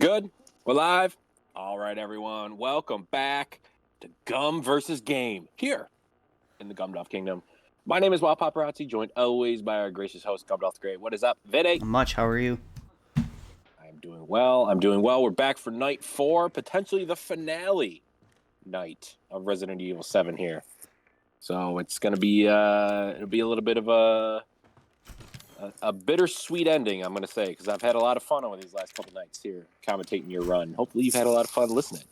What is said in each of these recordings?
good? We're live? All right, everyone. Welcome back to Gum versus Game here in the Gumdolph Kingdom. My name is Wild Paparazzi, joined always by our gracious host, Gumdolph the Great. What is up, Vide? Much. How are you? I'm doing well. We're back for night 4, potentially the finale night of Resident Evil 7 here. So it's going to be it'll be a little bit of a bittersweet ending, I'm going to say, because I've had a lot of fun over these last couple nights here commentating your run. Hopefully you've had a lot of fun listening.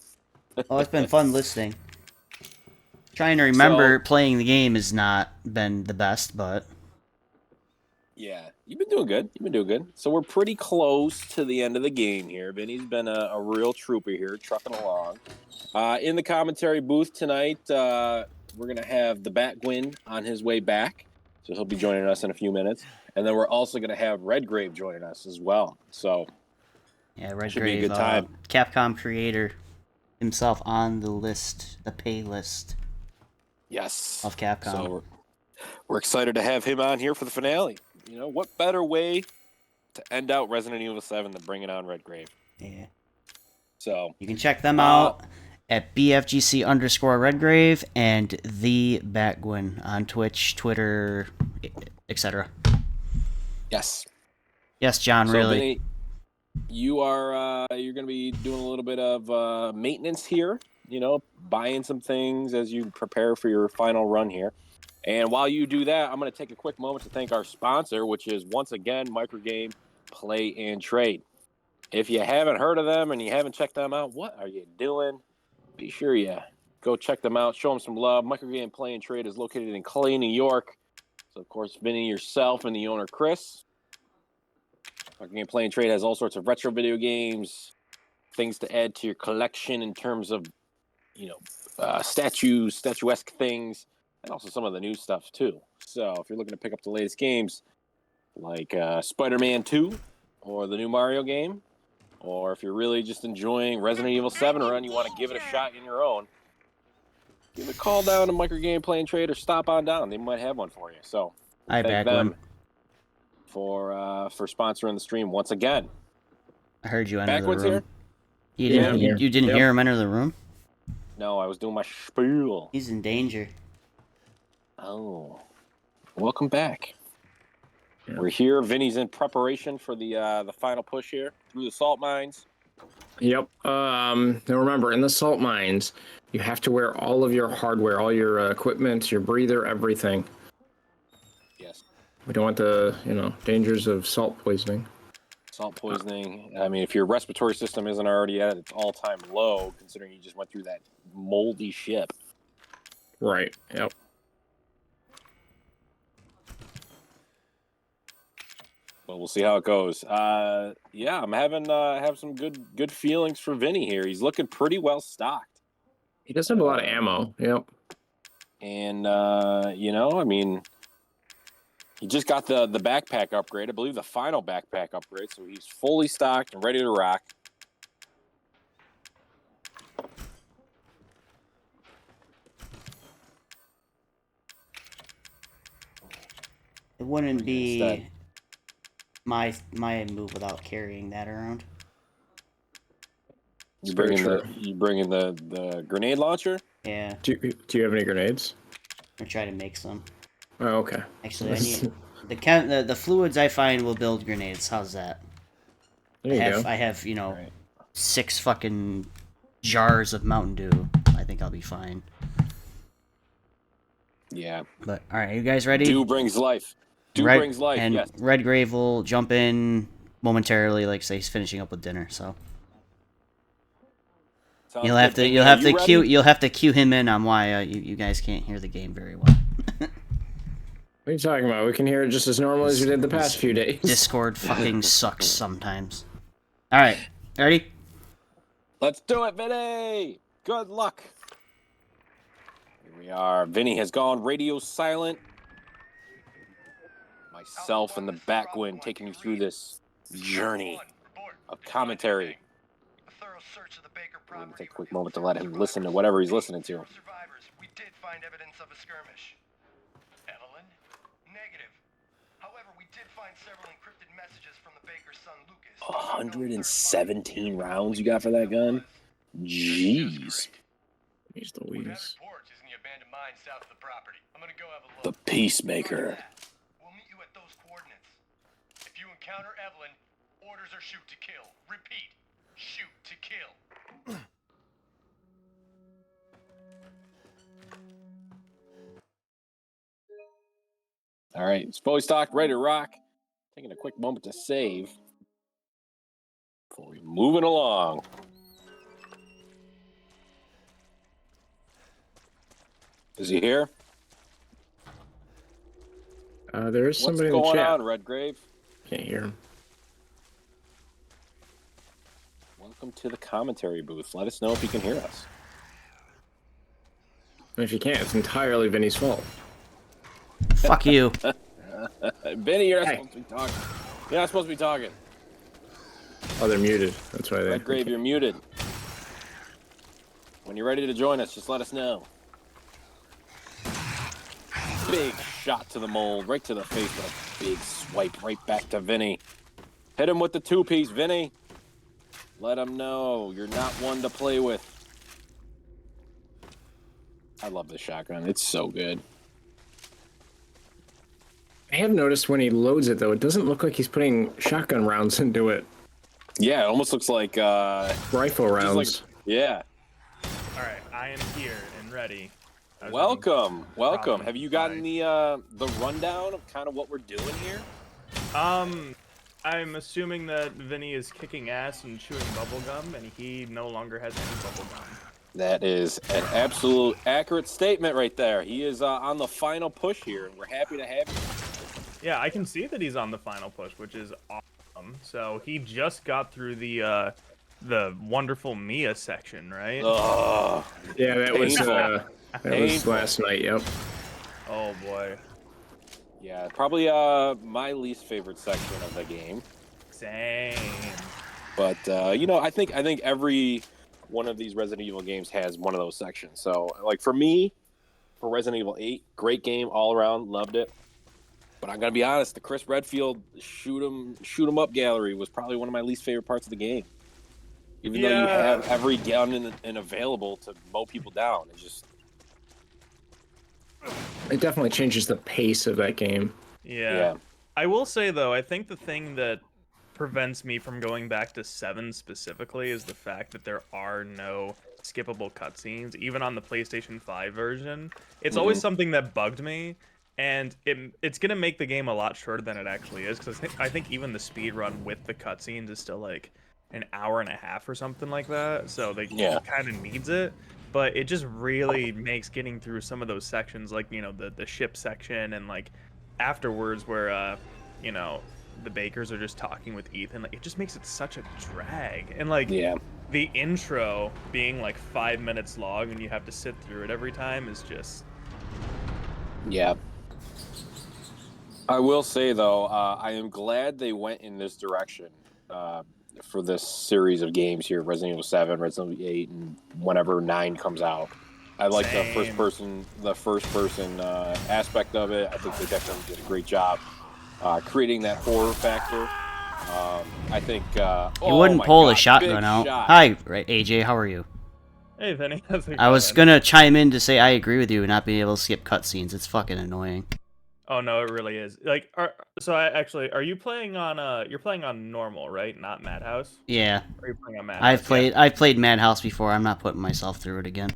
Oh, it's been fun listening. Trying to remember playing the game has not been the best, but... Yeah, you've been doing good. So we're pretty close to the end of the game here. Vinny's been a real trooper here, trucking along. In the commentary booth tonight, we're going to have the Batgwin on his way back. So he'll be joining us in a few minutes. And then we're also going to have Redgrave joining us as well. So yeah, Redgrave should be a good time. Capcom creator himself on the list, the pay list. Yes. Of Capcom. So we're excited to have him on here for the finale. You know, what better way to end out Resident Evil 7 than bringing on Redgrave? Yeah. So you can check them out at BFGC_Redgrave and the Batgwin on Twitch, Twitter, etc. Yes. Yes, John, so really. Vinny, you are you're going to be doing a little bit of maintenance here, you know, buying some things as you prepare for your final run here. And while you do that, I'm going to take a quick moment to thank our sponsor, which is, once again, Microgame Play and Trade. If you haven't heard of them and you haven't checked them out, what are you doing? Be sure you go check them out. Show them some love. Microgame Play and Trade is located in Clay, New York. So, of course, Vinny, yourself, and the owner, Chris. Microgame Play and Trade has all sorts of retro video games, things to add to your collection in terms of, you know, statuesque things, and also some of the new stuff, too. So if you're looking to pick up the latest games, like Spider-Man 2, or the new Mario game, or if you're really just enjoying Resident Evil 7 run, you want to give it a shot in your own, give a call down to Microgame Play and Trade, or stop on down. They might have one for you. So thank them for sponsoring the stream once again. I heard you enter the room. Here? You didn't hear him enter the room? No, I was doing my spiel. He's in danger. Oh, welcome back. Yeah. We're here. Vinny's in preparation for the final push here through the salt mines. Yep. Now remember, in the salt mines, you have to wear all of your hardware, all your equipment, your breather, everything. Yes. We don't want the dangers of salt poisoning. Salt poisoning. I mean, if your respiratory system isn't already at its all-time low, considering you just went through that moldy ship. Right. Yep. But we'll see how it goes. Yeah, I'm have some good feelings for Vinny here. He's looking pretty well stocked. He does have a lot of ammo. Yep. And you know, I mean, he just got the backpack upgrade. I believe the final backpack upgrade. So he's fully stocked and ready to rock. It wouldn't be my move without carrying that around. You bringing the grenade launcher? Yeah. Do you have any grenades? I try to make some. Oh, okay. Actually, I need the fluids I find will build grenades. How's that? There you go. I have 6 fucking jars of Mountain Dew. I think I'll be fine. Yeah. But all right, you guys ready? Dew brings life. Brings life. And yes. Redgrave will jump in momentarily, like say he's finishing up with dinner. So you'll have to cue him in on why you guys can't hear the game very well. What are you talking about? We can hear it just as normal as we did the past few days. Discord fucking sucks sometimes. All right, ready? Let's do it, Vinny. Good luck. Here we are. Vinny has gone radio silent. Myself and the Batgwin taking you through this journey of commentary. I'm going to take a quick moment to let him listen to whatever he's listening to. We did find evidence of a skirmish. Evelyn? Negative. However, we did find several encrypted messages from the baker's son, Lucas. 117 rounds you got for that gun? Jeez. He's We've had Louise. reports in the abandoned mine south of the property. I'm gonna go have a The look. Peacemaker. We'll meet you at those coordinates. If you encounter Evelyn, orders are shoot to kill. Repeat, shoot to kill. All right, it's fully stocked, ready to rock. Taking a quick moment to save before we moving along. Is he here? There is What's somebody in the going chat. on, Redgrave? Can't hear him. Welcome to the commentary booth. Let us know if you can hear us. And if you can't, it's entirely Vinny's fault. Fuck you. Benny, you're not Hey. supposed to be talking. You're not supposed to be talking. Oh, they're muted. That's why they. Redgrave, you're muted. When you're ready to join us, just let us know. Big shot to the mold, right to the face with a big swipe right back to Vinny. Hit him with the two-piece, Vinny. Let him know you're not one to play with. I love this shotgun. It's so good. I have noticed when he loads it, though, it doesn't look like he's putting shotgun rounds into it. Yeah, it almost looks like Rifle rounds. just like, yeah. All right, I am here and ready. As Welcome. Problem Have you gotten fine. the rundown of kind of what we're doing here? I'm assuming that Vinny is kicking ass and chewing bubblegum, and he no longer has any bubblegum. That is an absolute accurate statement right there. He is on the final push here, and we're happy to have you. Yeah, I can see that he's on the final push, which is awesome. So he just got through the wonderful Mia section, right? Oh, Yeah, that was Painful. Painful. last night. Yep. Oh boy. yeah, probably my least favorite section of the game. Same. But you know, I think every one of these Resident Evil games has one of those sections. So, like for me, for Resident Evil 8, great game all around, loved it. But I'm gonna be honest, the Chris Redfield shoot 'em up gallery was probably one of my least favorite parts of the game. Even though you have every gun and available to mow people down, it just It definitely changes the pace of that game. Yeah. I will say though, I think the thing that prevents me from going back to 7 specifically is the fact that there are no skippable cutscenes, even on the PlayStation 5 version. It's always something that bugged me, and it's gonna make the game a lot shorter than it actually is, because I think even the speed run with the cutscenes is still like an hour and a half or something like that. So they kind of needs it. But it just really makes getting through some of those sections, like, you know, the ship section, and like afterwards where you know, the bakers are just talking with Ethan, like it just makes it such a drag. And like the intro being like 5 minutes long and you have to sit through it every time is just I will say though, I am glad they went in this direction for this series of games here, Resident Evil 7, Resident Evil 8, and whenever 9 comes out. I like the first person aspect of it. I think they definitely did a great job creating that horror factor. I think You wouldn't pull a shotgun out. Hi, AJ, how are you? Hey, Vinny. How's it I was going? gonna chime in to say I agree with you not being able to skip cutscenes. It's fucking annoying. Oh no, it really is. Like, are you playing on you're playing on normal, right? Not Madhouse? Yeah. Or are you playing on Madhouse? I've played Madhouse before. I'm not putting myself through it again.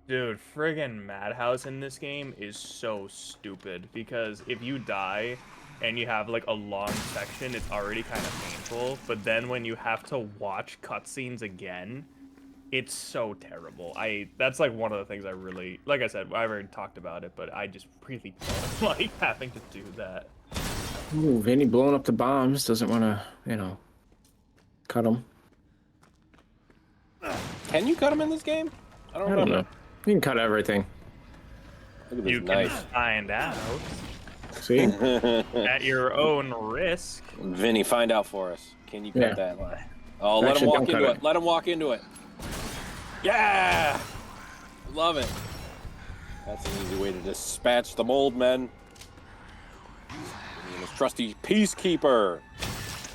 Dude, friggin' Madhouse in this game is so stupid, because if you die and you have like a long section, it's already kind of painful, but then when you have to watch cutscenes again, it's so terrible. That's like one of the things I really, like I said, I've already talked about it, but I just really don't like having to do that. Ooh, Vinny blowing up the bombs doesn't want to, you know, cut them. Can you cut them in this game? I don't remember. know. You can cut everything. Look at this You can find out See? at your own risk. Vinny, find out for us. Can you cut that line? Oh, let him Actually, walk don't into cut it. Let him walk into it. Yeah! Love it. That's an easy way to dispatch the mold men. In This trusty peacekeeper.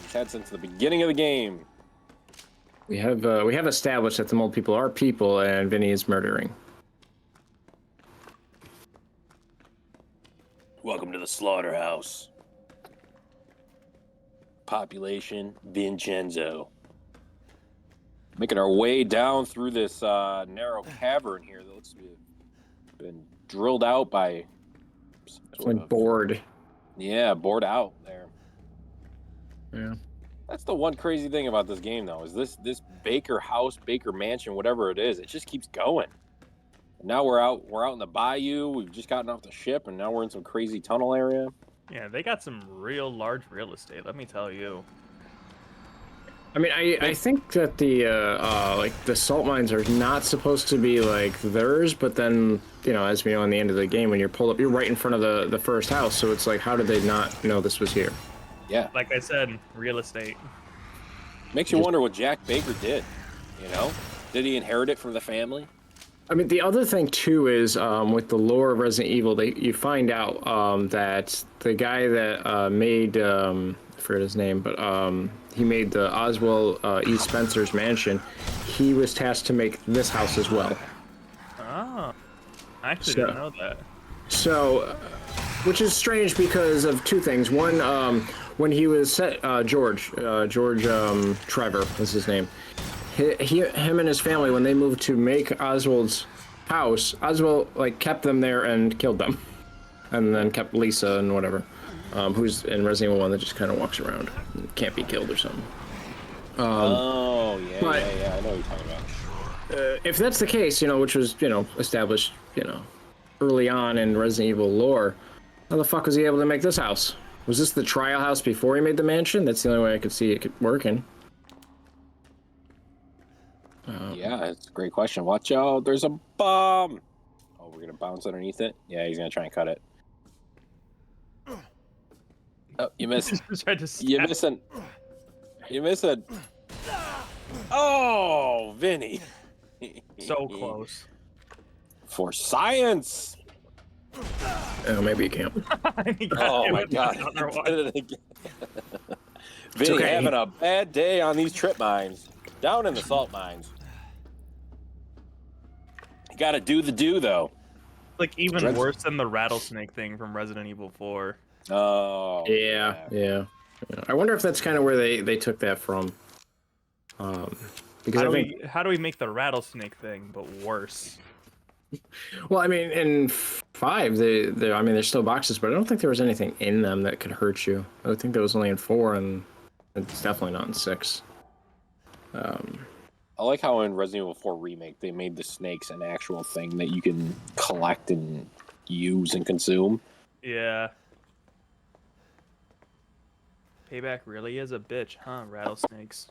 He's had since the beginning of the game. We have established that the mold people are people, and Vinny is murdering. Welcome to the slaughterhouse. Population Vincenzo. Making our way down through this narrow cavern here that looks to be been drilled out by Like bored. Yeah, bored out there. Yeah. That's the one crazy thing about this game, though, is this Baker house, Baker mansion, whatever it is, it just keeps going. And now we're out in the bayou. We've just gotten off the ship, and now we're in some crazy tunnel area. Yeah, they got some real large real estate. Let me tell you. I mean, I think that the like the salt mines are not supposed to be like theirs, but then as we know in the end of the game, when you're pulled up, you're right in front of the first house. So it's like, how did they not know this was here? Yeah, Like I said, real estate. makes you wonder what Jack Baker did. Did he inherit it from the family? I mean, the other thing too is with the lore of Resident Evil, you find out that the guy that made I forget his name, but he made the Oswald E. Spencer's mansion. He was tasked to make this house as well. Oh, I actually didn't know that. So, which is strange because of two things. One, when he was George Trevor was his name. Him and his family, when they moved to make Oswald's house, Oswald kept them there and killed them, and then kept Lisa and whatever, who's in Resident Evil 1 that just kind of walks around, and can't be killed or something. Yeah, I know what you're talking about. If that's the case, which was established, early on in Resident Evil lore, how the fuck was he able to make this house? Was this the trial house before he made the mansion? That's the only way I could see it working. Yeah, it's a great question. Watch out, there's a bomb. Oh, we're gonna bounce underneath it. Yeah, he's gonna try and cut it. Oh, you missed. You missing. You missing. Oh, Vinny. So close. For science. Oh, maybe you can't. Oh my God. Vinny okay. having a bad day on these trip mines. Down in the salt mines. You gotta do the do, though. Like, even worse than the rattlesnake thing from Resident Evil 4. Oh. Yeah. I wonder if that's kind of where they took that from. Because How do we make the rattlesnake thing, but worse? Well, I mean, in 5, there's still boxes, but I don't think there was anything in them that could hurt you. I think that was only in 4, and it's definitely not in 6. I like how in Resident Evil 4 Remake, they made the snakes an actual thing that you can collect and use and consume. Yeah. Payback really is a bitch, huh? Rattlesnakes.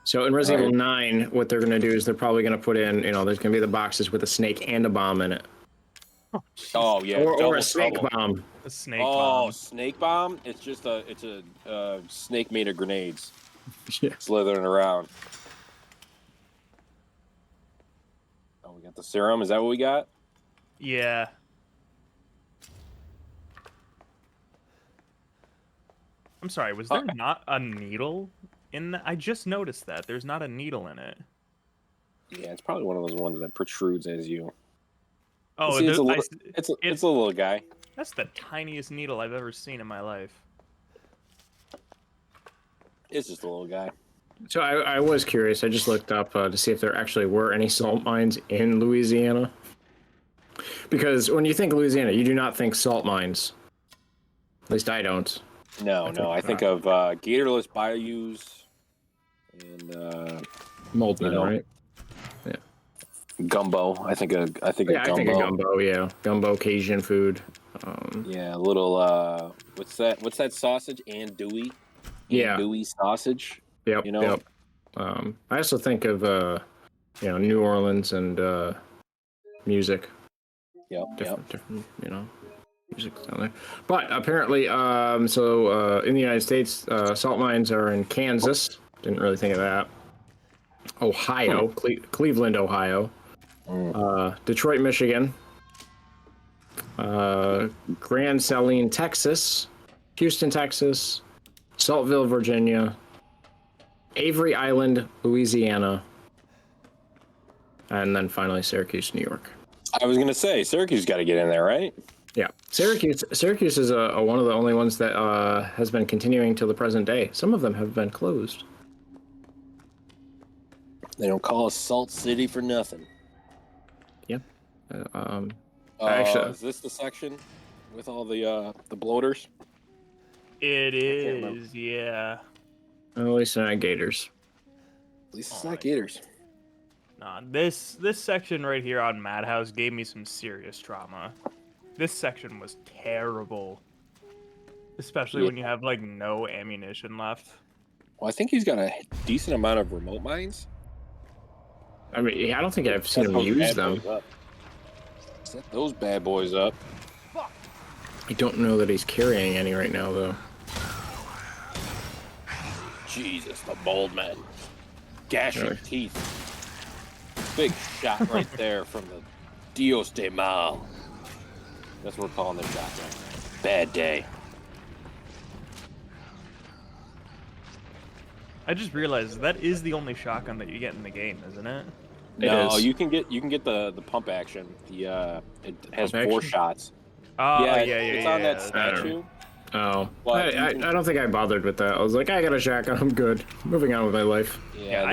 So in Resident Evil 9, what they're going to do is they're probably going to put in, there's going to be the boxes with a snake and a bomb in it. Oh, yeah. Or a snake bomb. A snake bomb. Oh, snake bomb? It's just a snake made of grenades. Yeah. Slithering around. Oh, we got the serum. Is that what we got? Yeah. I'm sorry, was there not a needle in that? I just noticed that. There's not a needle in it. Yeah, it's probably one of those ones that protrudes as you... Oh, See, it's a little guy. That's the tiniest needle I've ever seen in my life. It's just a little guy. So I was curious. I just looked up to see if there actually were any salt mines in Louisiana. Because when you think Louisiana, you do not think salt mines. At least I don't. No, I think of gatorless bayous and Moldman, right? Yeah. Gumbo. I think of gumbo. I think of gumbo. Yeah, gumbo, Cajun food. Yeah, a little. What's that sausage? Andouille. Yeah. Andouille sausage. Yep. Yep. I also think of New Orleans and music. Yep. Different, music down there. But apparently, so in the United States, salt mines are in Kansas. Didn't really think of that. Ohio, Cleveland, Ohio. Detroit, Michigan. Grand Saline, Texas, Houston, Texas, Saltville, Virginia, Avery Island, Louisiana, and then finally Syracuse, New York. I was gonna say Syracuse got to get in there, right? Yeah, Syracuse is one of the only ones that has been continuing till the present day. Some of them have been closed. They don't call us Salt City for nothing. Yep. Actually, Is this the section with all the bloaters? It can't remember. is, yeah. at least not Gators. At least it's not Gators. Nah, this section right here on Madhouse gave me some serious trauma. This section was terrible. Especially when you have, like, no ammunition left. Well, I think he's got a decent amount of remote mines. I mean, I don't think I've seen him use them. Set those bad boys up. I don't know that he's carrying any right now, though. Jesus, the bold man. Gash your Really? teeth. Big shot right there from the Dios de Mal. That's what we're calling this shotgun. Bad day. I just realized that is the only shotgun that you get in the game, isn't it? No, is. you can get the pump action. The it has Pump 4 action? shots. Oh, yeah. It's on that statue. Oh, But I you can- don't think I bothered with that. I was like, I got a shotgun, I'm good. Moving on with my life. Yeah,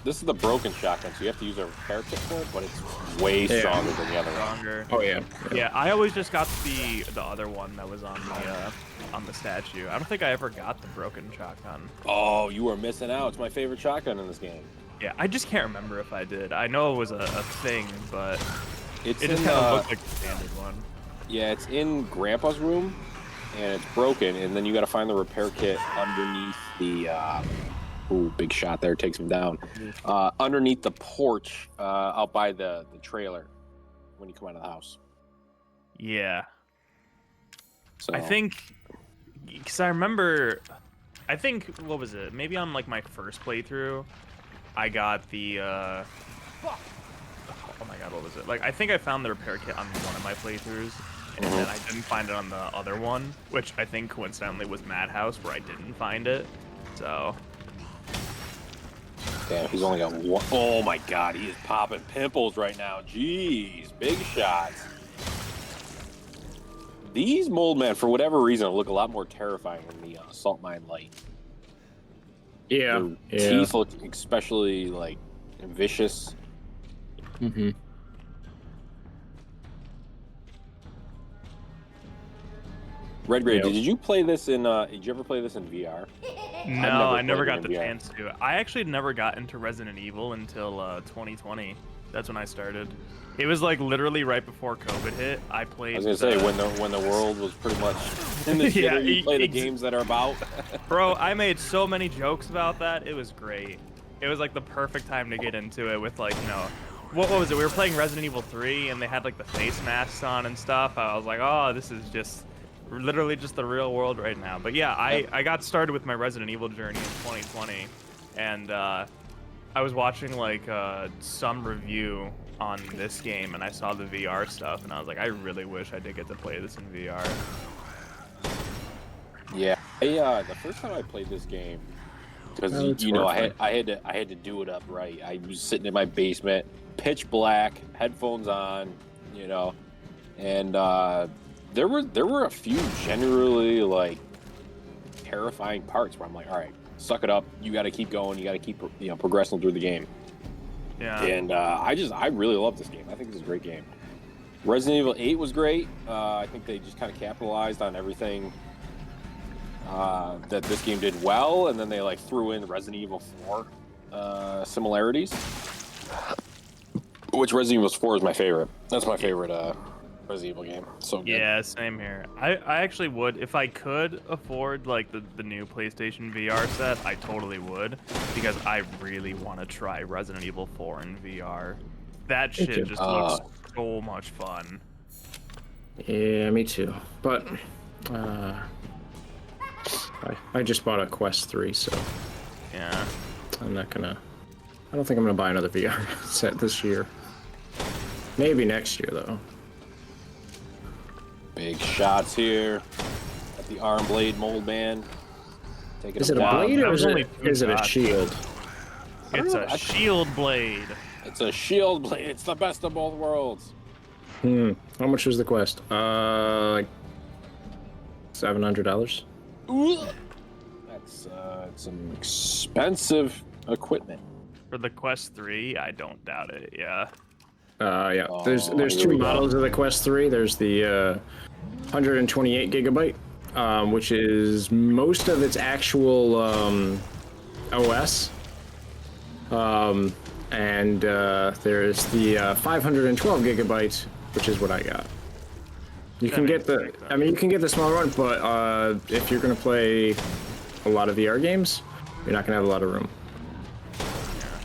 this is the broken shotgun, so you have to use a repair kit for it, but it's way stronger than the other one. Stronger. Oh yeah. Yeah, I always just got the other one that was on the statue. I don't think I ever got the broken shotgun. Oh, you are missing out. It's my favorite shotgun in this game. Yeah, I just can't remember if I did. I know it was a thing, but It's it in just kind of looked like the standard one. yeah, it's in Grandpa's room, and it's broken, and then you got to find the repair kit underneath the. Ooh, big shot there, takes him down. Underneath the porch, out by the trailer, when you come out of the house. Yeah. So I think, because I remember, I think, what was it? Maybe on like my first playthrough, I got the, oh my god, what was it? Like, I think I found the repair kit on one of my playthroughs, and then I didn't find it on the other one, which I think coincidentally was Madhouse, where I didn't find it. So, damn, he's only got one. Oh my god, he is popping pimples right now. Jeez, big shots. These mold men, for whatever reason, look a lot more terrifying than the salt mine light. Yeah. Their teeth look especially like vicious. Mm-hmm. Redgrave, Yeah. did you play this in? Did you ever play this in VR? no, I never played got it the in VR. chance to. I actually never got into Resident Evil until 2020. That's when I started. It was like literally right before COVID hit. I played. I was gonna say when the world was pretty much in the Yeah, shitter, you play the ex- games that are about. Bro, I made so many jokes about that. It was great. It was like the perfect time to get into it with like, you know, what was it? We were playing Resident Evil 3 and they had like the face masks on and stuff. I was like, oh, this is just literally just the real world right now. But yeah, I got started with my Resident Evil journey in 2020, and I was watching like some review on this game, and I saw the VR stuff, and I was like, I really wish I did get to play this in VR. Yeah, the first time I played this game, because it's you know horrifying. I had to do it up right. I was sitting in my basement, pitch black, headphones on, you know, and there were a few generally like terrifying parts where I'm like, all right, suck it up. You got to keep going. You got to keep progressing through the game. Yeah. And I really love this game. I think this is a great game. Resident Evil 8 was great. I think they just kind of capitalized on everything that this game did well, and then they like threw in Resident Evil 4 similarities. Which Resident Evil 4 is my favorite. That's my favorite Resident Evil game. So good. Yeah, same here. I actually would, if I could afford like the new PlayStation VR set, I totally would, because I really want to try Resident Evil 4 in VR. That too. shit just looks so much fun. Yeah, me too. But I just bought a Quest 3, so Yeah. I'm not gonna. I don't think I'm gonna buy another VR set this year. Maybe next year though. Big shots here at the arm blade mold man. Taking Is it him a down. blade that or was is only it, two is it a shots. shield? It's a shield blade. It's a shield blade. It's the best of both worlds. How much was the quest? Like $700. That's some expensive equipment. For the Quest 3, I don't doubt it, yeah. Yeah. There's here two we go. models of the Quest 3. There's the 128 gigabyte, which is most of its actual OS. And there's the 512 gigabytes, which is what I got. You can get the, I mean, you can get the smaller one, but if you're gonna play a lot of VR games, you're not gonna have a lot of room.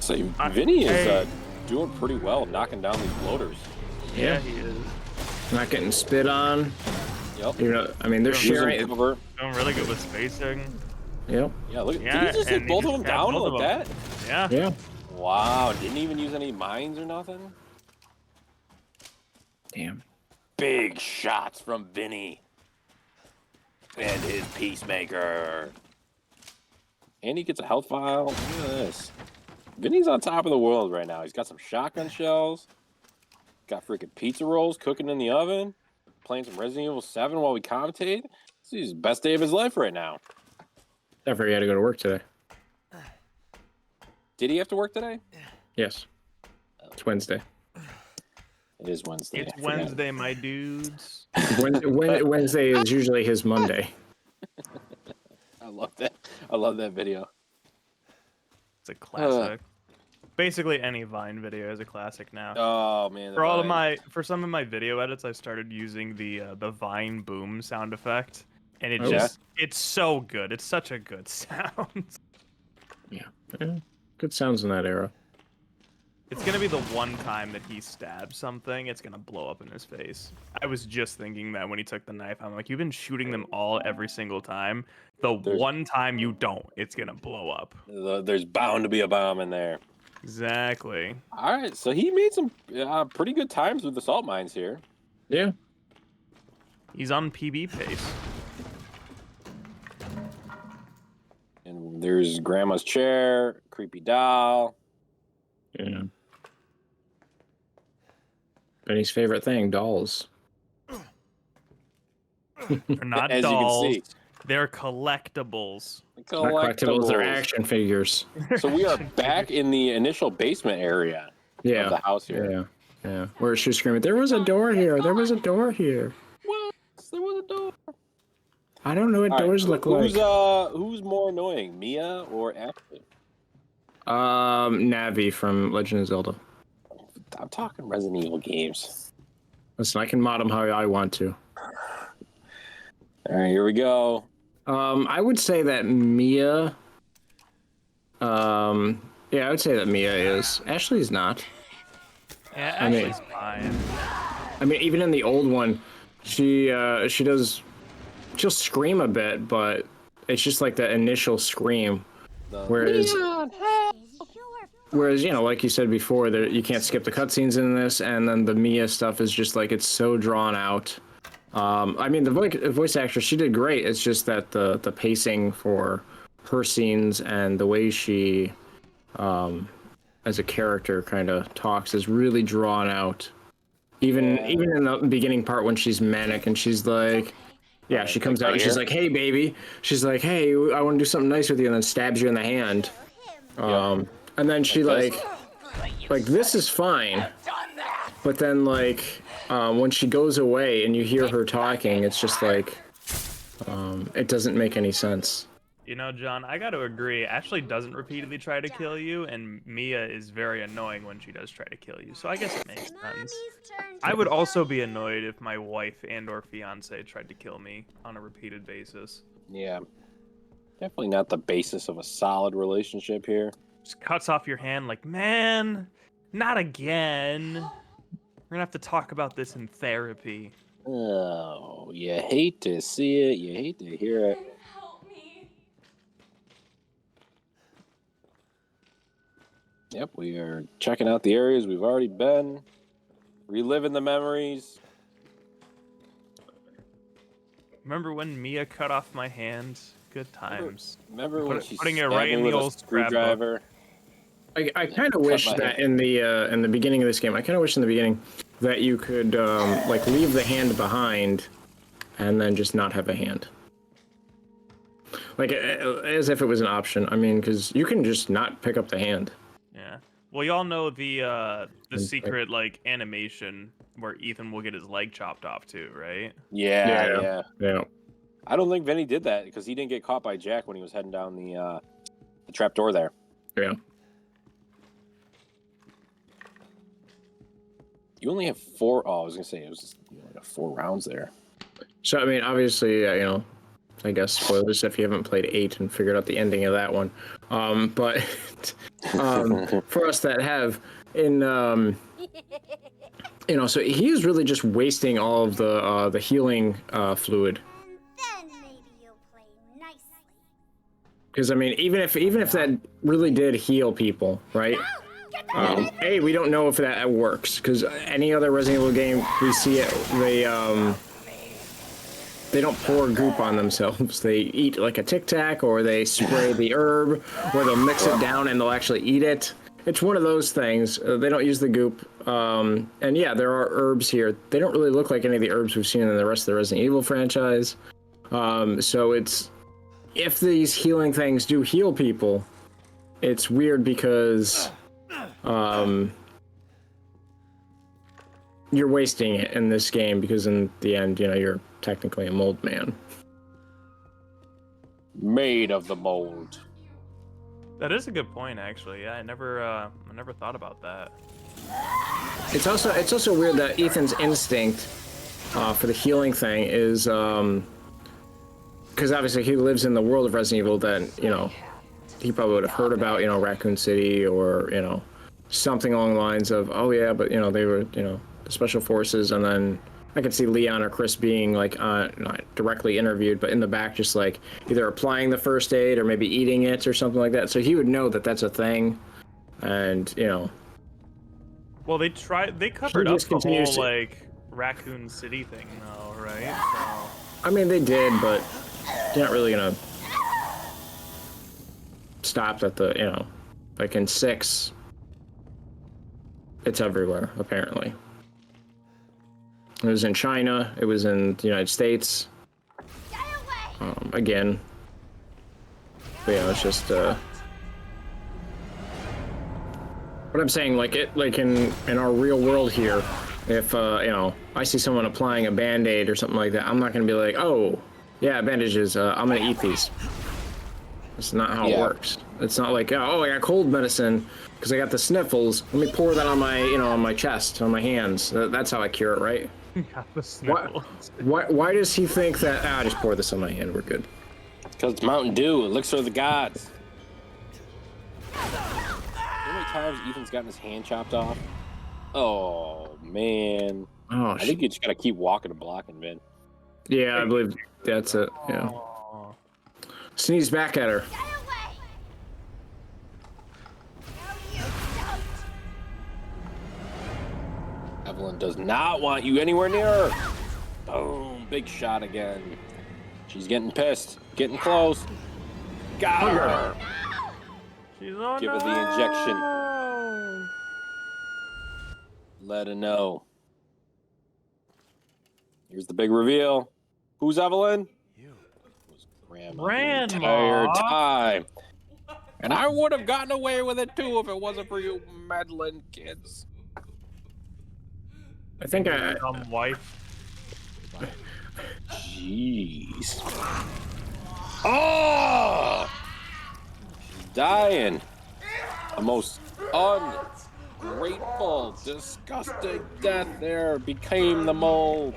So Vinny is doing pretty well, knocking down these bloaters. Yeah, he is. Not getting spit on. Yep. You know, I mean, they're Using sharing. cover. Doing really good with spacing. Yep. Yeah, look. Yeah, Did he just hit and both he of them just grabbed down both like of that? Yeah. Yeah. Wow, didn't even use any mines or nothing? Damn. Big shots from Vinny. And his Peacemaker. And he gets a health vial. Look at this. Vinny's on top of the world right now. He's got some shotgun shells. Got freaking pizza rolls cooking in the oven. Playing some Resident Evil 7 while we commentate. This is his best day of his life right now. Definitely had to go to work today. Did he have to work today? Yes. It's Wednesday. It is Wednesday. It's I forgot. Wednesday, my dudes. Wednesday is usually his Monday. I love that. I love that video. It's a classic. Basically, any Vine video is a classic now. Oh man. For some of my video edits, I started using the Vine boom sound effect, and it Oh. it's so good. It's such a good sound. Yeah. Good sounds in that era. It's gonna be the one time that he stabs something, it's gonna blow up in his face. I was just thinking that when he took the knife, I'm like, you've been shooting them all every single time. One time you don't, it's gonna blow up. There's bound to be a bomb in there. Exactly. All right, so he made some pretty good times with the salt mines here. Yeah. He's on PB pace. And there's Grandma's chair, creepy doll. Yeah. Benny's favorite thing, dolls. They're not As dolls. you can see. They're collectibles. Not collectibles, they're action figures. So we are back in the initial basement area of the house here. Yeah. Yeah. Where she's screaming, there was a door here. There was a door here. What? There was a door. I don't know what All right, doors look like. Who's more annoying, Mia or Ashley? Navi from Legend of Zelda. I'm talking Resident Evil games. Listen, I can mod them how I want to. All right, here we go. I would say that Mia. Yeah, I would say that Mia is. Ashley's not. Yeah, I mean- Ashley's fine. I mean, even in the old one, she does. She'll scream a bit, but it's just like the initial scream. Whereas, you know, like you said before, you can't skip the cutscenes in this, and then the Mia stuff is just like it's so drawn out. I mean, the voice actress, she did great. It's just that the pacing for her scenes and the way she, as a character, kind of talks is really drawn out. Even in the beginning part when she's manic and she's like, yeah, she comes out and she's like, "Hey, baby," she's like, "Hey, I want to do something nice with you," and then stabs you in the hand. And then she like this is fine, but then like when she goes away and you hear her talking, it's just like it doesn't make any sense. You know, John, I got to agree. Ashley doesn't repeatedly try to kill you, and Mia is very annoying when she does try to kill you. So I guess it makes sense. I would also be annoyed if my wife and/or fiance tried to kill me on a repeated basis. Yeah, definitely not the basis of a solid relationship here. Just cuts off your hand like, man, not again. We're gonna have to talk about this in therapy. Oh, you hate to see it. You hate to hear it. Yep, we are checking out the areas we've already been, reliving the memories. Remember when Mia cut off my hand? Good times. Remember when she's putting it right in the old screwdriver? I kind of wish that in the beginning of this game, I kind of wish in the beginning that you could like leave the hand behind, and then just not have a hand. Like as if it was an option. I mean, because you can just not pick up the hand. Yeah. Well, y'all know the secret like animation where Ethan will get his leg chopped off too, right? Yeah. Yeah. I don't think Vinny did that because he didn't get caught by Jack when he was heading down the trap door there. Yeah. You only have 4. Oh, I was gonna say it was just, you only got 4 rounds there. So I mean, obviously, you know, I guess spoilers if you haven't played 8 and figured out the ending of that one. But for us that have, in you know, so he's really just wasting all of the healing fluid. Then maybe you'll play nicely. Because I mean, even if that really did heal people, right? A, we don't know if that works, because any other Resident Evil game we see it, they don't pour goop on themselves. They eat like a Tic Tac, or they spray the herb, or they'll mix it down and they'll actually eat it. It's one of those things. They don't use the goop. And yeah, there are herbs here. They don't really look like any of the herbs we've seen in the rest of the Resident Evil franchise. So it's, if these healing things do heal people, it's weird because you're wasting it in this game, because in the end, you know, you're technically a mold man. Made of the mold. That is a good point, actually. Yeah, I never thought about that. It's also weird that Ethan's instinct for the healing thing is because obviously he lives in the world of Resident Evil that, you know, he probably would have heard about, you know, Raccoon City, or, you know, something along the lines of, oh yeah, but, you know, they were, you know, the special forces. And then I could see Leon or Chris being like not directly interviewed, but in the back just like either applying the first aid or maybe eating it or something like that. So he would know that that's a thing. And, you know, well, they covered up the whole like Raccoon City thing though, right? So... I mean, they did, but you're not really gonna stop at the, you know, like in 6, it's everywhere, apparently. It was in China, it was in the United States, again. But yeah, it's just, what I'm saying, like in our real world here, if, you know, I see someone applying a Band-Aid or something like that, I'm not gonna be like, oh, yeah, bandages, I'm gonna eat these. That's not how it works. It's not like, oh, I got cold medicine because I got the sniffles. Let me pour that on my, you know, on my chest, on my hands. That's how I cure it, right? Got the sniffles. Why does he think that? Ah, just pour this on my hand. We're good. Because it's Mountain Dew, elixir of the gods. How many times Ethan's gotten his hand chopped off? Oh man. Oh, I think you just gotta keep walking and blocking, Vin. yeah, I believe that's it. Yeah. Sneeze back at her. Evelyn does not want you anywhere near her. Boom, big shot again. She's getting pissed, getting close. Got her. She's on. Give her the injection. Let her know. Here's the big reveal. Who's Evelyn? You. It was Grandma. The entire time. And I would have gotten away with it too if it wasn't for you meddling kids. I think wife. Jeez. Oh! She's dying. The most ungrateful, disgusting death there became the mold.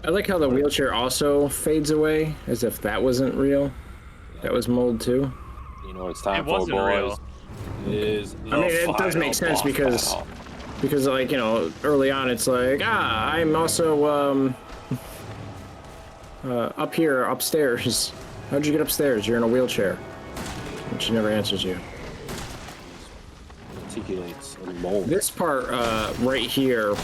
I like how the wheelchair also fades away, as if that wasn't real. That was mold too. You know what it's time It for, wasn't boys. real. Is I mean, it does make sense because like, you know, early on it's like, I'm also up here, upstairs. How'd you get upstairs? You're in a wheelchair. And she never answers you. articulates and molds. This part right here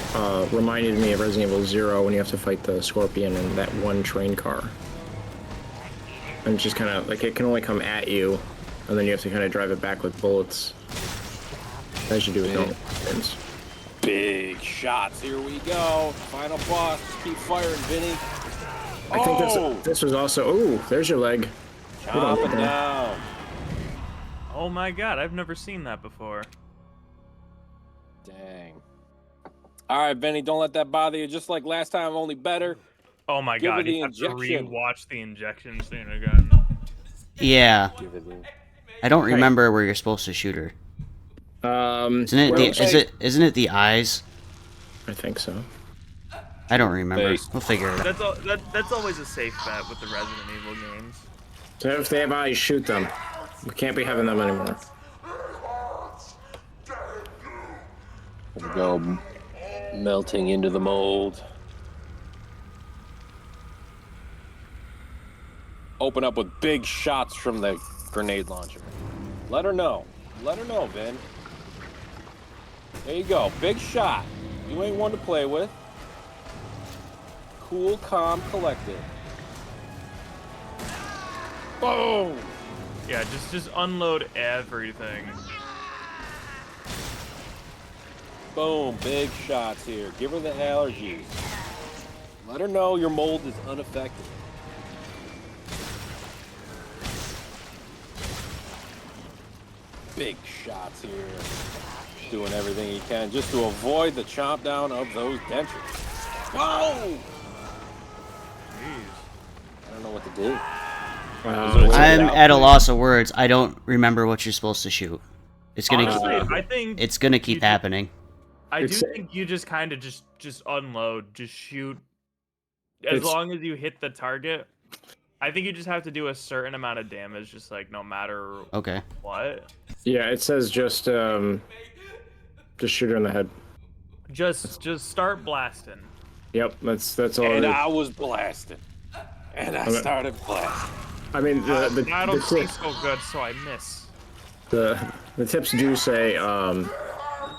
reminded me of Resident Evil 0 when you have to fight the Scorpion in that one train car. And it's just kind of like it can only come at you, and then you have to kind of drive it back with bullets. As you do with normal weapons. Big shots. Here we go. Final boss. Just keep firing, Vinny. I think this was also. Ooh, there's your leg. Chopping down. Oh my god, I've never seen that before. Dang. All right, Vinny, don't let that bother you. Just like last time, only better. Oh my Give her god, the you have to injection. rewatch the injection scene again. Yeah. Give it the... I don't remember where you're supposed to shoot her. Isn't it isn't it the eyes? I think so. I don't remember. Face. We'll figure it out. That's always a safe bet with the Resident Evil games. So if they have eyes, shoot them. We can't be having them anymore. Here we go. Melting into the mold. Open up with big shots from the grenade launcher. Let her know. Let her know, Vin. There you go. Big shot. You ain't one to play with. Cool, calm, collected. Boom! Yeah, just unload everything. Boom. Big shots here. Give her the allergies. Let her know your mold is unaffected. Big shots here. Doing everything he can just to avoid the chomp down of those dentures. Whoa! Jeez. I don't know what to do. I'm at a loss of words. I don't remember what you're supposed to shoot. It's gonna Honestly, I think it's gonna keep happening. I do think you just kind of just unload, just shoot. As long as you hit the target, I think you just have to do a certain amount of damage, just like no matter what. Yeah, it says just shoot her in the head. Just start blasting. Yep, that's all. And it is. I was blasting. And I started blasting. I mean, I don't see so good, so I miss. the tips do say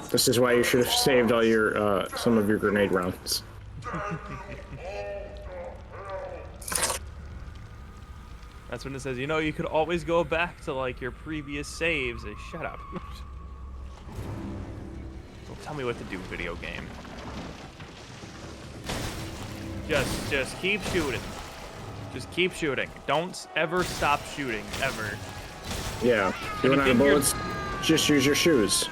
this is why you should have saved all your some of your grenade rounds. That's when it says, you know, you could always go back to like your previous saves. Shut up. Don't tell me what to do, video game. Just keep shooting. Just keep shooting. Don't ever stop shooting, ever. Yeah, you run out of bullets, just use your shoes.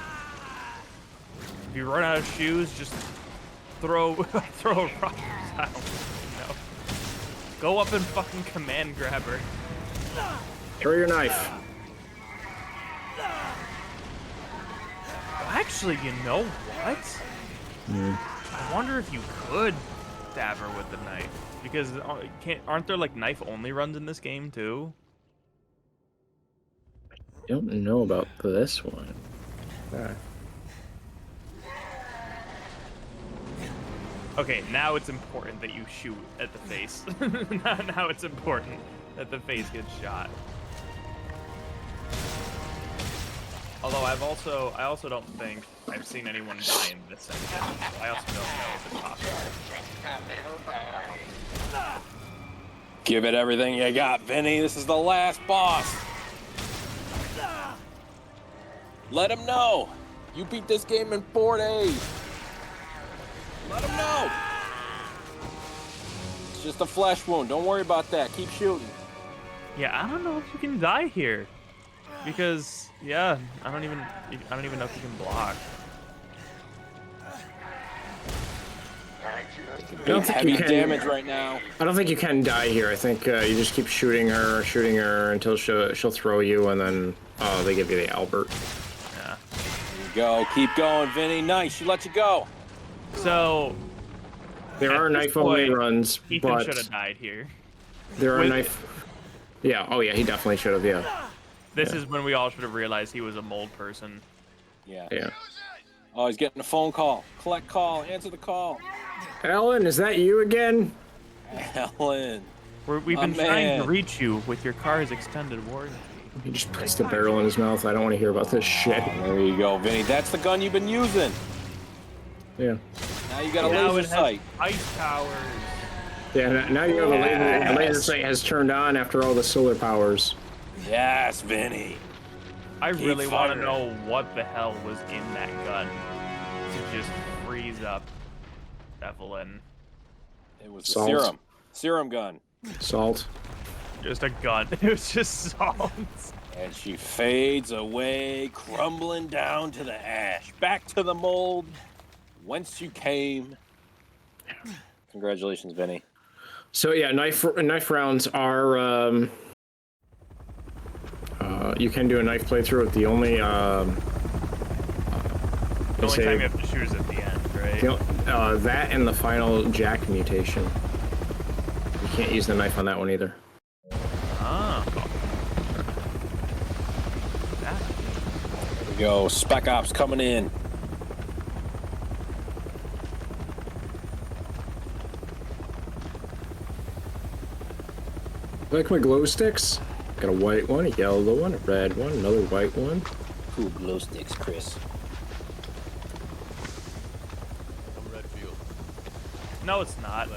If you run out of shoes, just throw a rock. No. Go up and fucking command grab her. Throw your knife. Actually, you know what? I wonder if you could stab her with the knife. Because aren't there like knife only runs in this game too? I don't know about this one. Okay, now it's important that you shoot at the face. Now it's important that the face gets shot. Although I also don't think I've seen anyone die in this section. I also don't know if it's possible. Give it everything you got, Vinny. This is the last boss. Let him know. You beat this game in 4 days. Let him know. It's just a flesh wound. Don't worry about that. Keep shooting. Yeah, I don't know if you can die here. Because yeah, I don't even know if you can block. Big heavy damage right now. I don't think you can die here. I think you just keep shooting her until she'll throw you, and then they give you the Albert. Yeah. There you go. Keep going, Vinny. Nice. She let you go. So there are knife-only runs, Ethan but should have died here. there are knife. Yeah. Oh yeah, he definitely should have. Yeah. This is when we all should have realized he was a mold person. Yeah. Yeah. Oh, he's getting a phone call. Collect call. Answer the call. Alan, is that you again? Alan. We've been trying to reach you with your car's extended warranty. He just puts the barrel in his mouth. I don't want to hear about this shit. There you go, Vinny. That's the gun you've been using. Yeah. Now you got a Now laser it has sight. ice powers. Yeah, now you know the laser sight has turned on after all the solar powers. Yes, Vinny. I Keep really want to firing. know what the hell was in that gun to just freeze up Evelyn. It was Salt. the serum gun. Salt. Just a gun. It was just salt. And she fades away, crumbling down to the ash. Back to the mold, whence you came. Congratulations, Vinny. So yeah, knife rounds are. You can do a knife playthrough with the only. The only time you have to shoot is at the end, right? That and the final Jack mutation. You can't use the knife on that one either. Ah. There we go. Spec Ops coming in. Like my glow sticks. Got a white one, a yellow one, a red one, another white one. Cool glow sticks, Chris. No, it's not.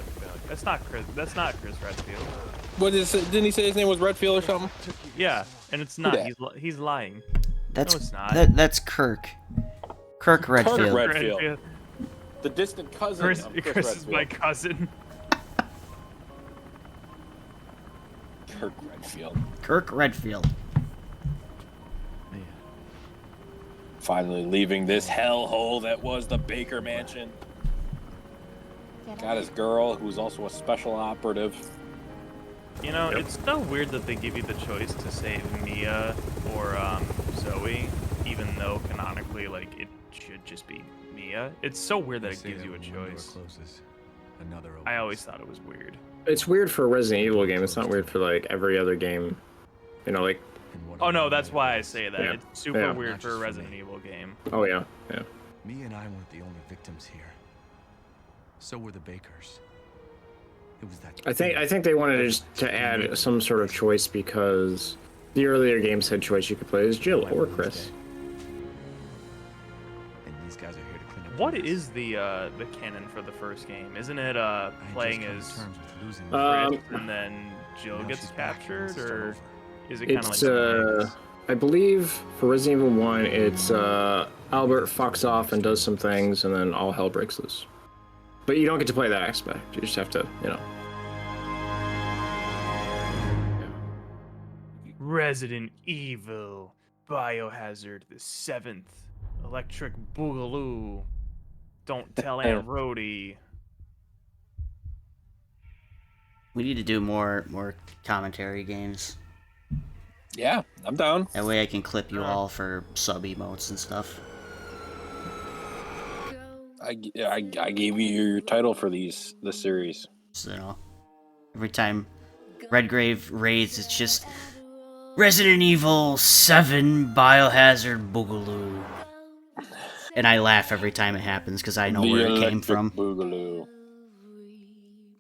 That's not Chris. That's not Chris Redfield. What is it? Didn't he say his name was Redfield or something? Yeah, and it's not. dat? He's lying. That's No, it's not. that's Kirk. Kirk Redfield. Redfield. The distant cousin Chris, of Chris is Redfield. my cousin. Kirk Redfield. Kirk Redfield. Finally leaving this hellhole that was the Baker Mansion. Got his girl, who's also a special operative. You know, it's so weird that they give you the choice to save Mia or Zoe, even though canonically, like, it should just be Mia. It's so weird that it gives you a choice. I always thought it was weird. It's weird for a Resident Evil game. It's not weird for like every other game. You know, like. Oh no, that's why I say that. Yeah. It's super Yeah. weird for a Resident Evil game. Oh yeah, yeah. Me and I weren't the only victims here. So were the Bakers. It was that. I think they wanted to add some sort of choice because the earlier games had choice. You could play as Jill or Chris. And these guys are here to clean up. What is the canon for the first game? Isn't it playing as Um, Chris and then Jill gets captured, or is it kind of like It's the I believe for Resident Evil 1, it's Albert fucks off and does some things, and then all hell breaks loose. But you don't get to play that aspect. You just have to, you know. Resident Evil, Biohazard the 7th, Electric Boogaloo, Don't Tell Aunt Rhodey. We need to do more commentary games. Yeah, I'm down. That way I can clip you all for sub emotes and stuff. I gave you your title for this series. So, you know, every time Redgrave raids, it's just Resident Evil 7 Biohazard Boogaloo. And I laugh every time it happens because I know where it came from. Boogaloo.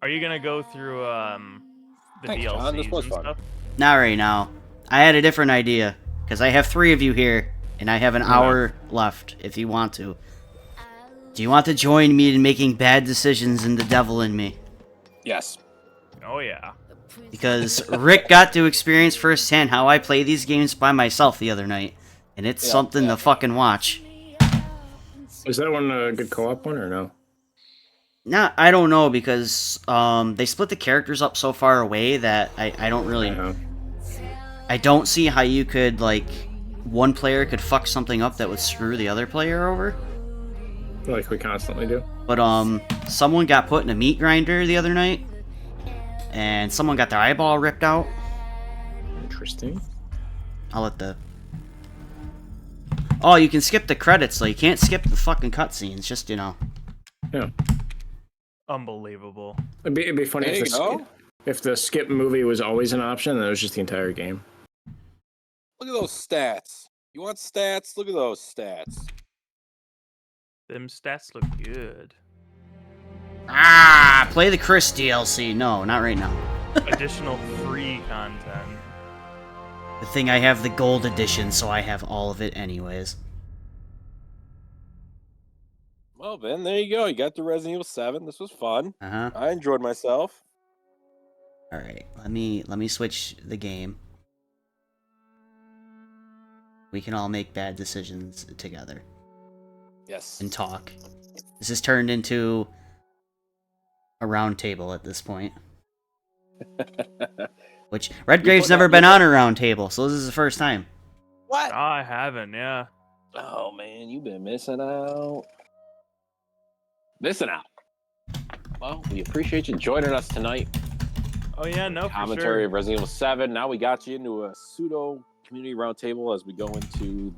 Are you gonna go through the Thanks, DLCs John. This was and fun. stuff? Not right now. I had a different idea because I have 3 of you here and I have an hour left if you want to. Do you want to join me in making bad decisions in the devil in me? Yes. Oh yeah. Because Rick got to experience firsthand how I play these games by myself the other night, and it's something to fucking watch. Is that one a good co-op one or no? Nah, I don't know because they split the characters up so far away that I don't really... Uh-huh. I don't see how you could, like, one player could fuck something up that would screw the other player over. Like we constantly do. But someone got put in a meat grinder the other night, and someone got their eyeball ripped out. Interesting. I'll let the... Oh, you can skip the credits, though. You can't skip the fucking cutscenes, just, you know. Yeah. Unbelievable. It'd be funny There if you go. if the skip movie was always an option, then it was just the entire game. Look at those stats. You want stats? Look at those stats. Them stats look good. Ah, play the Chris DLC. No, not right now. Additional free content. The thing I have the gold edition, so I have all of it anyways. Well, Ben, there you go. You got the Resident Evil 7. This was fun. Uh-huh. I enjoyed myself. Alright, let me switch the game. We can all make bad decisions together. Yes. And talk. This has turned into a round table at this point. Which, Redgrave's never been on a round table, so this is the first time. What? I haven't, yeah. Oh, man, you've been missing out. Missing out. Well, we appreciate you joining us tonight. Oh yeah, no, for Commentary sure. of Resident Evil 7. Now we got you into a pseudo community roundtable as we go into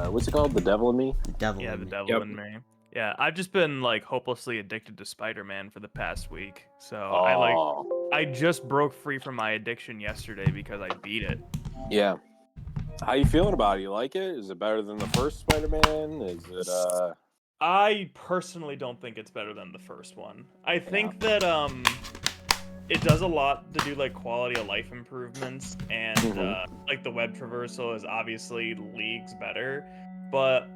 what's it called? The Devil in Me? The devil. Yeah, in the me. devil Yep. in me. Yeah, I've just been like hopelessly addicted to Spider-Man for the past week. So Oh, I just broke free from my addiction yesterday because I beat it. yeah. How you feeling about it? You like it? Is it better than the first Spider-Man? Is it I personally don't think it's better than the first one. I think that it does a lot to do like quality of life improvements, and like the web traversal is obviously leagues better, but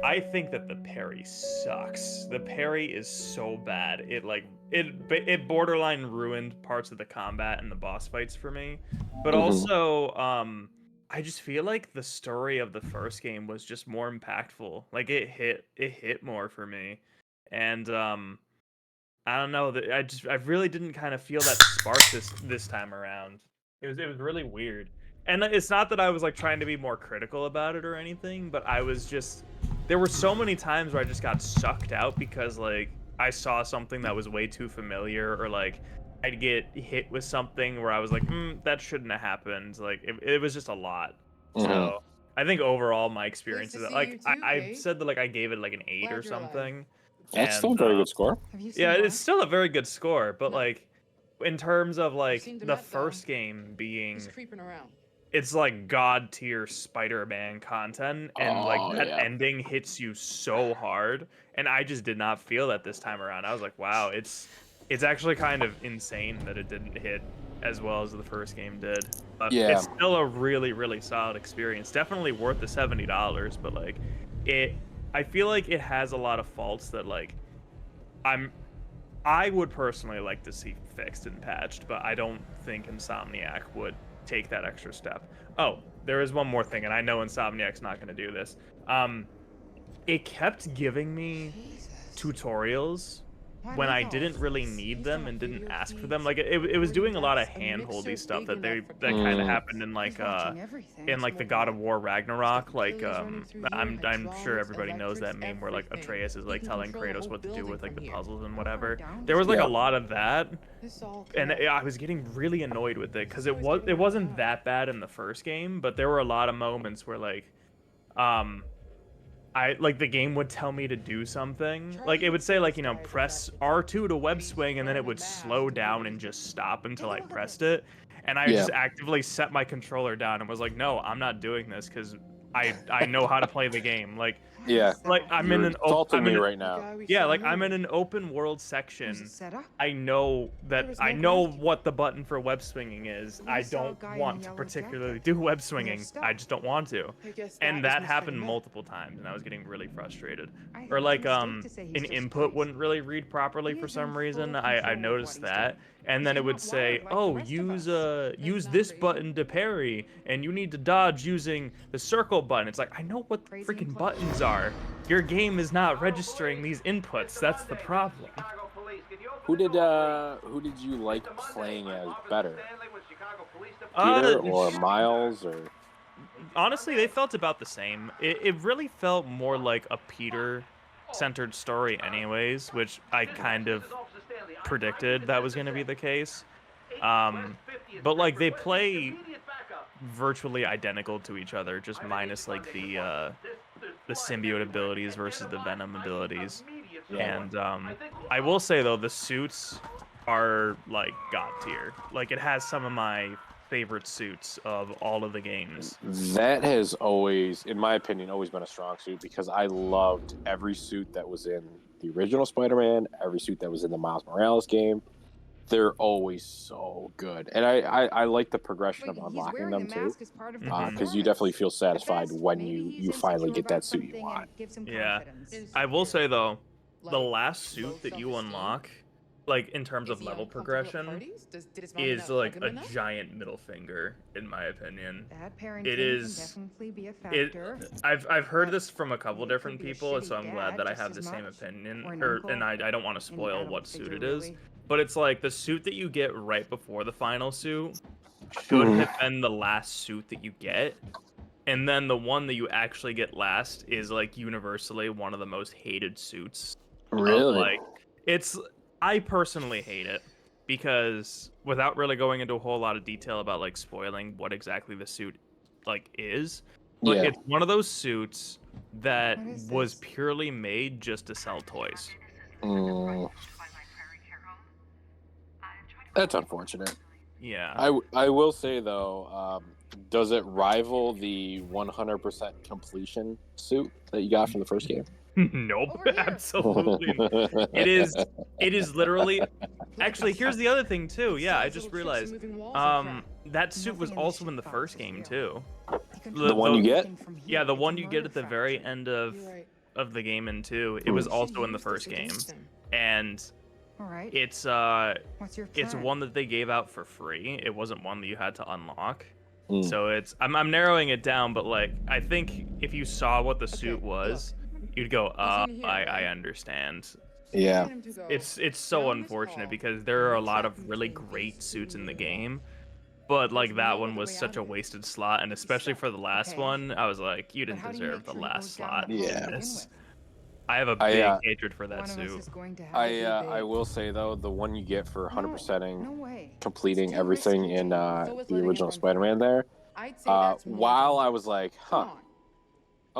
I think that the parry sucks. The parry is so bad. It borderline ruined parts of the combat and the boss fights for me. But also I just feel like the story of the first game was just more impactful. Like it hit more for me. And I don't know, I really didn't kind of feel that spark this time around. It was really weird. And it's not that I was like trying to be more critical about it or anything, but I was just there were so many times where I just got sucked out because like I saw something that was way too familiar, or like I'd get hit with something where I was like, that shouldn't have happened. Like it was just a lot. So I think overall my experience is like I said that like I gave it like an 8 or something. That's still a And, very good score. yeah, it's still a very good score, but like in terms of like the first game being it's like god tier Spider-Man content, and like that ending hits you so hard, and I just did not feel that this time around. I was like, wow, it's actually kind of insane that it didn't hit as well as the first game did. But it's still a really, really solid experience. Definitely worth the $70, but like I feel like it has a lot of faults that like I would personally like to see fixed and patched, but I don't think Insomniac would take that extra step. Oh, there is one more thing, and I know Insomniac's not going to do this. It kept giving me tutorials when I didn't really need them and didn't ask for them. Like it was doing a lot of hand-holdy stuff that kind of happened in like the God of War Ragnarok. Like I'm sure everybody knows that meme where like Atreus is like telling Kratos what to do with like the puzzles and whatever. There was like a lot of that, and I was getting really annoyed with it because it wasn't that bad in the first game, but there were a lot of moments where like the game would tell me to do something. Like it would say like, press R2 to web swing, and then it would slow down and just stop until I pressed it. And I just actively set my controller down and was like, no, I'm not doing this because I know how to play the game. Like I'm in an open right now. Yeah, like I'm in an open world section. I know what the button for web swinging is. I don't want to particularly do web swinging. I just don't want to. And that happened multiple times, and I was getting really frustrated. Or like an input wouldn't really read properly for some reason. I noticed that. And then it would say, oh, use this button to parry, and you need to dodge using the circle button. It's like, I know what the freaking buttons are. Your game is not registering these inputs. That's the problem. Who did you like playing as better? Peter or Miles or? Honestly, they felt about the same. It really felt more like a Peter-centered story anyways, which I kind of predicted that was going to be the case. But like they play virtually identical to each other, just minus like the symbiote abilities versus the venom abilities. And I will say though, the suits are like god tier. Like it has some of my favorite suits of all of the games. That has always, in my opinion, always been a strong suit because I loved every suit that was in the original Spider-Man, every suit that was in the Miles Morales game. they're always so good, and I like the progression of He's unlocking wearing them the too, mask as part of the because you definitely feel performance. At satisfied best, when maybe he's you finally insecure get that about suit you something want. and gives him Yeah. confidence. I will say though, the Like, last suit that you unlock, like in terms of level progression, is like a giant middle finger, in my opinion. That parenting It can is. definitely be a It. factor. I've heard but this from a couple he different could be a people, so shitty I'm glad dad that I just have as the same much, opinion, or an and uncle, I don't want to any spoil adult what suit it figure, is, really. but it's like the suit that you get right before the final suit should Mhm. have been the last suit that you get. And then the one that you actually get last is like universally one of the most hated suits. Really? Like, it's. I personally hate it because without really going into a whole lot of detail about like spoiling what exactly the suit like is, but Yeah. it's one of those suits that What is was this? purely made just to sell toys. Mm, that's unfortunate. Yeah. I will say though, does it rival the 100% completion suit that you got from the first game? Nope, Over here. absolutely. It is. It is literally. Actually, here's the other thing too. Yeah, I just realized. That suit was Nothing in this also shit in the box first is game real. too. The one you get? Yeah, the one you get at the very end of the game in 2. It was also in the first game, and All right. it's What's your it's plan? one that they gave out for free. It wasn't one that you had to unlock. Mm. So it's I'm narrowing it down, but like I think if you saw what the suit was, you'd go, I understand. Yeah. It's so unfortunate because there are a lot of really great suits in the game, but like that one was such a wasted slot, and especially for the last Okay. one, I was like, you But didn't how do you deserve make the sure he last goes down slot the hole Yeah. to in begin this. with? I have a I, big uh, hatred for that One of us suit. is going to have I to be I big. will say though, the one you get for 100%ing, No way. completing It's too everything risky, in Jane. the original Spider-Man there, I'd say that's more while I dangerous. was like, Come huh, on.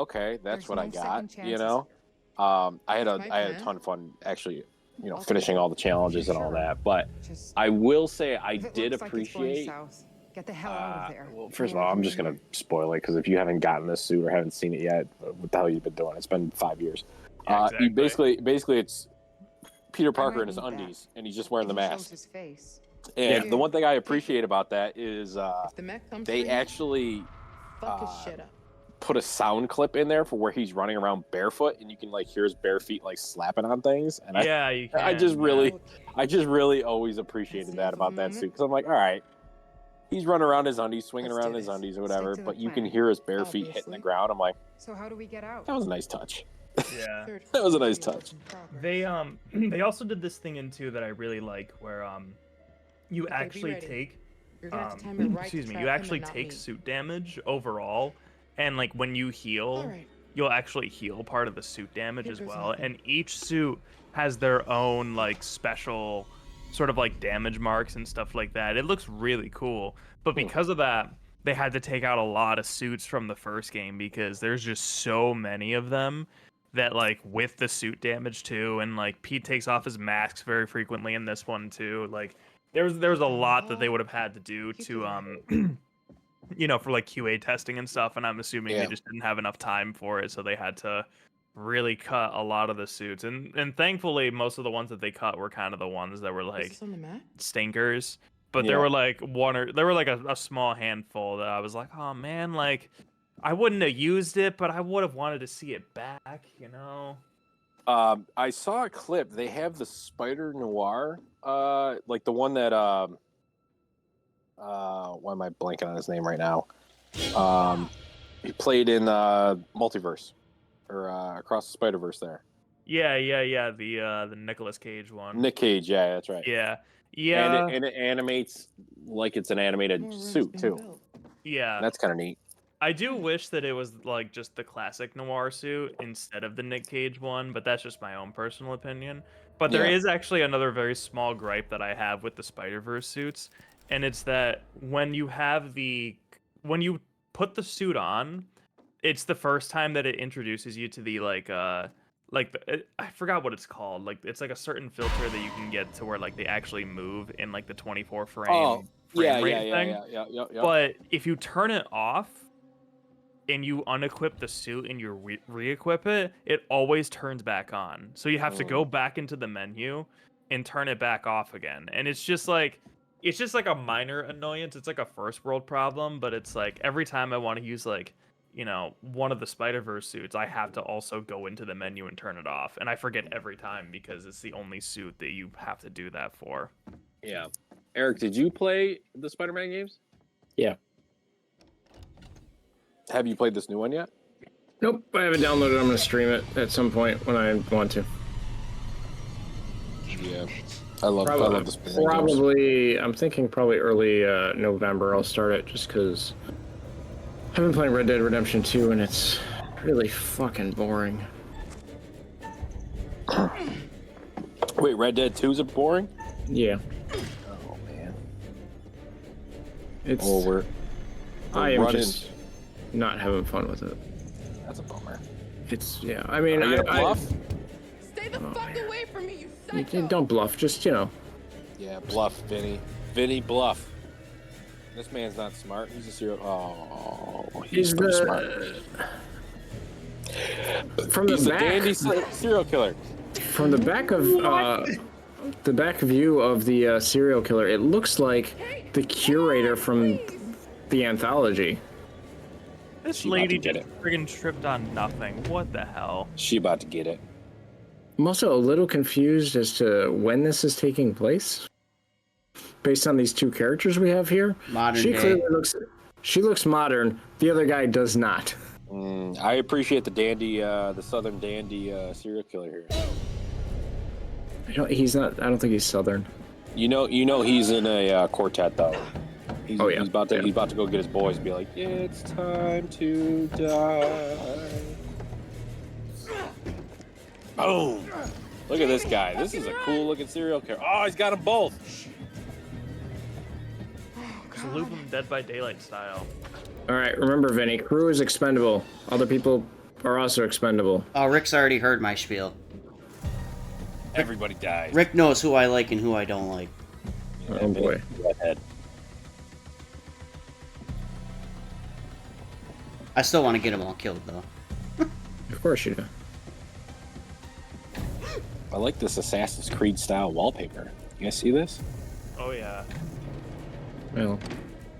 okay, that's There's what no I got, second you chances. know. I had That's my a plan. ton of fun actually, I'll take finishing it. all the challenges and all Sure. that. But Just I will say I if it did looks like it's going appreciate. south, get the hell out of there. Well, first of all, I'm just gonna spoil it because if you haven't gotten this suit or haven't seen it yet, what the hell you been doing? It's been 5 years. Yeah, You exactly. basically it's Peter Parker might in his need that. undies, and he's just wearing the If he shows mask. his face. And Yeah. the one thing I appreciate about that is If the mech comes they for you, actually fuck his shit up. put a sound clip in there for where he's running around barefoot, and you can like hear his bare feet like slapping on things. And Yeah, you can. I just yeah. really always appreciated that about that suit because I'm like, all right, he's running around his undies, swinging Let's do around his this. undies or Stick whatever, to the but you plan. can hear his bare feet hitting the Obviously. ground. I'm like, So how do we get out? that was a nice touch. Yeah. That was a nice touch. They they also did this thing in 2 that I really like where you Okay, be actually ready. take You're gonna have to time it right excuse to me, trap you him actually and not take me. suit damage overall, and like when you heal, Alright. you'll actually heal part of the suit damage as Papers well, nothing. and each suit has their own like special sort of like damage marks and stuff like that. It looks really cool, but because of that, they had to take out a lot of suits from the first game because there's just so many of them that like with the suit damage too, and like Pete takes off his masks very frequently in this one too. Like there's a lot that they would have had to do to for like QA testing and stuff, and I'm assuming Yeah. they just didn't have enough time for it, so they had to really cut a lot of the suits. And thankfully most of the ones that they cut were kind of the ones that were like on the map? stinkers. But Yeah. there were like a small handful that I was like, oh man, like I wouldn't have used it, but I would have wanted to see it back, I saw a clip. They have the Spider Noir, like the one that why am I blanking on his name right now? He played in Multiverse or Across the Spider Verse. There, Yeah, the Nicolas Cage one. Nick Cage. Yeah, that's right. Yeah. And Yeah. it animates like it's an animated suit too. Yeah. That's kind of neat. I do wish that it was like just the classic noir suit instead of the Nick Cage one, but that's just my own personal opinion. But there Yeah. is actually another very small gripe that I have with the Spider-Verse suits, and it's that when you put the suit on, it's the first time that it introduces you to the I forgot what it's called. Like it's like a certain filter that you can get to where like they actually move in like the 24 frame yeah, rate thing. yeah. But if you turn it off and you unequip the suit and you re-equip it, it always turns back on. So you have to go back into the menu, and turn it back off again. And it's just like a minor annoyance. It's like a first world problem, but it's like every time I want to use like, you know, one of the Spider-Verse suits, I have to also go into the menu and turn it off. And I forget every time because it's the only suit that you have to do that for. Yeah. Eric, did you play the Spider-Man games? Yeah. Have you played this new one yet? Nope, I haven't downloaded it. I'm going to stream it at some point when I want to. Yeah. I love the Spider-Man games. Probably, I'm thinking probably early November I'll start it just because I've been playing Red Dead Redemption 2 and it's really fucking boring. Wait, Red Dead 2's boring? Yeah. Oh, man. It's. we're I am running. just not having fun with it. That's a bummer. It's, yeah, I mean, Are you gonna bluff? Stay the fuck away from me, you You psycho! don't bluff, just, you know. Yeah, bluff, Vinny. Vinny, bluff. This man's not smart. He's a serial. Oh, he's pretty smart. From the He's a back, dandy serial killer. from the back of the back view of the serial killer, it looks like the curator from the anthology. This She about lady to get just it. friggin' tripped on nothing. What the hell? She about to get it. I'm also a little confused as to when this is taking place, based on these two characters we have here. Modern She day. clearly looks modern. The other guy does not. I appreciate the dandy, the southern dandy serial killer here. I don't think he's southern. You know, he's in a quartet though. He's, Oh, yeah. He's about to go get his boys and be like, "It's time to die." Boom! Look at this guy. This is a cool looking serial killer. Oh, he's got them both. Just loop them Dead by Daylight style. All right, remember, Vinny, crew is expendable. Other people are also expendable. Oh, Rick's already heard my spiel. Everybody dies. Rick knows who I like and who I don't like. Oh boy. Go ahead. I still want to get them all killed, though. Of course you do. I like this Assassin's Creed style wallpaper. You guys see this? Oh yeah. Well,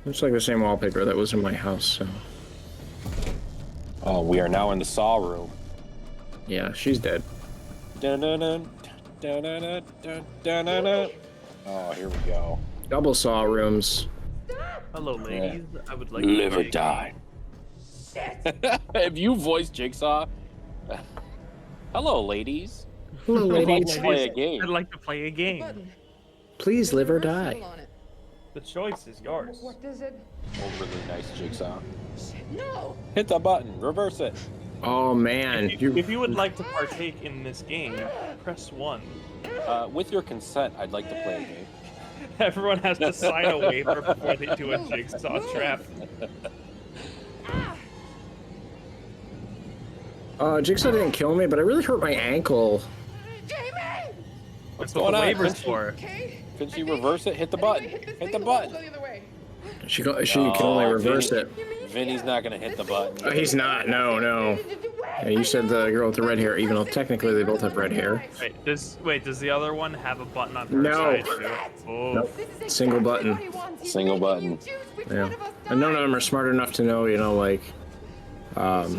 looks like the same wallpaper that was in my house, so. Oh, we are now in the Saw room. Yeah, she's dead. Dun-dun-dun, dun-dun-dun, dun-dun-dun. Oh, here we go. Double Saw rooms. Hello, ladies. I would like Live to or play- die. Have you voiced Jigsaw? Hello, ladies. Hello, I'd like ladies. to play a game. I'd like to play a game. Button. Please live or Reverse die. seal on it. The choice is yours. What does it? Overly nice Jigsaw. No! Hit the button. Reverse it. Oh man, If you would like to partake in this game, press 1. With your consent, I'd like to play a game. Everyone has to sign a waiver before they do a jigsaw trap. Jigsaw didn't kill me, but I really hurt my ankle. Jamie! What's That's what going the on? waiver's for. Okay. Can she reverse it? Hit the button. Hit the button. Go the other way. She can only reverse it. Vinny's not gonna hit the button. Oh, he's not. No. Yeah, you said the girl with the red hair, even though technically they both have red hair. Wait, does the other one have a button on her No. side too? Oh. Nope. Single button. Single button. Yeah. And none of them are smart enough to know, like, there's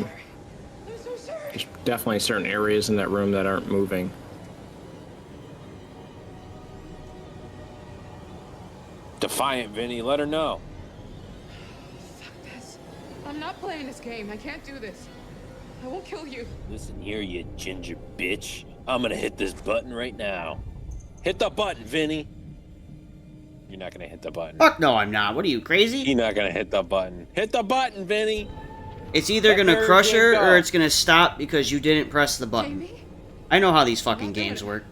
definitely certain areas in that room that aren't moving. Defiant, Vinny. Let her know. Fuck this. I'm not playing this game. I can't do this. I won't kill you. Listen here, you ginger bitch. I'm gonna hit this button right now. Hit the button, Vinny. You're not gonna hit the button. Fuck no, I'm not. What are you, crazy? You're not gonna hit the button. Hit the button, Vinny. It's either Let gonna Mary crush Jane her go. or it's gonna stop because you didn't press the button. Jamie? I know how these fucking games work.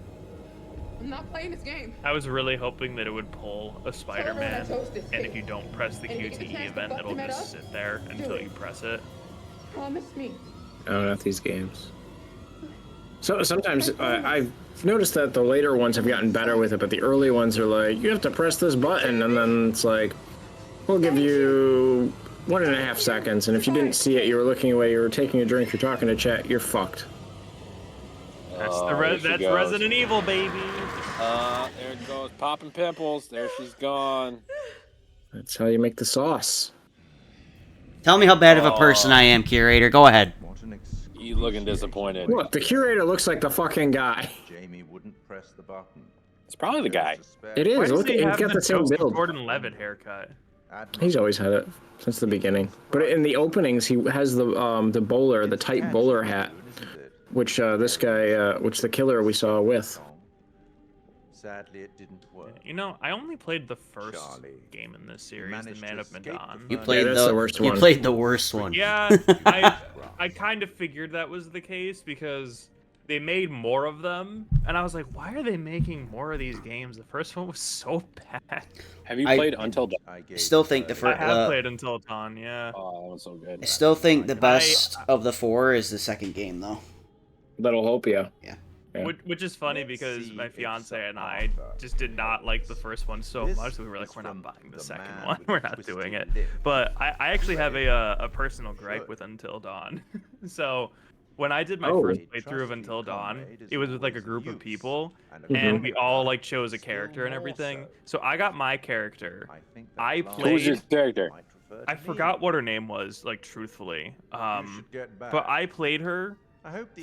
I'm not playing this game. I was really hoping that it would pull a Spider-Man, Tell her when I toast this and cake. if you don't press the And you get the QTE chance to event, fuck it'll him it just up, sit there until it. you press it. Promise me. No, not these games. So sometimes I've noticed that the later ones have gotten better with it, but the early ones are like, you have to press this button, and then it's like, we'll give you 1.5 seconds, and if you didn't see it, you were looking away, you were taking a drink, you're talking to chat, you're fucked. That's Oh, here she that's goes. Resident Evil, baby. There it goes. Popping pimples. There she's gone. That's how you make the sauce. Tell me how bad of a person I am, curator. Go ahead. You looking disappointed. Look, the curator looks like the fucking guy. Jamie wouldn't press the button. It's probably the guy. It Why is. does Look, he he's have got the same Joseph build. Gordon-Levitt haircut? He's always had it since the beginning. But in the openings, he has the bowler, the tight bowler hat, which this guy, which the killer we saw with. Sadly, it didn't work. You know, I only played the first Charlie game in this series, The managed Man to of escape Medan. the You played that's the worst You one. played the worst one. Yeah, I kind of figured that was the case because they made more of them, and I was like, why are they making more of these games? The first one was so bad. Have you I- played Until Dawn? I gave Still think the I first. have played Until Dawn, yeah. Oh, that was so good. I still think the best of the 4 is the second game, though. That'll help you. Yeah. Yeah. Which is funny Let's because see my if fiance and some I offer. just did not like the first one so This much that we were like, is we're not from buying the the second man one. with We're the not twisted doing it. lip. But I actually have Play a personal gripe good. with Until Dawn. So when I did my Oh. first playthrough of Until Dawn, it was with like a group of people, and Mhm. we all like chose a character and everything. So I got my character. I Who was your played. character? I forgot what her name was, like truthfully. But I played her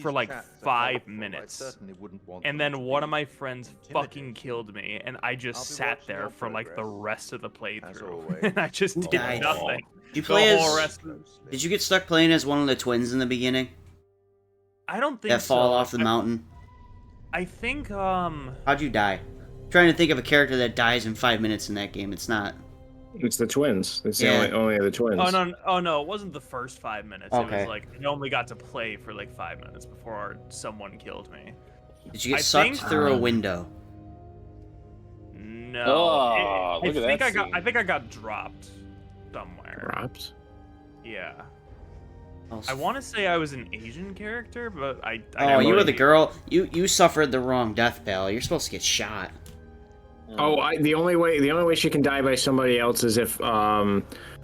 for like 5 minutes. And then one of my friends fucking killed me, and I just sat there for like the rest of the playthrough. And I just did died? nothing. You The play whole as. rest of... Did you get stuck playing as one of the twins in the beginning I don't think that fall so. off the mountain? I think How'd you die? I'm trying to think of a character that dies in 5 minutes in that game. It's not. It's the twins. It's Yeah. the only of the twins. Oh no, it wasn't the first 5 minutes. It Okay. was like I only got to play for like 5 minutes before someone killed me. Did you get I sucked think- through a window? No. Oh, look at think that I got scene. I think I got dropped somewhere. Dropped. Yeah. Oh, I want to say I was an Asian character, but I Oh, never you were the really- girl. You suffered the wrong death, pal. You're supposed to get shot. Oh, the only way she can die by somebody else is if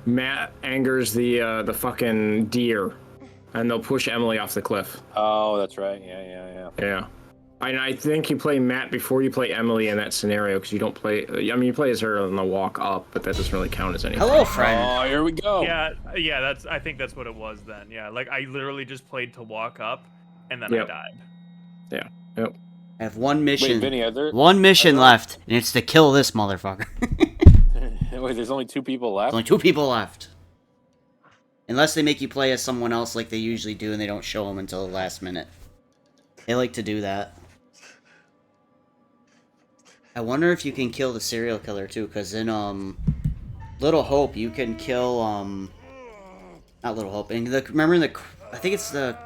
Matt angers the fucking deer, and they'll push Emily off the cliff. Oh, that's right. Yeah. Yeah. And I think you play Matt before you play Emily in that scenario, because you don't play. I mean, you play as her on the walk up, but that doesn't really count as anything. Hello, friend. Oh, here we go. Yeah, I think that's what it was then. Yeah, like I literally just played to walk up, and then I Yep. died. Yeah. Yep. I have one Wait, mission. Vinny, are there... One mission are there- left, and it's to kill this motherfucker. Wait, there's only 2 people left? There's only 2 people left. Unless they make you play as someone else like they usually do, and they don't show them until the last minute. They like to do that. I wonder if you can kill the serial killer too, because in Little Hope you can kill not Little Hope. And remember in I think it's the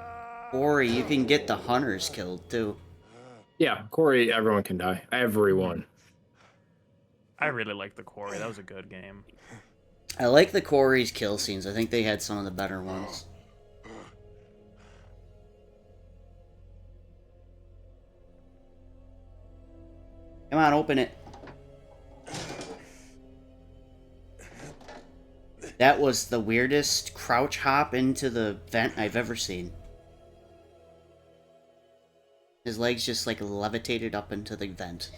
Quarry, you can get the hunters killed too. Yeah, Corey. Everyone can die. Everyone. I really liked the Quarry. That was a good game. I like the Quarry's kill scenes. I think they had some of the better ones. Come on, open it. That was the weirdest crouch hop into the vent I've ever seen. His legs just like levitated up into the vent.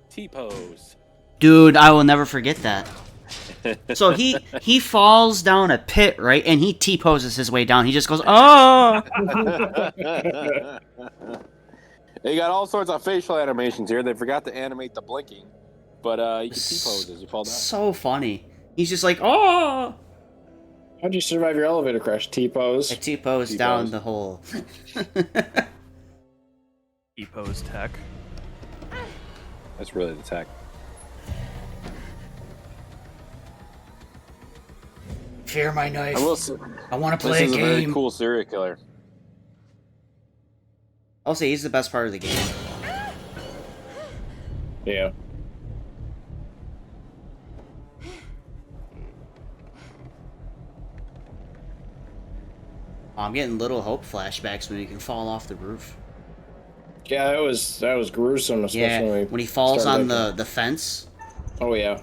T-pose. Dude, I will never forget that. So he falls down a pit, right? And he T-poses his way down. He just goes, oh! They got all sorts of facial animations here. They forgot to animate the blinking. But you can T-pose as you fall down. So funny. He's just like, oh! How'd you survive your elevator crash? T-pose. I T-posed T-pose. down the hole. E-pose tech. That's really the tech. Fear my knife. I will say, I want to this play a is a very game. cool serial killer. I'll say he's the best part of the game. Yeah. Oh, I'm getting Little Hope flashbacks when he can fall off the roof. Yeah, that was gruesome, especially Yeah, when he falls on started the fence. Oh yeah.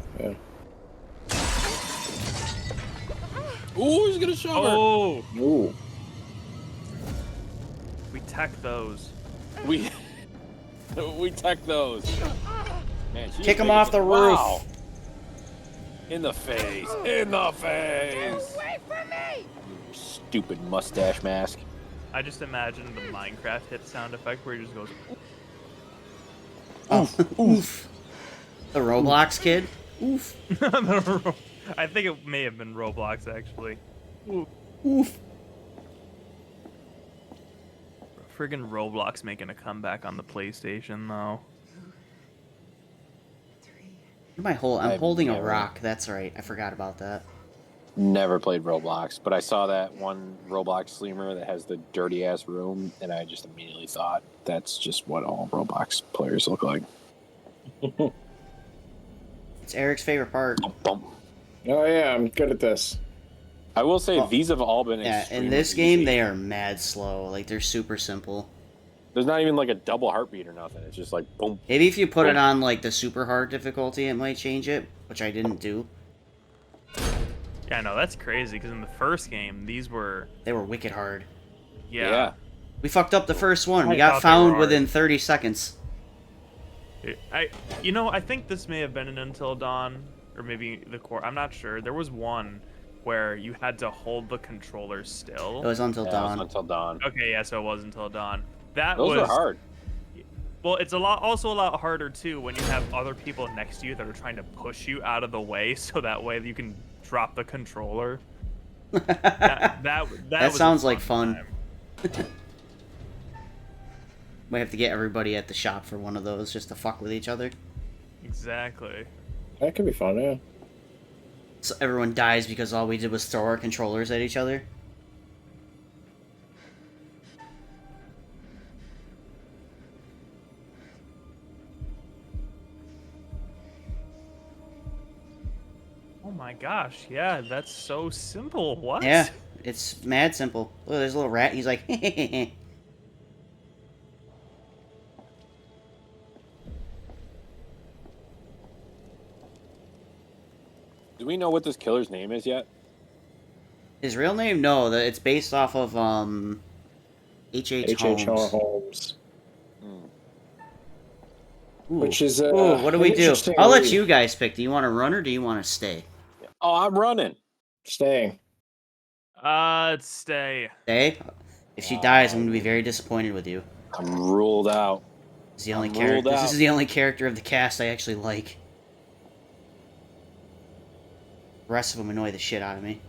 Ooh, he's gonna shove her. Oh, Ooh. we tech those. We tech those. Man, she's Kick him making off the roof. Wow. In the face. In the face. Away from me! You stupid mustache mask. I just imagine the Minecraft hit sound effect where he just goes. Oh, oof. The Roblox kid? Oof. I think it may have been Roblox actually. Oof. Friggin' Roblox making a comeback on the PlayStation though. I'm I've holding a never- rock. That's right. I forgot about that. Never played Roblox, but I saw that one Roblox streamer that has the dirty ass room, and I just immediately thought that's just what all Roblox players look like. It's Eric's favorite part. Bump. Oh yeah, I'm good at this. I will say Oh. these have all been Yeah, in extremely this game, easy. they are mad slow. Like, they're super simple. There's not even like a double heartbeat or nothing. It's just like boom. Maybe if you put it Boom. on, like, the super hard difficulty, it might change it, which I didn't do. Yeah, no, that's crazy because in the first game these were They were wicked hard. yeah. We fucked up the first one. We I got thought they found were within 30 seconds. I think this may have been in Until Dawn or maybe the core. I'm not sure. There was one where you had to hold the controller still. It was Until Yeah, Dawn. Until Dawn. Okay, yeah, so it was Until Dawn. That Those was were hard. Well, it's also a lot harder too when you have other people next to you that are trying to push you out of the way, so that way you can drop the controller. That was sounds a like fun. time. Might have to get everybody at the shop for one of those just to fuck with each other. Exactly. That could be fun, yeah. So everyone dies because all we did was throw our controllers at each other. Oh my gosh, yeah, that's so simple. What? Yeah, it's mad simple. Look, there's a little rat. He's like, Do we know what this killer's name is yet? His real name? No, it's based off of H.H. H.H. Holmes. Holmes. Ooh. Which is, Ooh, what do we do? interesting I'll let read. you guys pick. Do you want to run or do you want to stay? Oh, I'm running. Staying. Stay. Stay? If she dies, I'm gonna be very disappointed with you. I'm ruled out. This is the only I'm character. ruled This out. is the only character of the cast I actually like. The rest of them annoy the shit out of me.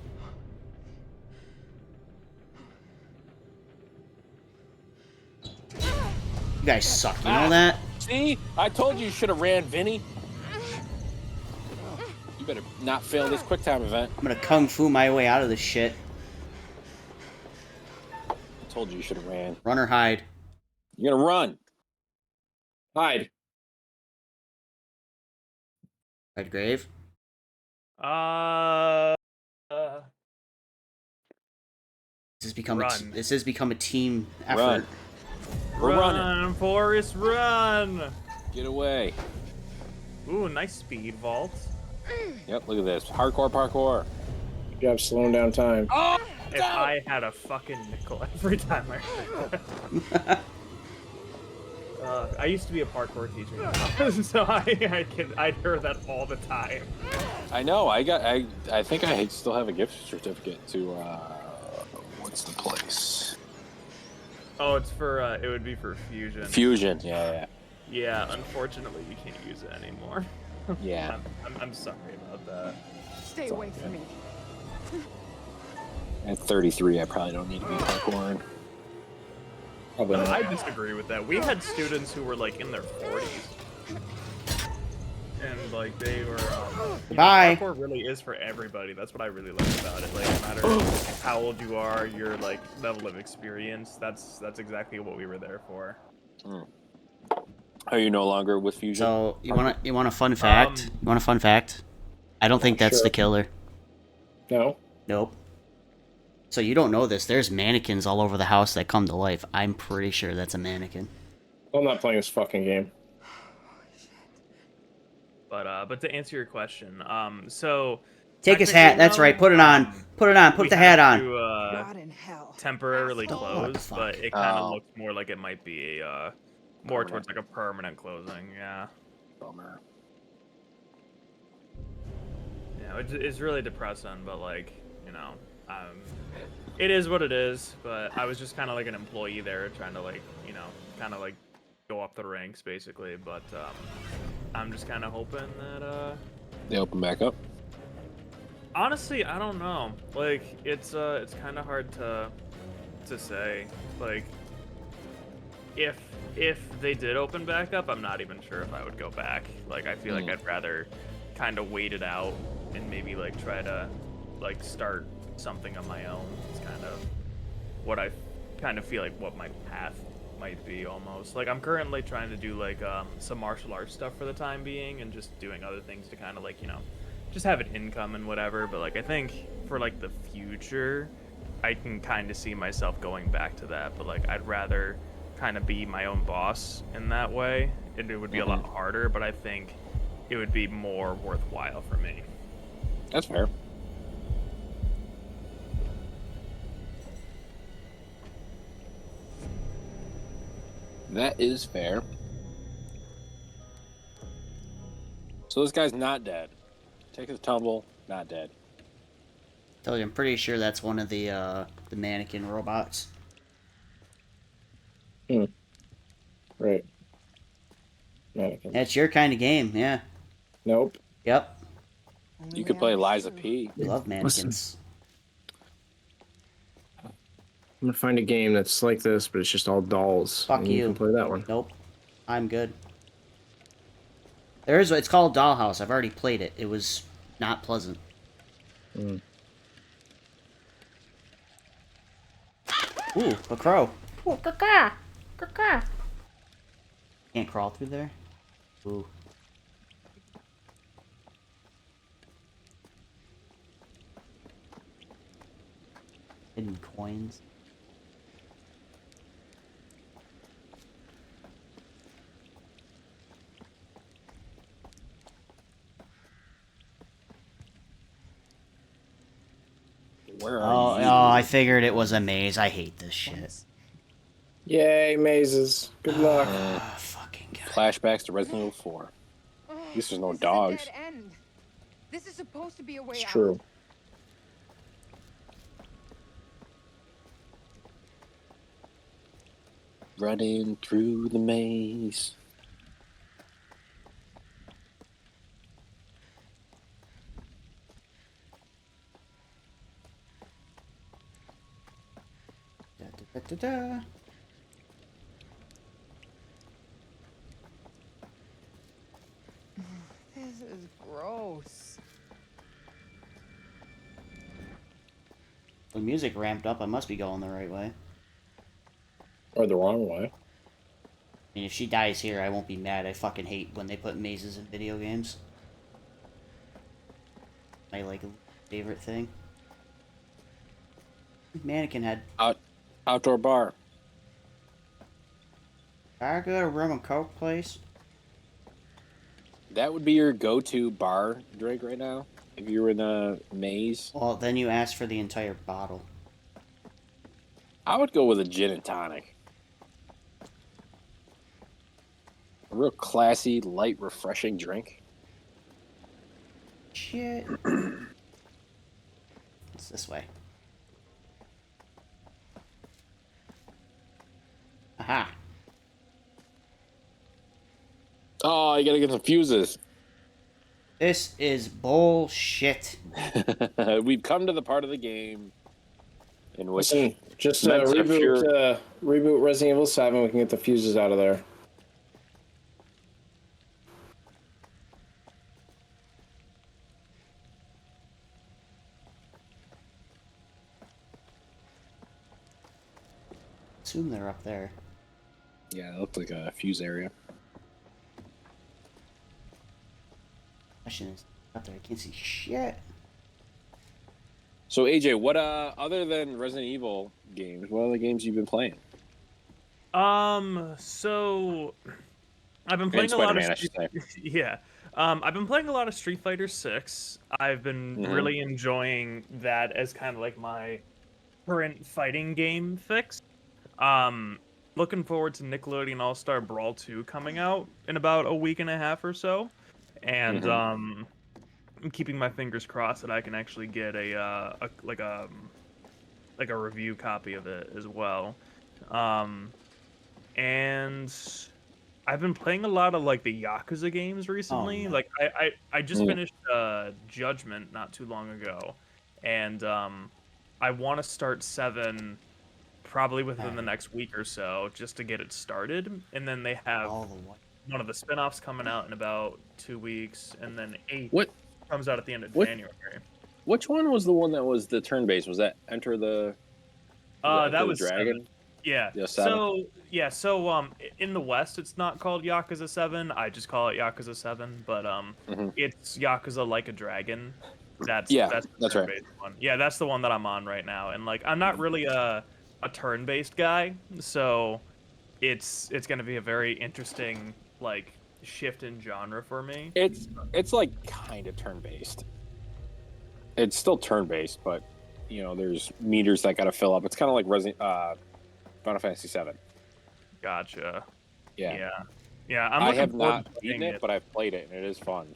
You guys suck. You know that? See? I told you should have ran, Vinny. You better not fail this quick time event. I'm gonna kung fu my way out of this shit. I told you you should have ran. Run or hide. You're gonna run. Hide. Red grave. This has become Run. this has become a team effort. Run. We're running. Run, Forrest, run! Get away. Ooh, nice speed vault. Yep, look at this. Hardcore parkour. You have slowing down time. Oh! If I had a fucking nickel every time I heard that. I used to be a parkour teacher, so I'd hear that all the time. I know. I think I still have a gift certificate to what's the place? Oh, it's for it would be for Fusion. Fusion. Yeah. Yeah, unfortunately you can't use it anymore. Yeah. I'm sorry about that. Stay away from me. At 33, I probably don't need to be parkouring. Probably not. I disagree with that. We had students who were like in their 40s. And like they were Bye. parkour really is for everybody. That's what I really like about it. Like no matter how old you are, your like level of experience, that's exactly what we were there for. Are you no longer with Fusion? So you want a fun fact? You want a fun fact? I don't think that's Sure. the killer. No. Nope. So you don't know this. There's mannequins all over the house that come to life. I'm pretty sure that's a mannequin. I'm not playing this fucking game. But to answer your question, so Take his hat. That's right. Put it on. Put it on. Put the hat on. God in hell. temporarily What the closed, fuck? but it kind of Oh. looks more like it might be more Permanent. towards like a permanent closing. Yeah. Bummer. Yeah, it's really depressing, but like, you know, it is what it is. But I was just kind of like an employee there, trying to like, you know, kind of like go up the ranks basically. But I'm just kind of hoping that They open back up. honestly, I don't know. Like, it's kind of hard to say. Like, if they did open back up, I'm not even sure if I would go back. Like, I feel like I'd rather kind of wait it out and maybe like try to like start something on my own. It's kind of what I kind of feel like what my path might be almost. Like, I'm currently trying to do like some martial arts stuff for the time being and just doing other things to kind of like, you know, just have an income and whatever. But like, I think for like the future, I can kind of see myself going back to that. But like, I'd rather kind of be my own boss in that way. It would be a lot harder, but I think it would be more worthwhile for me. That's fair. That is fair. So this guy's not dead. Takes a tumble, not dead. Tell you, I'm pretty sure that's one of the mannequin robots. Right. Mannequin. That's your kind of game, yeah. Nope. Yep. You could play Liza P. We love mannequins. I'm gonna find a game that's like this, but it's just all dolls. Fuck and you. You can play that one. Nope. I'm good. It's called Dollhouse. I've already played it. It was not pleasant. Ooh, a crow. Ooh, caca. Caca. Can't crawl through there? Ooh. Hidden coins. Where are Oh, you? I figured it was a maze. I hate this shit. Yay, mazes. Good luck. Ah, fucking God. Flashbacks to Resident Evil 4. At least there's no dogs. This is a dead end. This is supposed to be a way It's out. true. Running through the maze. Da, da, da, da, da. This is gross. The music ramped up. I must be going the right way. Or the wrong way. I mean, if she dies here, I won't be mad. I fucking hate when they put mazes in video games. My, like, favorite thing. Mannequin head. Outdoor bar. I go to rum and coke place. That would be your go-to bar drink right now? If you were in a maze? Well, then you ask for the entire bottle. I would go with a gin and tonic. A real classy, light, refreshing drink. Shit. It's this way. Aha. Oh, you gotta get some fuses. This is bullshit. We've come to the part of the game in which Listen, just Mets are pure- reboot Resident Evil 7. We can get the fuses out of there. Assume they're up there. Yeah, it looked like a fuse area. Question is, up there, I can't see shit. So AJ, what other than Resident Evil games, what other games you've been playing? So I've been playing a lot of Spider-Man, I should say. yeah. I've been playing a lot of Street Fighter 6. I've been really enjoying that as kind of like my current fighting game fix. Looking forward to Nickelodeon All-Star Brawl 2 coming out in about a week and a half or so, and I'm keeping my fingers crossed that I can actually get a review copy of it as well. And I've been playing a lot of like the Yakuza games recently. no. Like I just finished Judgment not too long ago, and I want to start 7 probably within the next week or so just to get it started. And then they have one of the spin-offs coming out in about 2 weeks, and then 8 What comes out at the end of What- January. Which one was the one that was the turn-based? Was that Enter the? That was Dragon. 7. Yeah. Yeah, 7. So in the West it's not called Yakuza 7. I just call it Yakuza 7, but it's Yakuza Like a Dragon. That's the that's right. turn-based one. Yeah, that's the one that I'm on right now. And like I'm not really a turn-based guy, so it's going to be a very interesting like shift in genre for me. It's like kind of turn-based. It's still turn-based, but you know, there's meters that got to fill up. It's kind of like Final Fantasy 7. Gotcha. Yeah. I'm I looking have forward not to beaten playing it, but I've played it, and it is fun.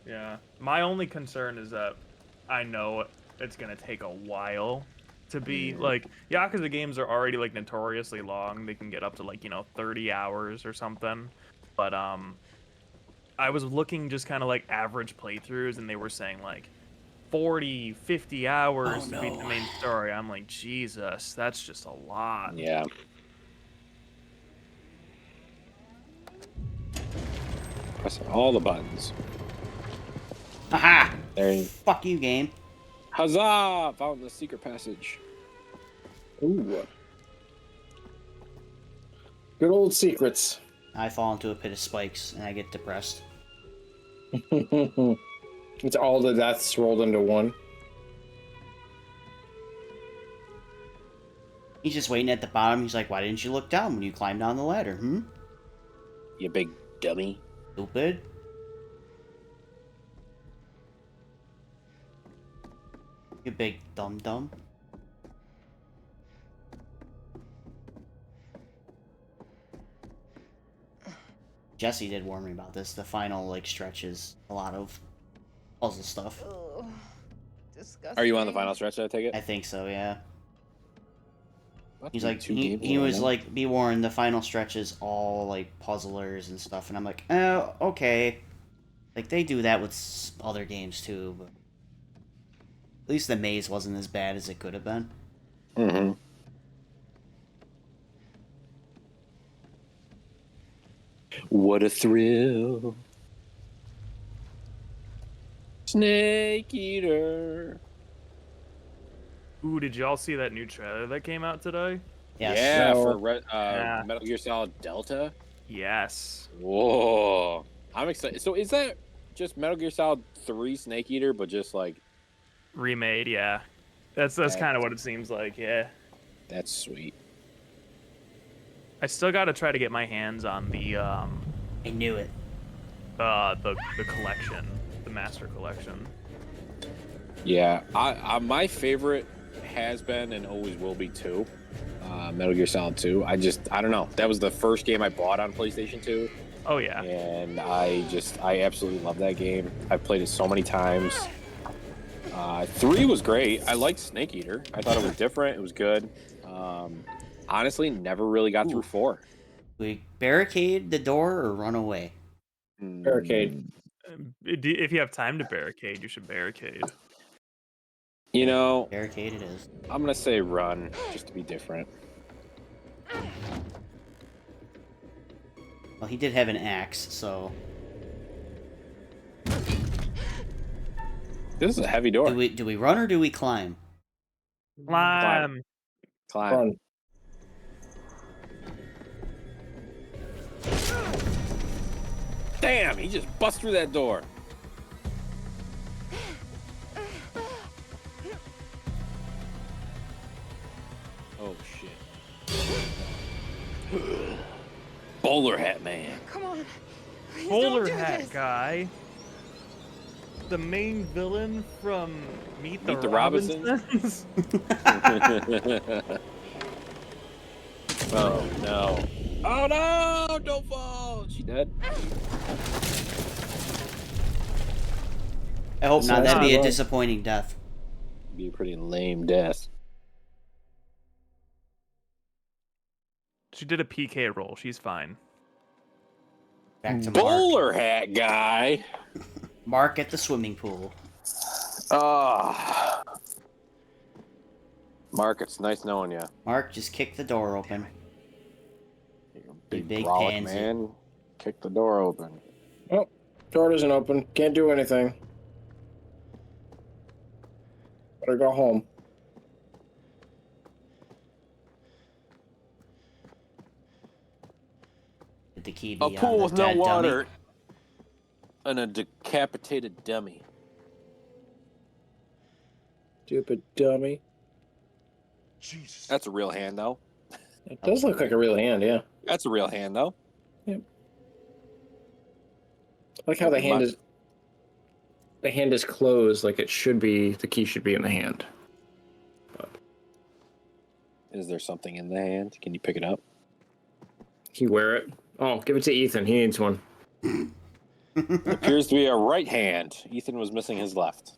Yeah. My only concern is that I know it's going to take a while to be like Yakuza games are already like notoriously long. They can get up to like, 30 hours or something. But I was looking just kind of like average playthroughs, and they were saying like 40, 50 hours to beat the main story. I'm like, Jesus, that's just a lot. Yeah. Pressing all the buttons. Aha! There you Fuck you, game. Huzzah! Found the secret passage. Ooh. Good old secrets. I fall into a pit of spikes and I get depressed. It's all the deaths rolled into one. He's just waiting at the bottom. He's like, why didn't you look down when you climbed down the ladder, You big dummy. Stupid. You big dum-dum. Jesse did warn me about this. The final, like, stretch is a lot of puzzle stuff. Ugh, disgusting. Are you on the final stretch? I take it. I think so, yeah. What? He's like, Two he games was in like, be warned, the final stretch is all, like, puzzlers and stuff. And I'm like, oh, okay. Like, they do that with other games, too. But at least the maze wasn't as bad as it could have been. Mm-hmm. What a thrill. Snake Eater. Ooh, did y'all see that new trailer that came out today? Yes. Yeah, No. for Yeah. Metal Gear Solid Delta. Yes. Whoa. I'm excited. So is that just Metal Gear Solid 3 Snake Eater, but just like... Remade, yeah. That's kind of what it seems like, yeah. That's sweet. I still got to try to get my hands on the I knew it. the collection, the Master Collection. Yeah, I my favorite has been and always will be 2. Metal Gear Solid 2. I don't know. That was the first game I bought on PlayStation 2. Oh yeah. And I absolutely love that game. I've played it so many times. 3 was great. I liked Snake Eater. I thought it was different. It was good. Honestly, never really got through 4. We barricade the door or run away? Barricade. If you have time to barricade, you should barricade. You know, Barricade it is. I'm going to say run, just to be different. Well, he did have an axe, so... This is a heavy door. Do we run or do we climb? Climb. Climb. Run. Damn, he just bust through that door. Oh, shit. Bowler hat man. Come on. Please Bowler don't do hat this. guy. the main villain from Meet the Robinsons? Robinsons? Oh no! Oh no! Don't fall. She dead? I hope not. That'd be a Well, disappointing death. Be a pretty lame death. She did a PK roll. She's fine. Back to Mark. Bowler hat guy. Mark at the swimming pool. Ah. Mark, it's nice knowing you. Mark, just kick the door open. Big, big brolic pansy. man. Kick the door open. Oh, door isn't open. Can't do anything. Better go home. Did the key be A on pool the with no dead water. dummy? And a decapitated dummy. Stupid dummy. Jesus. That's a real hand, though. It does look like a real hand, yeah. That's a real hand, though. I like how the hand is closed, like it should be. The key should be in the hand. Is there something in the hand? Can you pick it up? Can you wear it? Oh, give it to Ethan. He needs one. Appears to be a right hand. Ethan was missing his left.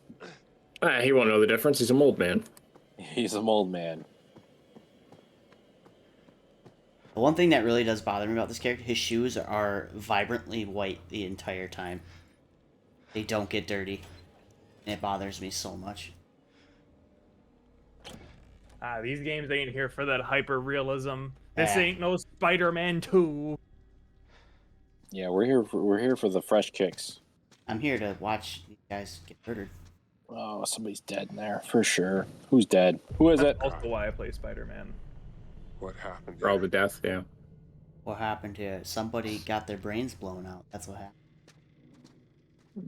He won't know the difference. He's a mold man. He's a mold man. The one thing that really does bother me about this character, his shoes are vibrantly white the entire time. They don't get dirty. And it bothers me so much. These games ain't here for that hyper realism. This Yeah. ain't no Spider-Man 2. Yeah, we're here for the fresh kicks. I'm here to watch these guys get murdered. Oh, somebody's dead in there for sure. Who's dead? Who is it? Also why I play Spider-Man. What happened? For all the death, yeah. What happened here? Somebody got their brains blown out. That's what happened.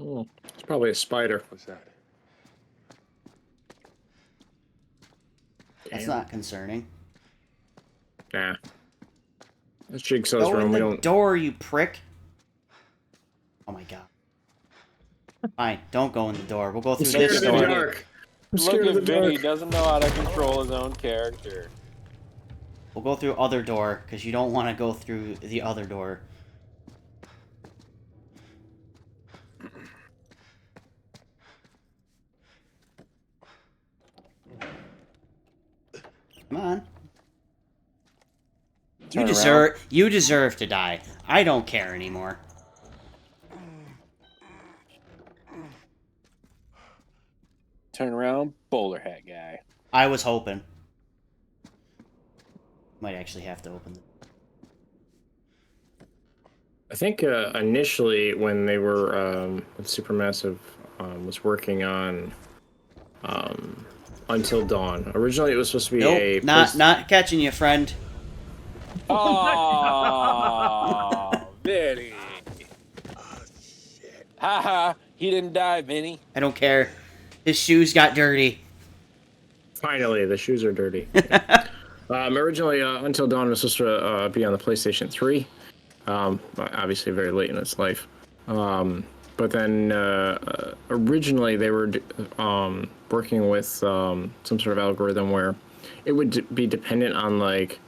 Oh, it's probably a spider. What's that? That's Damn. not concerning. Nah. That's Jigsaw's Go in room. We the don't. door, you prick. Oh my god. Fine, don't go in the door. We'll go through scared this of the door. dark. I'm Look scared at of the Vinny. dark. Doesn't know how to control his own character. We'll go through other door, because you don't want to go through the other door. Come on. Turn around. You deserve to die. I don't care anymore. Turn around. Bowler hat guy. I was hoping. Might actually have to open the I think initially when they were when Supermassive was working on Until Dawn. Originally it was supposed to be a Nope, not catching you, friend. Oh, Vinny. Haha, he didn't die, Vinny. I don't care. His shoes got dirty. Finally, the shoes are dirty. Originally, Until Dawn was supposed to be on the PlayStation 3. Obviously, very late in its life. But then, originally, they were working with some sort of algorithm where it would be dependent on, like,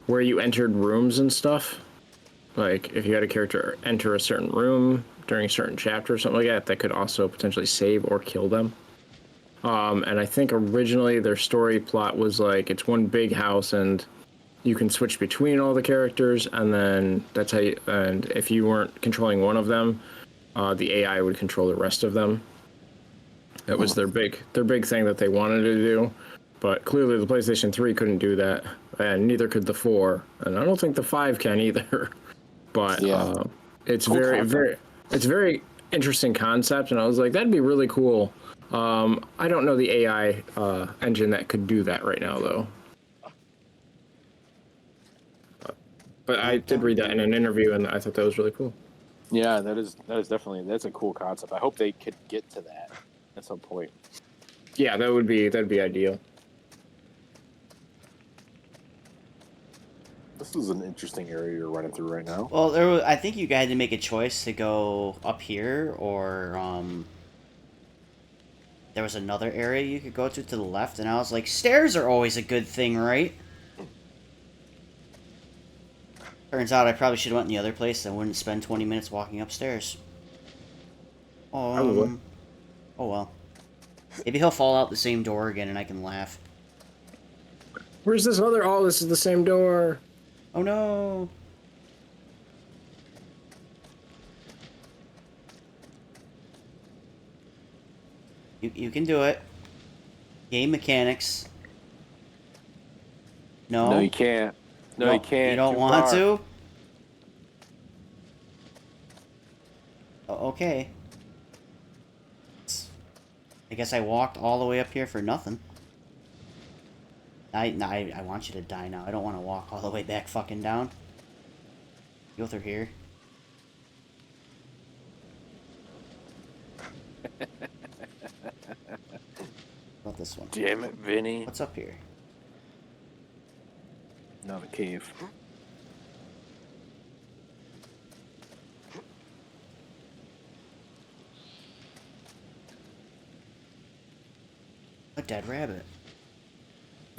where you entered rooms and stuff. Like, if you had a character enter a certain room during a certain chapter or something like that, that could also potentially save or kill them. And I think originally their story plot was like, it's one big house and you can switch between all the characters, and then that's how you, and if you weren't controlling one of them, the AI would control the rest of them. That was their big thing that they wanted to do. But clearly the PlayStation 3 couldn't do that, and neither could the 4, and I don't think the 5 can either. But Yeah. It's Cool very, concept. it's a very interesting concept, and I was like, that'd be really cool. I don't know the AI engine that could do that right now, though. But I did read that in an interview, and I thought that was really cool. Yeah, that is definitely, that's a cool concept. I hope they could get to that at some point. Yeah, that'd be ideal. This is an interesting area you're running through right now. Well, I think you had to make a choice to go up here or there was another area you could go to the left, and I was like, stairs are always a good thing, right? Turns out I probably should have went in the other place and wouldn't spend 20 minutes walking upstairs. Probably. Oh well. Maybe he'll fall out the same door again and I can laugh. Where's this other? Oh, this is the same door. Oh no! You can do it. Game mechanics. No? No, you can't. No, you can't. You don't Too want far. to? Okay. I guess I walked all the way up here for nothing. I want you to die now. I don't want to walk all the way back fucking down. Go through here. What about this one? Damn it, Vinny. What's up here? Not a cave. A dead rabbit.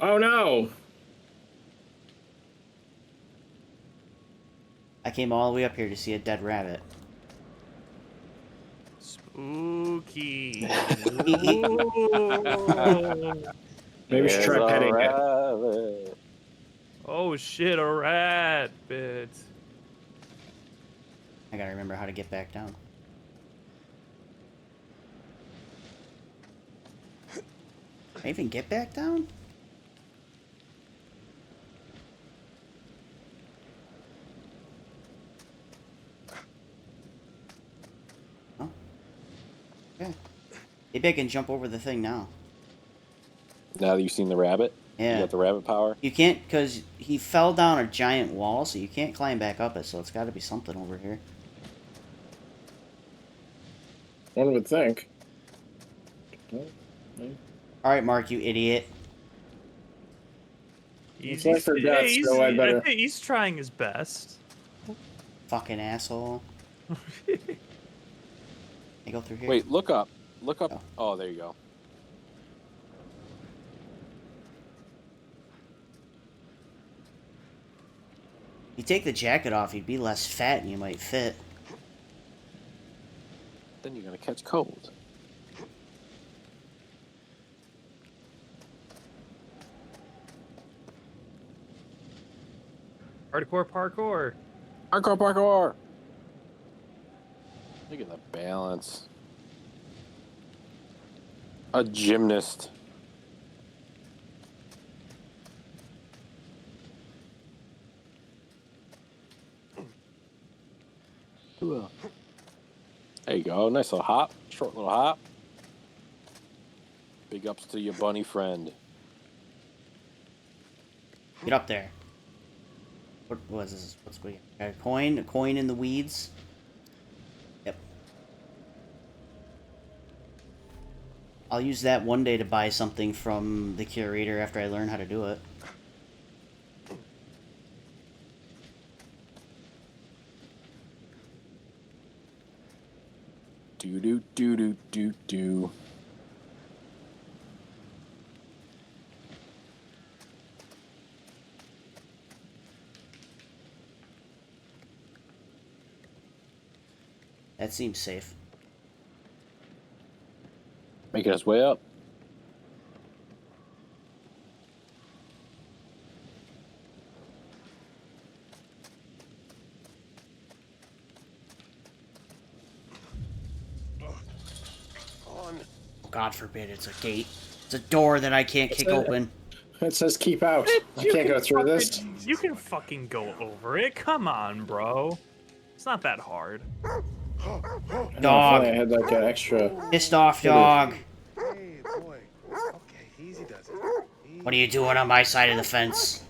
Oh no! I came all the way up here to see a dead rabbit. Spooky. Maybe we should try petting it. it. Oh shit, a rat bit. I gotta remember how to get back down. Can I even get back down? Oh. Okay. Maybe I can jump over the thing now. Now that you've seen the rabbit? Yeah. You got the rabbit power? You can't, because he fell down a giant wall, so you can't climb back up it, so it's gotta be something over here. One would think. Alright, Mark, you idiot. It's like for death, so I better. think he's trying his best. Fucking asshole. I go through here. Wait, look up. Look up. Oh. Oh, there you go. You take the jacket off, you'd be less fat and you might fit. Then you're going to catch cold. Hardcore parkour. Parkour, parkour! Look at the balance. A gymnast. There you go. Nice little hop. Short little hop. Big ups to your bunny friend. Get up there. What was this? What's going on? A coin? A coin in the weeds? Yep. I'll use that one day to buy something from the curator after I learn how to do it. Do do do do do do. That seems safe. Making his way up. God forbid it's a gate. It's a door that I can't kick open. It says keep out. I can't go through this. You can fucking go over it. Come on, bro. It's not that hard. Dog. I had like an extra. Pissed off dog. Hey, boy. Okay, easy does it. What are you doing on my side of the fence?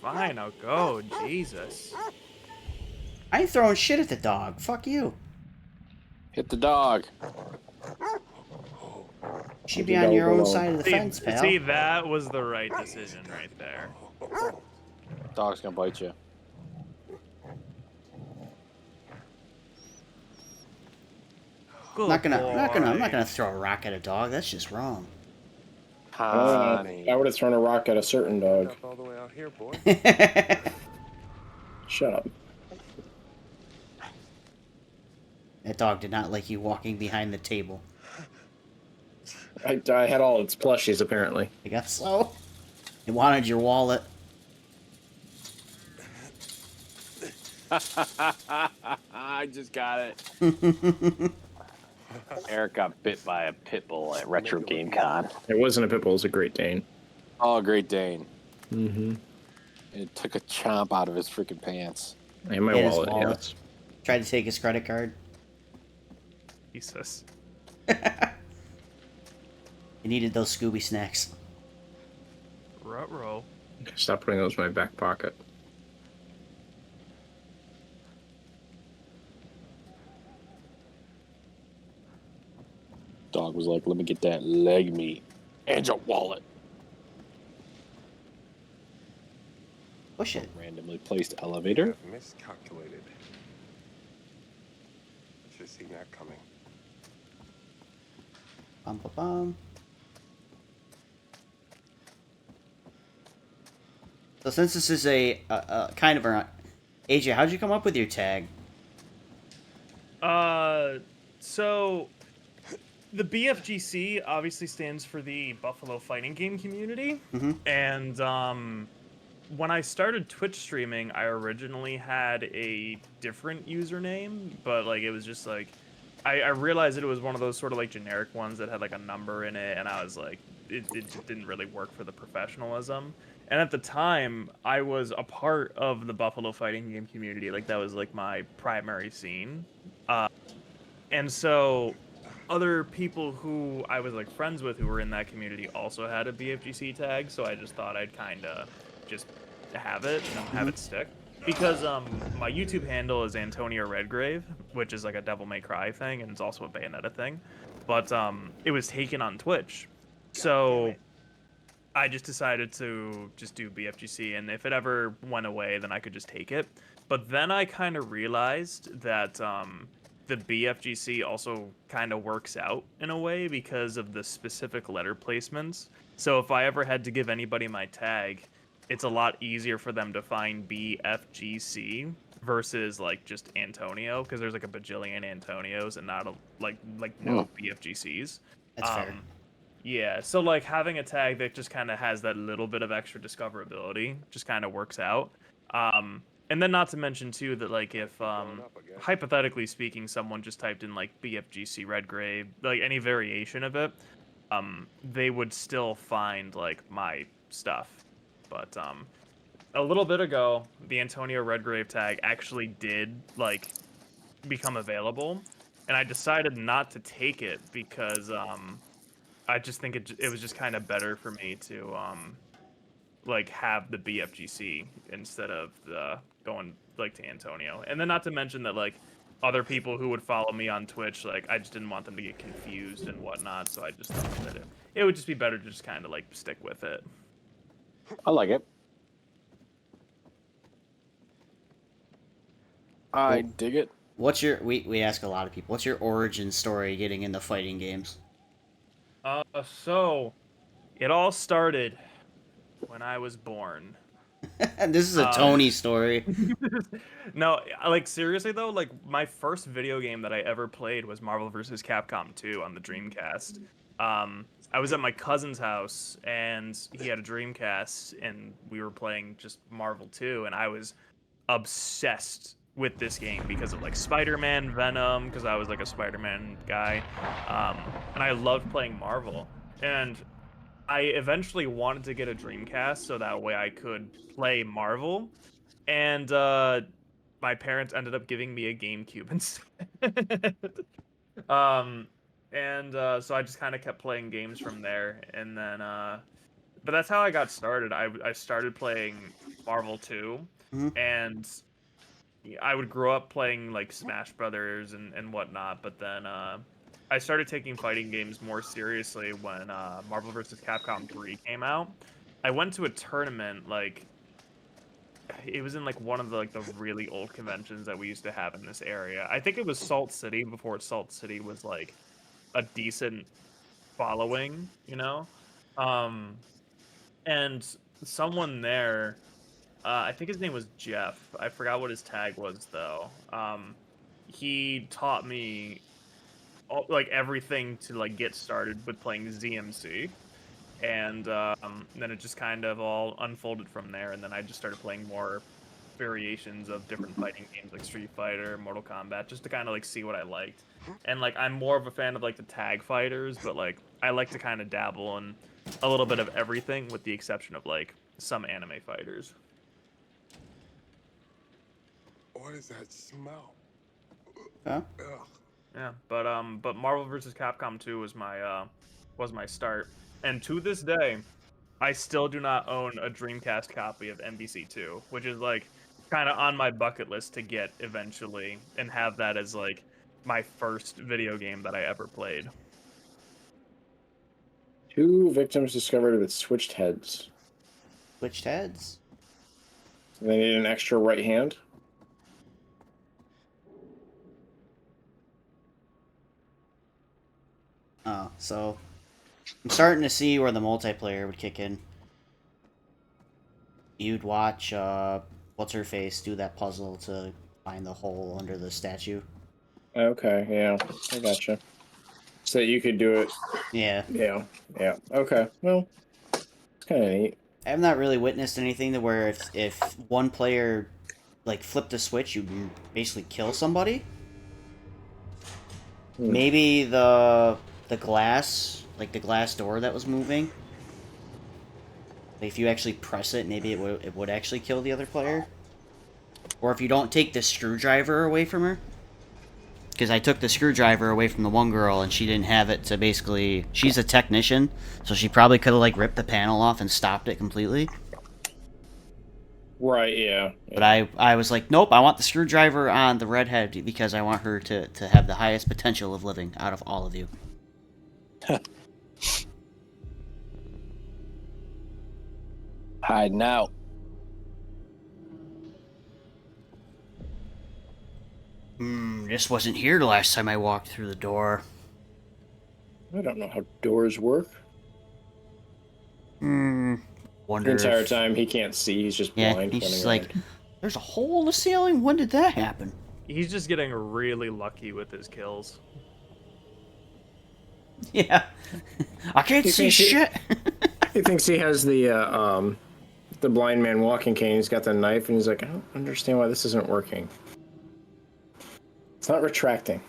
Fine, I'll go. Jesus. I ain't throwing shit at the dog. Fuck you. Hit the dog. She'd be on your own side of the fence, pal. See, that was the right decision right there. Dog's gonna bite you. I'm not gonna throw a rock at a dog. That's just wrong. I would have thrown a rock at a certain dog. Up all the way out here, boy. Shut up. That dog did not like you walking behind the table. I had all its plushies, apparently. I guess so. It wanted your wallet. I just got it. Eric got bit by a pit bull at Retro Game Con. It wasn't a pit bull, it was a Great Dane. Oh, Great Dane. Mm-hmm. It took a chomp out of his freaking pants. And my His wallet, yes. Tried to take his credit card. Jesus. He needed those Scooby snacks. Ruh-roh. Stop putting those in my back pocket. Dog was like, let me get that leg meat and your wallet. Push it. Randomly placed elevator. I've miscalculated. I should have seen that coming. Bum, bum, bum. So since this is a kind of a... AJ, how'd you come up with your tag? So the BFGC obviously stands for the Buffalo Fighting Game Community, and when I started Twitch streaming, I originally had a different username, but like it was just like I realized that it was one of those sort of like generic ones that had like a number in it, and I was like, it just didn't really work for the professionalism. And at the time, I was a part of the Buffalo Fighting Game community. Like, that was, like, my primary scene. And so other people who I was, like, friends with who were in that community also had a BFGC tag, so I just thought I'd kind of just have it and have it stick. Because my YouTube handle is Antonio Redgrave, which is, like, a Devil May Cry thing, and it's also a Bayonetta thing. But it was taken on Twitch. So I just decided to just do BFGC, and if it ever went away, then I could just take it. But then I kind of realized that the BFGC also kind of works out in a way because of the specific letter placements. So if I ever had to give anybody my tag, it's a lot easier for them to find BFGC versus like just Antonio, because there's like a bajillion Antonios and not no BFGCs. That's fair. Yeah, so like having a tag that just kind of has that little bit of extra discoverability just kind of works out. And then not to mention too that like if hypothetically speaking someone just typed in like BFGC Redgrave, like any variation of it, they would still find like my stuff. But a little bit ago, the Antonio Redgrave tag actually did like become available, and I decided not to take it because I just think it was just kind of better for me to like have the BFGC instead of the going like to Antonio. And then not to mention that like other people who would follow me on Twitch, like I just didn't want them to get confused and whatnot, so I just thought that it would just be better to just kind of like stick with it. I like it. I dig it. What's your... We ask a lot of people. What's your origin story getting into fighting games? So it all started when I was born. This is a Tony story. No, like seriously though, like my first video game that I ever played was Marvel vs. Capcom 2 on the Dreamcast. I was at my cousin's house and he had a Dreamcast and we were playing just Marvel 2 and I was obsessed with this game because of like Spider-Man, Venom, because I was like a Spider-Man guy, and I loved playing Marvel. And I eventually wanted to get a Dreamcast so that way I could play Marvel, and my parents ended up giving me a GameCube instead. So I just kind of kept playing games from there, and then but that's how I got started. I started playing Marvel 2, and I would grow up playing like Smash Brothers and whatnot, but then I started taking fighting games more seriously when Marvel vs. Capcom 3 came out. I went to a tournament like it was in like one of the like the really old conventions that we used to have in this area. I think it was Salt City before Salt City was like a decent following, you know? Um, and someone there, I think his name was Jeff. I forgot what his tag was though. He taught me like everything to like get started with playing ZMC, and then it just kind of all unfolded from there. And then I just started playing more variations of different fighting games like Street Fighter, Mortal Kombat, just to kind of like see what I liked. And like I'm more of a fan of like the tag fighters, but like I like to kind of dabble in a little bit of everything, with the exception of like some anime fighters. What is that smell? Huh? Ugh. Yeah, but Marvel vs. Capcom 2 was my start, and to this day, I still do not own a Dreamcast copy of MVC2, which is like kind of on my bucket list to get eventually, and have that as like my first video game that I ever played. 2 victims discovered with switched heads. Switched heads. They need an extra right hand. Oh, so I'm starting to see where the multiplayer would kick in. You'd watch what's her face do that puzzle to find the hole under the statue. Okay, yeah, I gotcha. So you could do it. Yeah. Yeah, yeah. Okay, well, it's kind of neat. I have not really witnessed anything to where if one player like flipped a switch, you can basically kill somebody. Maybe the glass, like the glass door that was moving. If you actually press it, maybe it would actually kill the other player. Or if you don't take the screwdriver away from her. Because I took the screwdriver away from the one girl and she didn't have it to basically... She's a technician, so she probably could have like ripped the panel off and stopped it completely. Right, yeah. But I was like, nope, I want the screwdriver on the redhead because I want her to have the highest potential of living out of all of you. Hiding out. This wasn't here the last time I walked through the door. I don't know how doors work. Wonder The entire if... time he can't see, he's just Yeah, blind. he's running just around. like, there's a hole in the ceiling? When did that happen? He's just getting really lucky with his kills. Yeah. I can't He see thinks he- shit. He thinks he has the blind man walking cane. He's got the knife, and he's like, I don't understand why this isn't working. It's not retracting.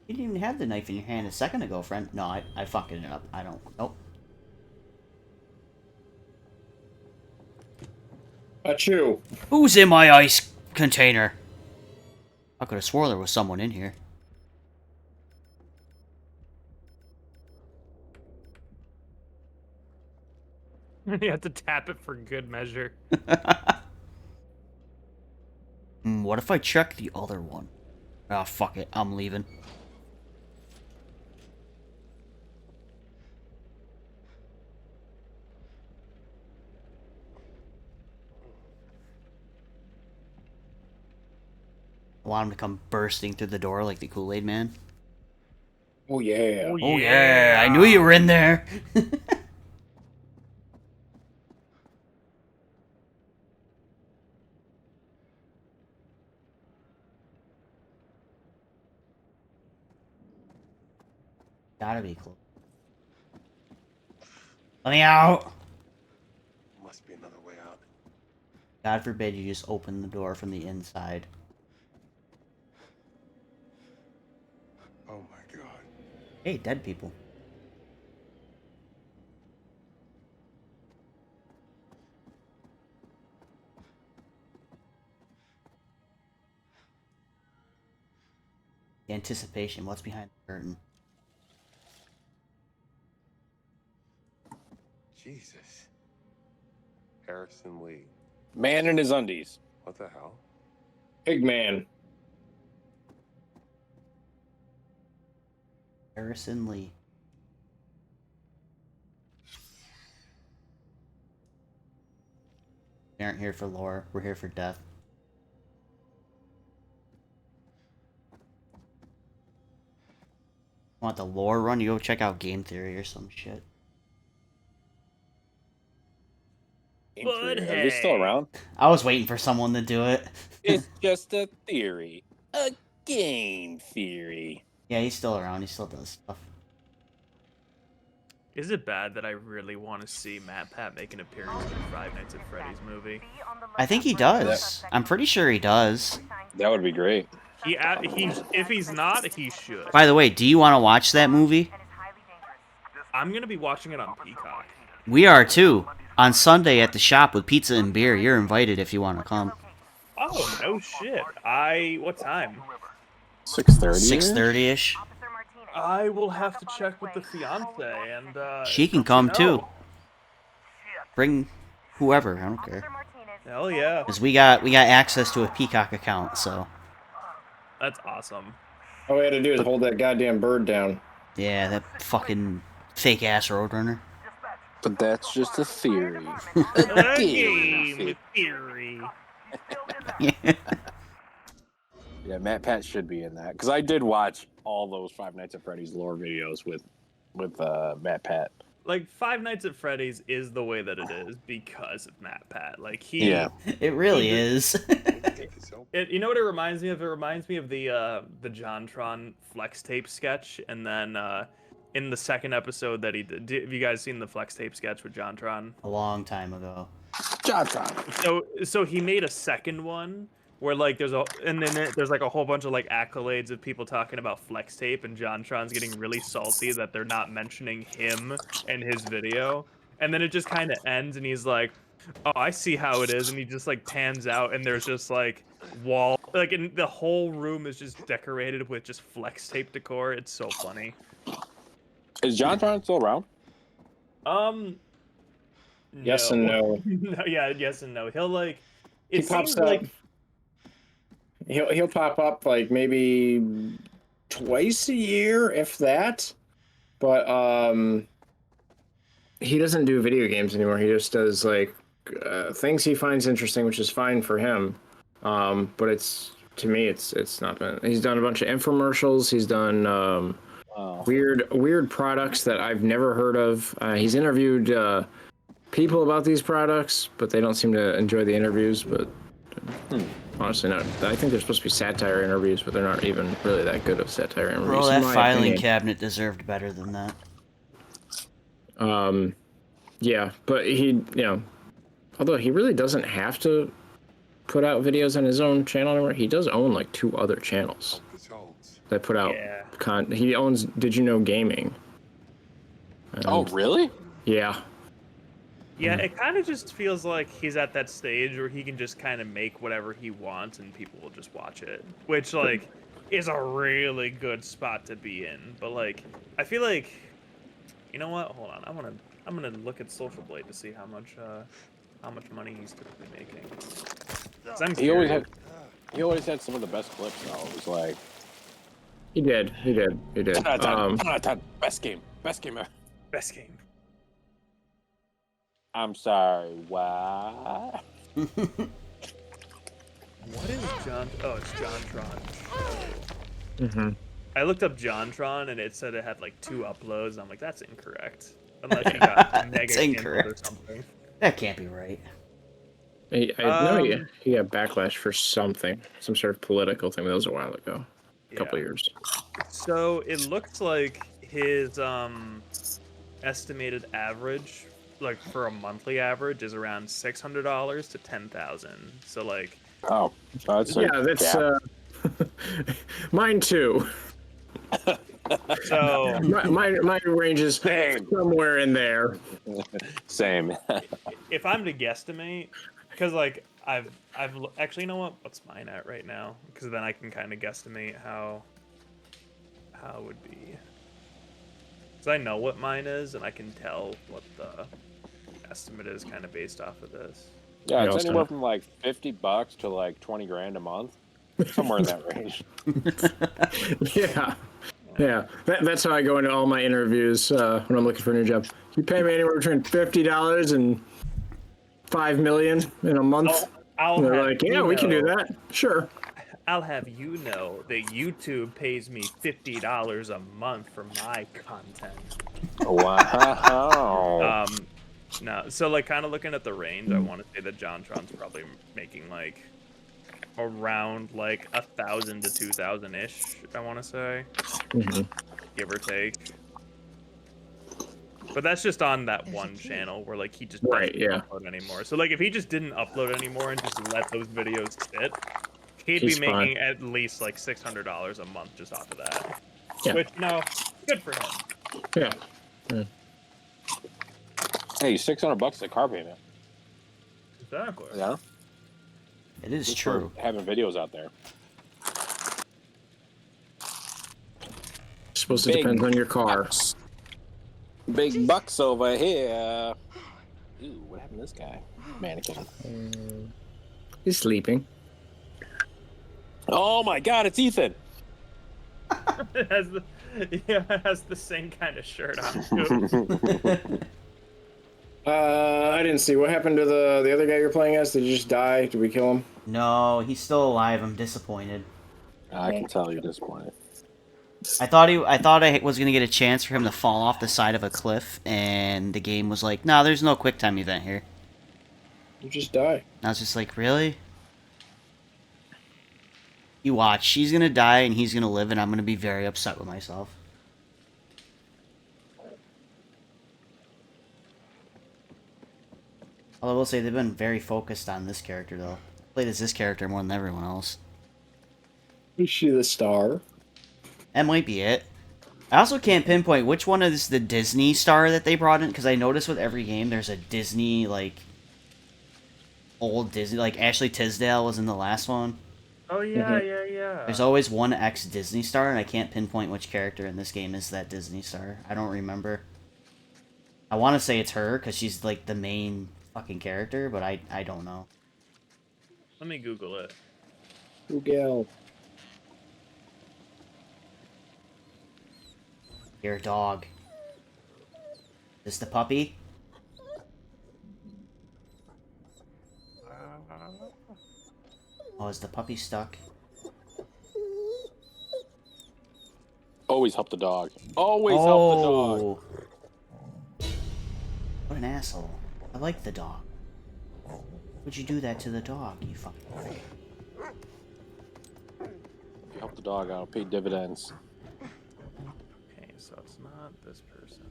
You didn't even have the knife in your hand a second ago, friend. No, I fucking it up. I don't. Nope. Achoo! Who's in my ice container? I could have swore there was someone in here. You have to tap it for good measure. What if I check the other one? Ah, fuck it. I'm leaving. I want him to come bursting through the door like the Kool-Aid Man. Oh yeah. Oh yeah, I knew you were in there. Gotta be close. Let me out! Must be another way out. God forbid you just open the door from the inside. Oh my god. Hey, dead people. The anticipation, what's behind the curtain? Jesus. Harrison Lee. Man in his undies. What the hell? Big man. Harrison Lee. We aren't here for lore. We're here for death. Want the lore run? You go check out Game Theory or some shit. Are they still around? I was waiting for someone to do it. It's just a theory. A game theory. Yeah, he's still around. He still does stuff. Is it bad that I really want to see Matt Pat make an appearance in the Five Nights at Freddy's movie? I think he does. I'm pretty sure he does. That would be great. If he's not, he should. By the way, do you want to watch that movie? I'm gonna be watching it on Peacock. We are too. On Sunday at the shop with pizza and beer. You're invited if you want to come. Oh no shit! What time? 6:30. 6:30ish. I will have to check with the fiance and She can come too. Bring whoever. I don't care. Hell yeah! Cause we got access to a Peacock account, so. That's awesome. All we had to do is hold that goddamn bird down. Yeah, that fucking fake ass Roadrunner. But that's just a theory. A game theory. Yeah, Matt Pat should be in that because I did watch all those Five Nights at Freddy's lore videos with Matt Pat. Like Five Nights at Freddy's is the way that it is because of Matt Pat. Like he. Yeah. It really is. You know what it reminds me of? It reminds me of the JonTron flex tape sketch, and then in the second episode that he did. Have you guys seen the flex tape sketch with JonTron? A long time ago. JonTron. So he made a second one where like there's like a whole bunch of like accolades of people talking about flex tape, and JonTron's getting really salty that they're not mentioning him and his video, and then it just kind of ends, and he's like, "Oh, I see how it is," and he just like pans out, and there's just like and the whole room is just decorated with just flex tape decor. It's so funny. Is JonTron still around? Yes and no. Yeah, yes and no. He'll like. He pops up. He'll pop up like maybe twice a year, if that. But he doesn't do video games anymore. He just does like things he finds interesting, which is fine for him. But to me, it's not been. He's done a bunch of infomercials. He's done weird products that I've never heard of. He's interviewed people about these products, but they don't seem to enjoy the interviews. But honestly, not. I think they're supposed to be satire interviews, but they're not even really that good of satire interviews. Bro, that filing cabinet deserved better than that. Yeah, but he, although he really doesn't have to put out videos on his own channel anymore, he does own like 2 other channels that put out he owns Did You Know Gaming. Oh, really? Yeah. Yeah, it kind of just feels like he's at that stage where he can just kind of make whatever he wants and people will just watch it, which like is a really good spot to be in. But like, I feel like, you know what? Hold on, I'm gonna look at Social Blade to see how much money he's typically making. He always had some of the best clips though. It was like he did. Best game ever. Best game. I'm sorry, what? What is John? Oh, it's JonTron. Mm-hmm. I looked up JonTron and it said it had like 2 uploads. I'm like, that's incorrect. Unless you got mega incorrect or something. That can't be right. I know he got backlash for something, some sort of political thing. That was a while ago, a couple years. So it looks like his estimated average, like for a monthly average, is around $600 to $10,000. So like, that's mine too. So my range is somewhere in there. Same. If I'm to guesstimate, because like I've actually, you know what's mine at right now? Because then I can kind of guesstimate how it would be. Because I know what mine is, and I can tell what the estimate is kind of based off of this. Yeah, it's anywhere from like $50 to like 20 grand a month, somewhere in that range. Yeah. That's how I go into all my interviews when I'm looking for a new job. You pay me anywhere between $50 and 5 million in a month. I'll And they're have like, you yeah, we can do know- that. Sure. I'll have you know that YouTube pays me $50 a month for my content. Wow. No, so like kind of looking at the range, I want to say that JonTron's probably making like around like 1,000 to 2,000 ish. I want to say, give or take. But that's just on that one channel where like he just Right, doesn't yeah. upload anymore. So like if he just didn't upload anymore and just let those videos sit, he'd He's be fine. making at least like $600 a month just off of that. Yeah. Which, good for him. Yeah. Yeah. Hey, $600 is a car payment. Exactly. Yeah. It is Just true. for having videos out there. Supposed to Big depend on your car. bucks. Big bucks over here. Ooh, what happened to this guy? Mannequin. He's sleeping. Oh my God, it's Ethan. it has the same kind of shirt on too. I didn't see what happened to the other guy you're playing as. Did he just die? Did we kill him? No, he's still alive. I'm disappointed. I can tell you're disappointed. I thought I was gonna get a chance for him to fall off the side of a cliff, and the game was like, "No, there's no quick time event here." You just die. I was just like, "Really?" You watch. She's gonna die, and he's gonna live, and I'm gonna be very upset with myself. Although I will say they've been very focused on this character, though. I played as this character more than everyone else. Is she the star? That might be it. I also can't pinpoint which one is the Disney star that they brought in, because I noticed with every game there's a Disney, like, old Disney, like Ashley Tisdale was in the last one. Oh yeah, yeah. There's always one ex-Disney star, and I can't pinpoint which character in this game is that Disney star. I don't remember. I want to say it's her, because she's, like, the main fucking character, but I don't know. Let me Google it. Google. Your dog. Is the puppy? Oh, is the puppy stuck? Always help the dog. Always help the dog. Oh. What an asshole. I like the dog. Would you do that to the dog, you fucking prick? Help the dog out. Pay dividends. Okay, so it's not this person.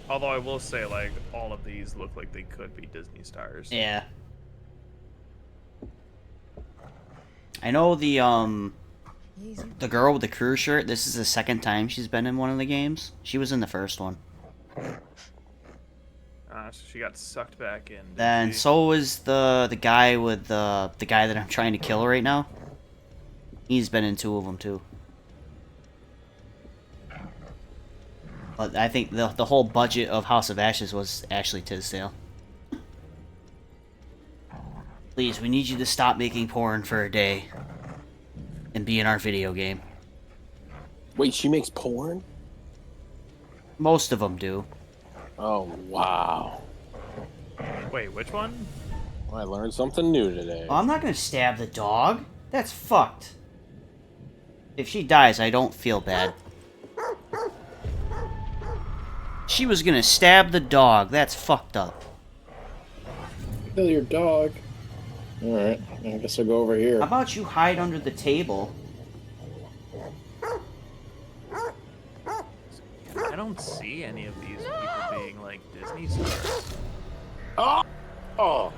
Although I will say, like, all of these look like they could be Disney stars. Yeah. I know the girl with the crew shirt, this is the second time she's been in one of the games. She was in the first one. So she got sucked back in. Then so was the guy with the guy that I'm trying to kill right now. He's been in two of them too. But I think the whole budget of House of Ashes was Ashley Tisdale. Please, we need you to stop making porn for a day and be in our video game. Wait, she makes porn? Most of them do. Oh, wow. Wait, which one? Well, I learned something new today. Oh, I'm not gonna stab the dog. That's fucked. If she dies, I don't feel bad. She was gonna stab the dog. That's fucked up. Kill your dog. Alright, I guess I'll go over here. How about you hide under the table? I don't see any of these people being like Disney stars. Oh!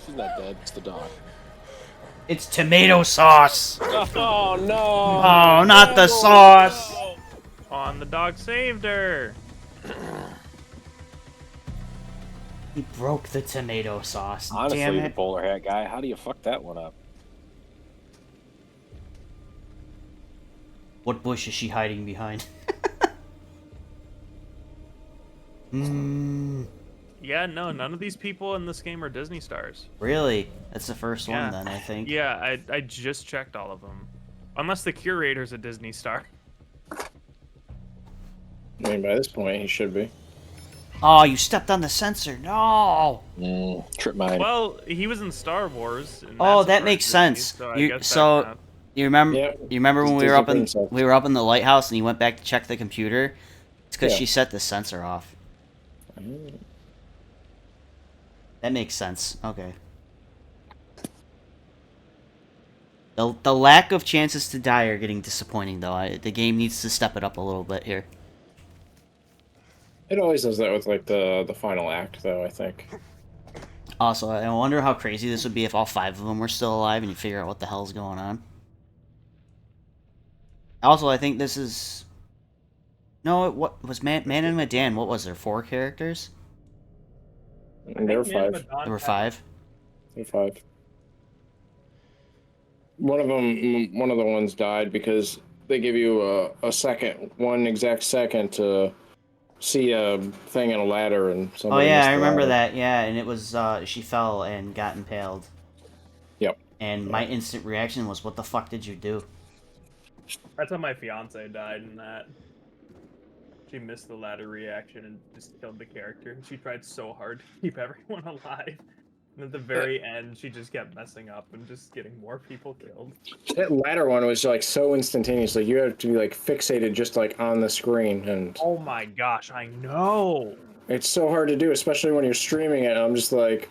She's not dead. It's the dog. It's tomato sauce! Oh, no! Oh, not the sauce! Oh, and the dog saved her. He broke the tomato sauce. Honestly, Damn the it. bowler hat guy, how do you fuck that one up? What bush is she hiding behind? Yeah, no, none of these people in this game are Disney stars. Really? That's the first Yeah. one then, I think. Yeah, I just checked all of them. Unless the curator's a Disney star. I mean, by this point, he should be. Oh, you stepped on the sensor. No. Trip mine. Well, he was in Star Wars. And Oh, that's a that makes franchise, sense. So I You guess that so counts. you remember Yep. you remember when Just we were up discipline in himself. we were up in the lighthouse and you went back to check the computer? It's because Yeah. she set the sensor off. That makes sense. Okay. The lack of chances to die are getting disappointing, though. The game needs to step it up a little bit here. It always does that with like the final act, though. I think. Also, I wonder how crazy this would be if all 5 of them were still alive and you figure out what the hell's going on. Also, I think this is... No, what was Man and Medan? What was there? 4 characters? And there were 5. There were 5. There were 5. One of the ones died because they give you a second, 1 exact second to see a thing in a ladder and Oh somebody yeah, missed I the remember ladder. that. Yeah, and it was she fell and got impaled. Yep. And my instant reaction was, "What the fuck did you do?" That's how my fiance died in that. She missed the ladder reaction and just killed the character. She tried so hard to keep everyone alive. And at the very end, she just kept messing up and just getting more people killed. That ladder one was like so instantaneous. Like you have to be like fixated just like on the screen, and Oh my gosh, I know. it's so hard to do, especially when you're streaming it. I'm just like,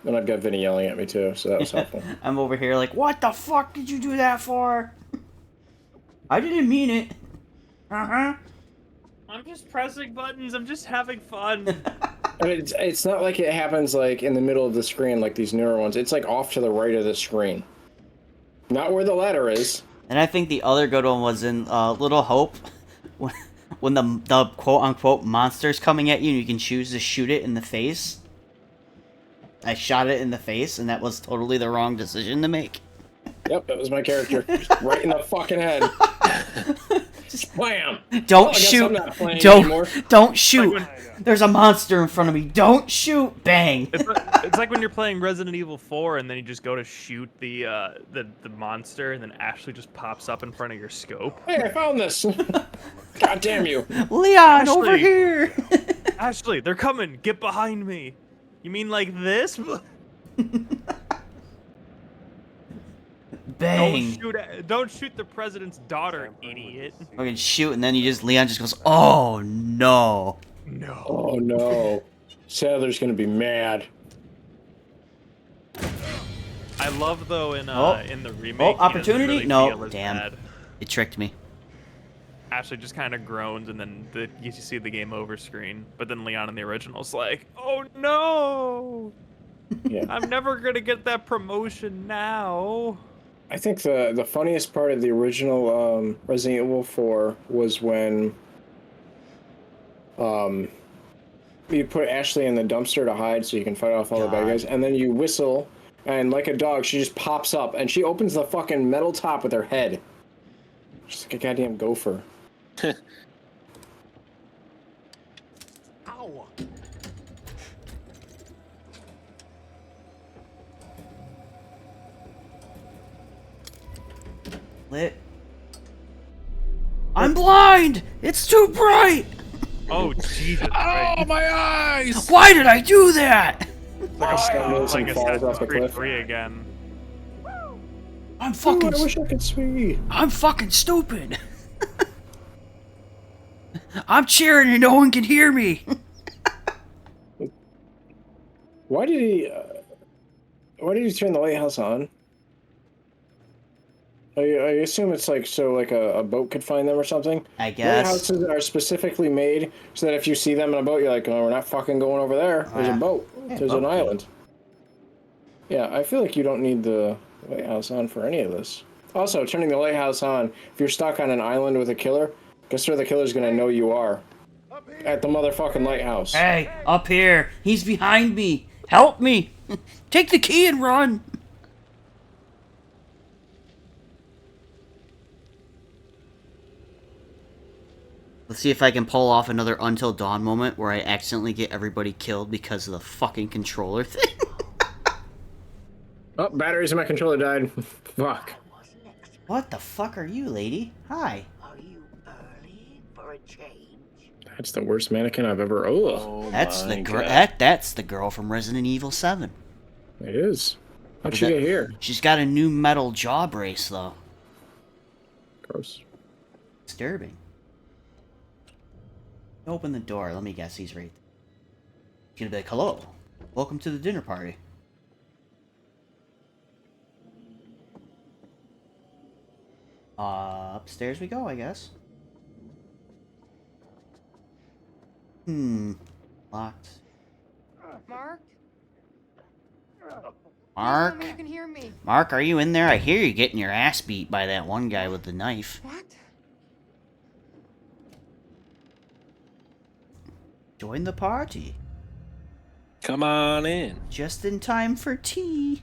and I've got Vinny yelling at me too, so that was helpful. I'm over here like, "What the fuck did you do that for?" I didn't mean it. Uh-huh. I'm just pressing buttons. I'm just having fun. I mean, it's not like it happens like in the middle of the screen like these newer ones. It's like off to the right of the screen, not where the ladder is. And I think the other good one was in Little Hope, when the quote unquote monster's coming at you and you can choose to shoot it in the face. I shot it in the face, and that was totally the wrong decision to make. Yep, that was my character, just right in the fucking head. Just wham! Don't I guess shoot! I'm not playing anymore. Don't shoot! when- There's a monster in front of me. Don't shoot! Bang! It's like when you're playing Resident Evil 4 and then you just go to shoot the monster and then Ashley just pops up in front of your scope. Hey, I found this! God damn you! Leon, over Ashley. here! Ashley, they're coming. Get behind me. You mean like this? Bang! Don't shoot the president's daughter, idiot. Fucking shoot, and then Leon just goes, "Oh no!" No. Oh no. Sadler's gonna be mad. I love though in Oh. the remake. Oh, he doesn't opportunity? really No, feel as damn. bad. It tricked me. Ashley just kind of groans and then you see the game over screen. But then Leon in the original's like, "Oh no! Yeah. I'm never gonna get that promotion now." I think the funniest part of the original Resident Evil 4 was when you put Ashley in the dumpster to hide so you can fight off all the bad God. guys, and then you whistle, and like a dog, she just pops up, and she opens the fucking metal top with her head. She's like a goddamn gopher. Ow! Lit. I'm blind! It's too bright! Oh Jesus! Oh, my eyes! Why did I do that? Stumbles Like and falls Assassin's off the Creed cliff. 3 again. I'm Ooh, fucking. I wish I could see. I'm fucking stupid. I'm cheering and no one can hear me. Why did he turn the lighthouse on? I assume it's like so like a boat could find them or something. I guess. Lighthouses are specifically made so that if you see them in a boat, you're like, oh, we're not fucking going over there. There's Yeah. a boat. There's an boat. island. Yeah, I feel like you don't need the lighthouse on for any of this. Also, turning the lighthouse on, if you're stuck on an island with a killer, guess where the killer's gonna know you are? At the motherfucking lighthouse. Hey, up here. He's behind me. Help me. Take the key and run. Let's see if I can pull off another Until Dawn moment where I accidentally get everybody killed because of the fucking controller thing. Oh, batteries in my controller died. Fuck. What the fuck are you, lady? Hi. Are you early for a change? That's the worst mannequin I've ever. Ugh. Oh That's my the God. that's the girl from Resident Evil 7. It is. How'd With she that- get here? She's got a new metal jaw brace though. Gross. Disturbing. Open the door. Let me guess, he's right there. He's gonna be like, "Hello, welcome to the dinner party." Upstairs we go, I guess. Locked. Mark? Mark? Tell me you can hear me. Mark, are you in there? I hear you getting your ass beat by that one guy with the knife. What? Join the party. Come on in. Just in time for tea.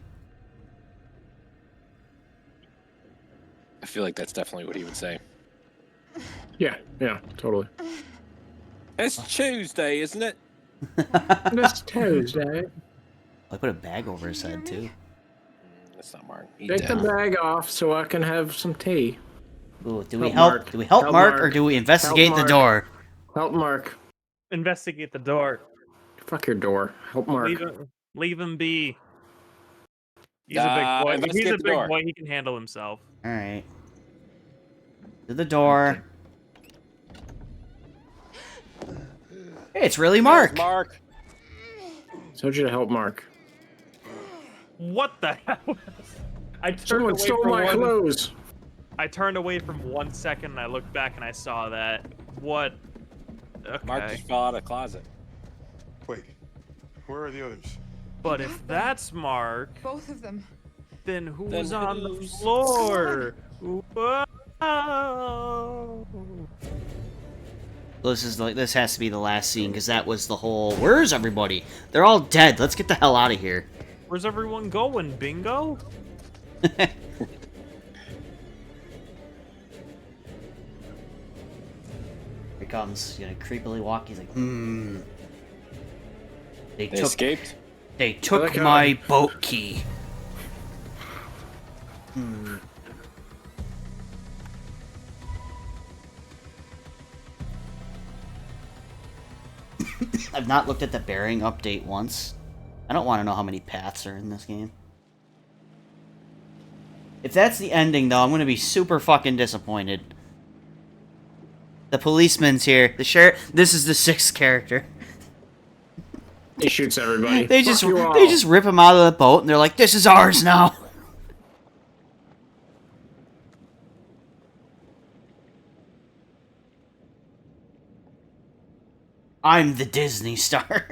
I feel like that's definitely what he would say. Yeah, totally. It's Tuesday, isn't it? It's Tuesday. I put a bag over his head too. That's not Mark. He Take the dead. bag off so I can have some tea. Ooh, do we Help help? Mark. Do we help Help Mark, or Mark. do we investigate Help the Mark. door? Help Mark. Investigate the door. Fuck your door. Help Mark. Leave him be. He's a big boy. He's investigate a the big door. boy. He can handle himself. All right. To the door. Hey, it's really Mark. Mark. Told you to help Mark. What the hell? I turned Someone away stole for my one. clothes. I turned away from 1 second and I looked back and I saw that. What? Okay. Mark just fell out of the closet. Wait, where are the others? But if that's Mark, Both of them. then who's Then on the who's- floor? Whoa. This has to be the last scene because that was the whole. Where's everybody? They're all dead. Let's get the hell out of here. Where's everyone going? Bingo? Here he comes. He's gonna creepily walk. He's like, They They took. escaped. They took Look out. my boat key. I've not looked at the bearing update once. I don't want to know how many paths are in this game. If that's the ending, though, I'm going to be super fucking disappointed. The policeman's here. The sheriff. This is the 6th character. He shoots everybody. They Fuck just you all. rip him out of the boat, and they're like, "This is ours now." I'm the Disney star.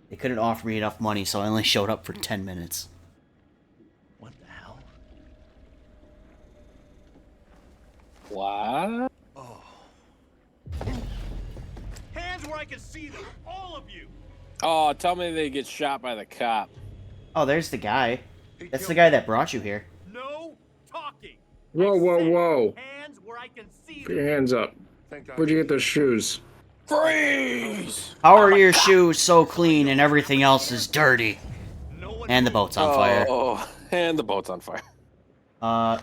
They couldn't offer me enough money, so I only showed up for 10 minutes. What the hell? What? Hands where I can see them, all of you. Oh, tell me they get shot by the cop. Oh, there's the guy. That's the guy that brought you here. No talking. Whoa, whoa, whoa. Hands where I can see Put your hands up. Thank God. Where'd you get those shoes? Freeze! How are your shoes so clean and everything else is dirty? And the boat's on fire. Oh, and the boat's on fire.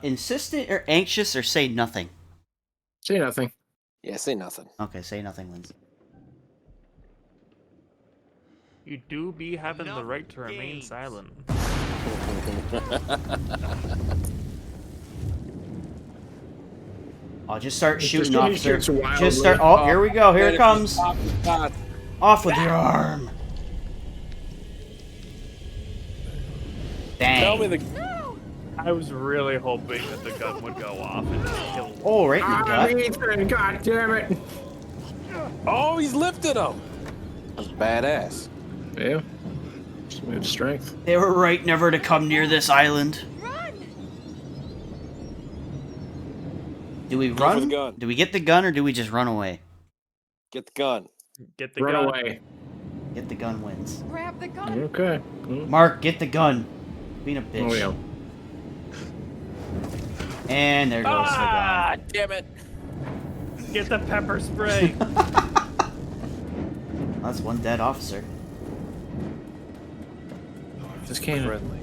Insistent or anxious or say nothing? Say nothing. Yeah, say nothing. Okay, say nothing, Lindsay. You do be having the right to remain silent. I'll just start shooting, Just- he officer. shoots wildly. Just start. Oh, here we go. Here it comes. Stop the shot. Off with your arm. Bang. Tell me the. I was really hoping that the gun would go off and just kill me. Oh, right in the gut. Ethan, God damn it. Oh, he's lifted him. That's badass. Yeah. Smooth strength. They were right never to come near this island. Run! Do we Go for run? the gun. Do we get the gun or do we just run away? Get the gun. Get the Run gun. away. Get the gun wins. Grab the gun. Okay. Mark, get the gun. Being a bitch. Oh, yeah. And there goes Ah, damn it. Get the pepper spray. the gun. That's one dead officer. Just can't. Friendly.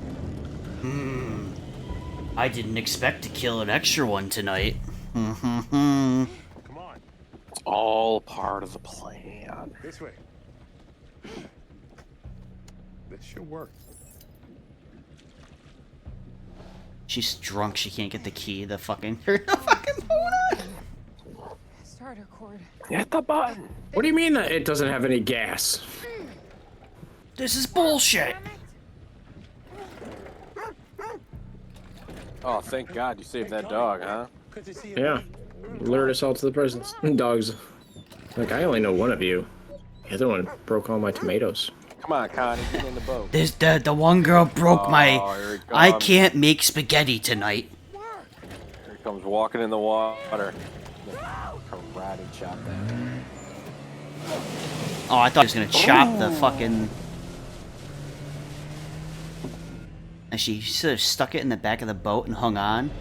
I didn't expect to kill an extra one tonight. Come on. all part of the plan. This way. This should work. She's drunk. She can't get the key. The fucking. Starter cord. Hit the button. What do you mean that it doesn't have any gas? This is bullshit. Oh, thank God you saved that dog, huh? Yeah. Lured us all to the presence. Dogs. Like, I only know one of you. The other one broke all my tomatoes. Come on, Connie, get in the boat. This the one girl broke my. Here it I comes. can't make spaghetti tonight. Here it comes walking in the water. Karate chop that. Oh, I thought he was gonna chop the fucking. And she should have stuck it in the back of the boat and hung on.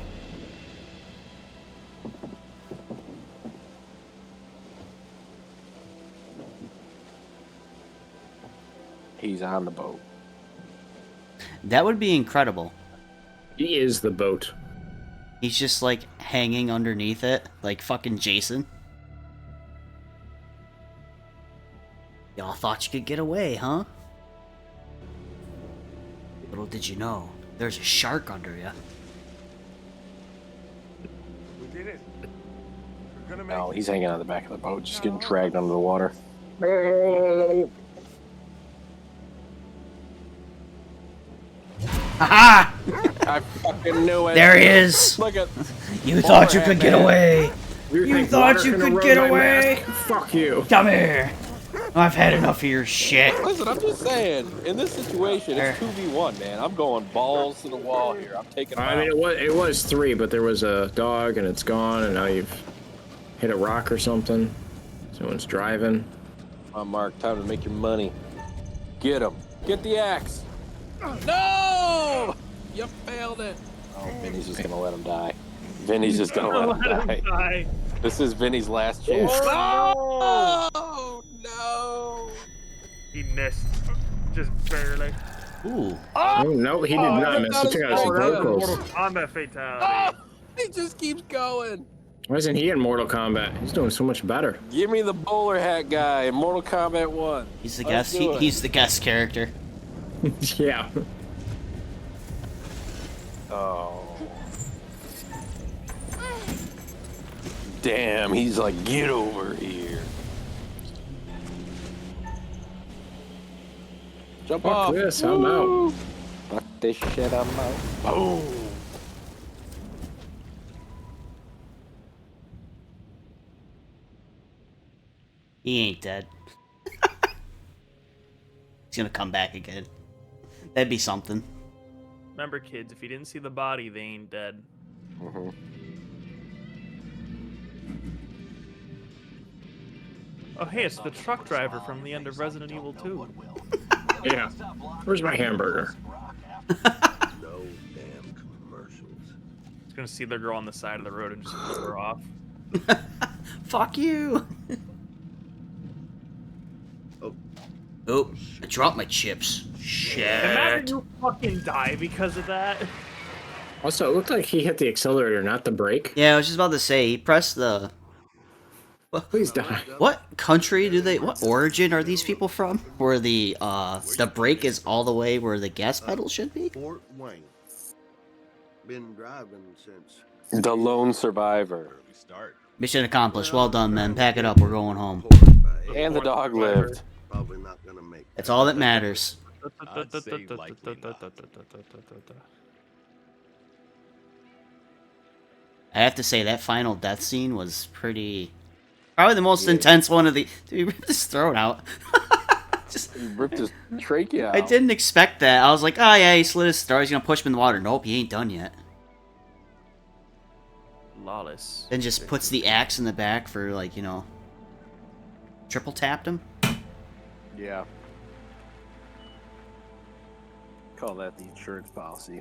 He's on the boat. That would be incredible. He is the boat. He's just like hanging underneath it, like fucking Jason. Y'all thought you could get away, huh? Little did you know, there's a shark under you. We did it. We're gonna make No, it. he's hanging on the back of the boat, just getting dragged under the water. Haha! I fucking knew it. There he is! Look at. You thought you could get away! You think thought water you can could erode get my away! mask? Fuck you. Come here! I've had enough of your shit. Listen, I'm just saying, in this situation, it's 2v1, man. I'm going balls to the wall here. I'm taking him I mean, out. it was 3, but there was a dog and it's gone, and now you've hit a rock or something. Someone's driving. Come on, Mark, time to make your money. Get him. Get the axe. No! You failed it. Oh, Vinny's just gonna let him die. Vinny's just gonna let him die. This is Vinny's last chance. Oh, no! He missed. Just barely. Ooh. Oh, no, he did not miss. He took out his vocals. Mortal Kombat fatality. He just keeps going. Why isn't he in Mortal Kombat? He's doing so much better. Give me the bowler hat guy in Mortal Kombat 1. He's the Let's guest. do it. He's the guest character. Yeah. Oh. Damn, he's like, get over here. Jump Fuck off. this, I'm out. Fuck this shit, I'm out. Boom. He ain't dead. He's gonna come back again. That'd be something. Remember, kids, if you didn't see the body, they ain't dead. Mm-hmm. Oh, hey, it's the truck driver from the end of Resident Evil 2. Yeah. Where's my hamburger? No damn commercials. He's gonna see the girl on the side of the road and just flip her off. Fuck you! Oh, I dropped my chips. Imagine Shit. you fucking die because of that. Also, it looked like he hit the accelerator, not the brake. Yeah, I was just about to say, he pressed the... Please die. What country do they... What origin are these people from? Where the brake is all the way where the gas pedal should be? Fort Wayne. Been driving since. The lone survivor. Mission accomplished. Well done, men. Pack it up. We're going home. And the dog lived. Probably not gonna make. That's all that matters. I have to say, that final death scene was pretty... Probably the most intense one of the... Dude, he ripped his throat out. Just... He ripped his trachea out. I didn't expect that. I was like, oh yeah, he slit his throat. He's gonna push him in the water. Nope, he ain't done yet. Lawless. Then just puts the axe in the back for, like, you know... Triple tapped him? Yeah. Call that the insurance policy.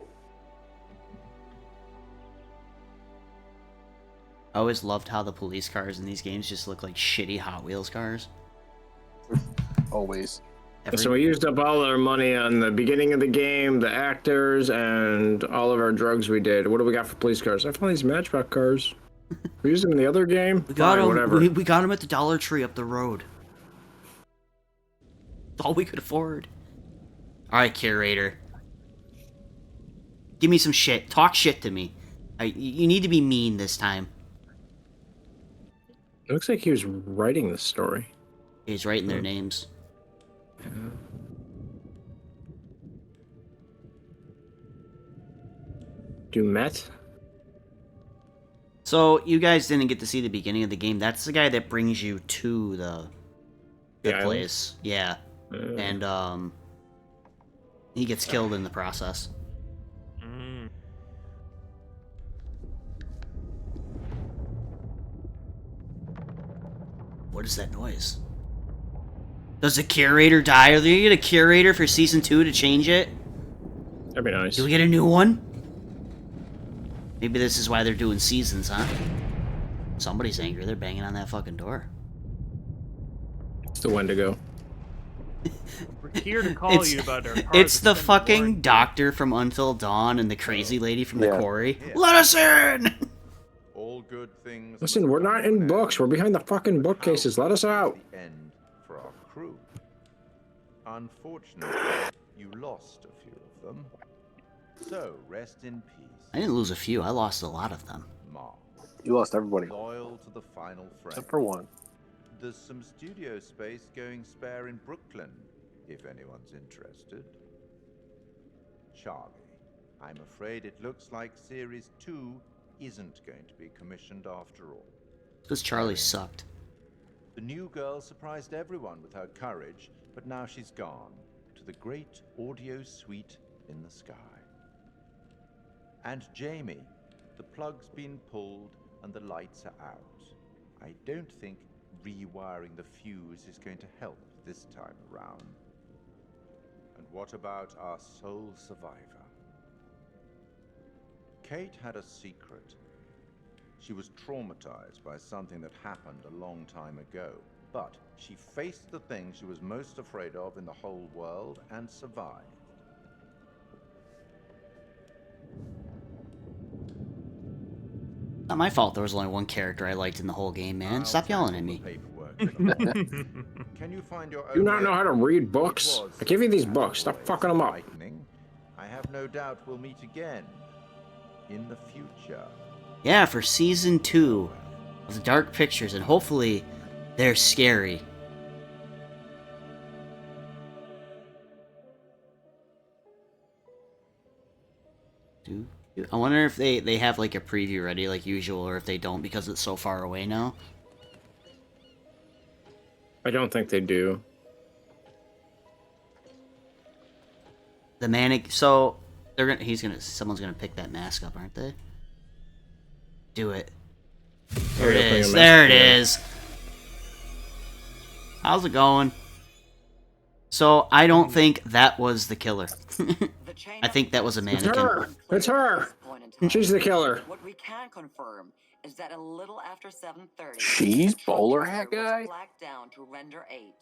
I always loved how the police cars in these games just look like shitty Hot Wheels cars. Always. So we used up all our money on the beginning of the game, the actors, and all of our drugs we did. What do we got for police cars? I found these Matchbox cars. We used him in the other game. We got Fine, him. Whatever. We got him at the Dollar Tree up the road. It's all we could afford. All right, curator. Give me some shit. Talk shit to me. You need to be mean this time. It looks like he was writing the story. He's writing their names. Dumet? So, you guys didn't get to see the beginning of the game. That's the guy that brings you to the place. Yeah. And, he gets killed in the process. What is that noise? Does the curator die? Are they gonna get a curator for Season 2 to change it? That'd be nice. Do we get a new one? Maybe this is why they're doing seasons, huh? Somebody's angry. They're banging on that fucking door. It's the Wendigo. We're here to call you about our It's the fucking doctor from Until Dawn and the crazy lady from the quarry. Let us in! All good things. Listen, we're not in books. We're behind the fucking bookcases. Let us out. End for our crew. Unfortunately, you lost a few of them. So rest in peace. I didn't lose a few. I lost a lot of them. Mark. You lost everybody. Loyal to the final friend. Except for one. There's some studio space going spare in Brooklyn, if anyone's interested. Charlie, I'm afraid it looks like Series 2 isn't going to be commissioned after all. Because Charlie sucked. The new girl surprised everyone with her courage, but now she's gone to the great audio suite in the sky. And Jamie, the plug's been pulled and the lights are out. I don't think rewiring the fuse is going to help this time around. And what about our sole survivor? Kate had a secret. She was traumatized by something that happened a long time ago, but she faced the thing she was most afraid of in the whole world and survived. Not my fault there was only one character I liked in the whole game, man. Stop yelling at me. Can you find your own Do you not know how to read books? It was I give you these books. Stop fucking them up. frightening. I have no doubt we'll meet again in the future. Yeah, for Season 2 of the Dark Pictures, and hopefully they're scary. I wonder if they have like a preview ready like usual, or if they don't because it's so far away now. I don't think they do. The manic. So someone's gonna pick that mask up, aren't they? Do it. There it is. There it is. How's it going? So I don't think that was the killer. I think that was a mannequin. It's her. It's her. She's the killer. What we can confirm is that a little after 7:30, She's bowler hat guy. Blacked down to render aid.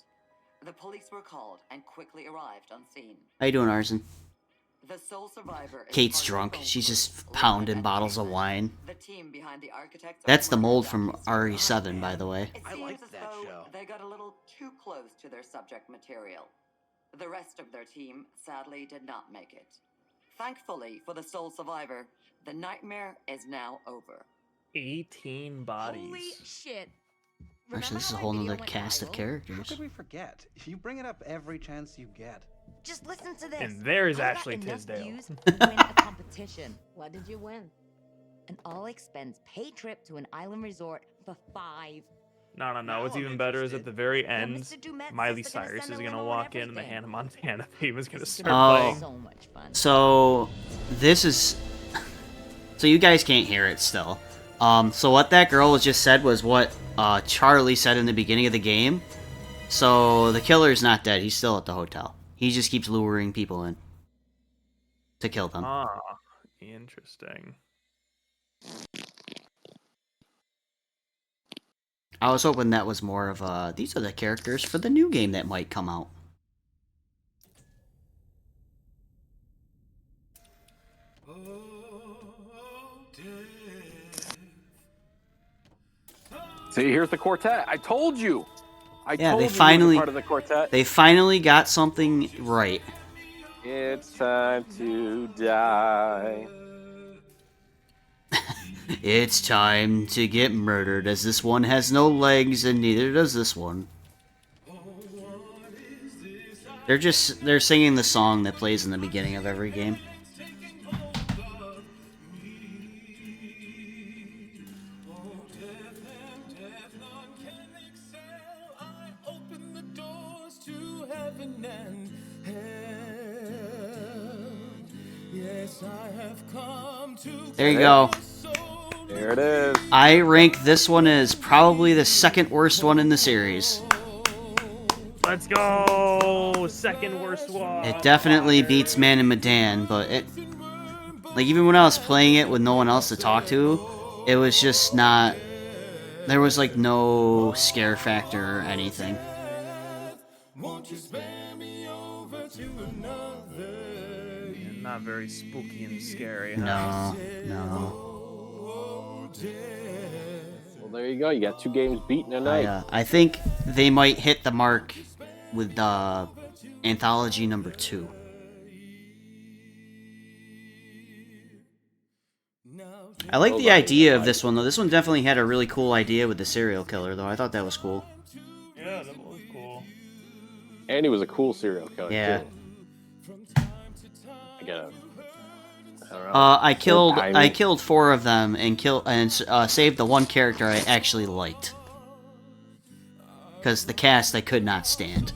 The police were called and quickly arrived on scene. How you doing, Arson? The sole survivor is Kate's part of drunk. the phone She's group just pounding led by bottles of Nathan. wine. The team behind the architects That's are the mold working from on RE7, by the way. It seems as though they got a little too close to their subject material. The rest of their team sadly did not make it. Thankfully for the sole survivor, the nightmare is now over. 18 bodies. Holy shit. Actually, this is a whole nother cast of How characters. could we forget? You bring it up every chance you get. Just listen to this. And there's I got Ashley enough Tisdale. views to win a competition. What did you win? An all-expense paid trip to an island resort for 5. No. What's even better is at the very end, Mr. Dumet Miley says they're gonna Cyrus send is a gonna limo and walk in and the everything. Hannah Montana theme is gonna It's start gonna be playing. so much fun. So this is. So you guys can't hear it still. So what that girl was just said was what Charlie said in the beginning of the game. So the killer's not dead. He's still at the hotel. He just keeps luring people in to kill them. Ah, interesting. I was hoping that was more of these are the characters for the new game that might come out. See, here's the quartet. I told you. I Yeah, told they you he was a finally part of the quartet. they finally got something right. It's time to die. It's time to get murdered, as this one has no legs and neither does this one. They're singing the song that plays in the beginning of every game. There you go. There it is. I rank this one as probably the second worst one in the series. Let's go! Second worst one. It definitely beats Man and Medan, but like even when I was playing it with no one else to talk to, it was just not. There was like no scare factor or anything. Not very spooky and scary. No. Well, there you go. You got 2 games beaten a night. I think they might hit the mark with Anthology number 2. I like the idea of this one, though. This one definitely had a really cool idea with the serial killer, though. I thought that was cool. Yeah, that was cool. And he was a cool serial killer, Yeah. too. I don't know. I killed 4 of them and saved the one character I actually liked. Because the cast I could not stand.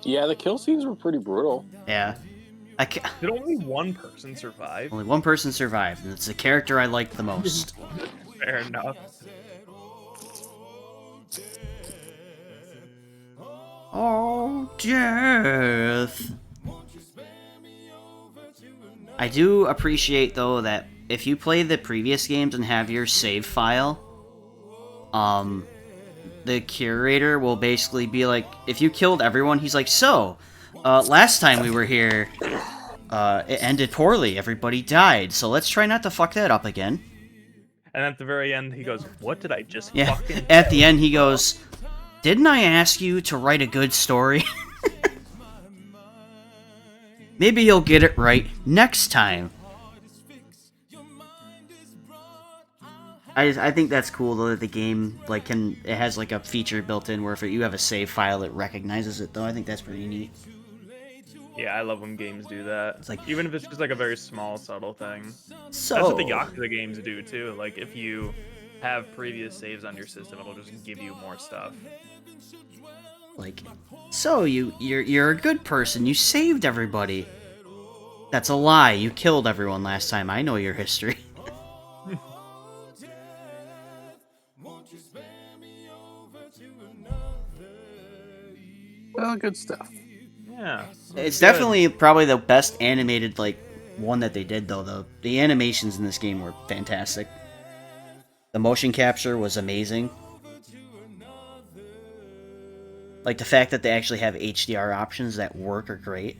Yeah, the kill scenes were pretty brutal. Yeah. Did only one person survive? Only one person survived, and it's the character I liked the most. Fair enough. Oh, death. I do appreciate, though, that if you play the previous games and have your save file, the curator will basically be like, if you killed everyone, he's like, so, last time we were here, it ended poorly, everybody died, so let's try not to fuck that up again. And at the very end, he goes, what did I just Yeah, fucking at the end he goes, didn't I ask you to write a good story? Maybe you'll get it right next time. I think that's cool though that the game it has like a feature built in where if you have a save file it recognizes it though. I think that's pretty neat. Yeah, I love when games do that. It's like, even if it's just like a very small, subtle thing. So that's what the Yakuza games do too. Like if you have previous saves on your system, it'll just give you more stuff. Like, so you're a good person. You saved everybody. That's a lie. You killed everyone last time. I know your history. Well, good stuff. Yeah. It's definitely probably the best animated one that they did though. The animations in this game were fantastic. The motion capture was amazing. Like the fact that they actually have HDR options that work are great.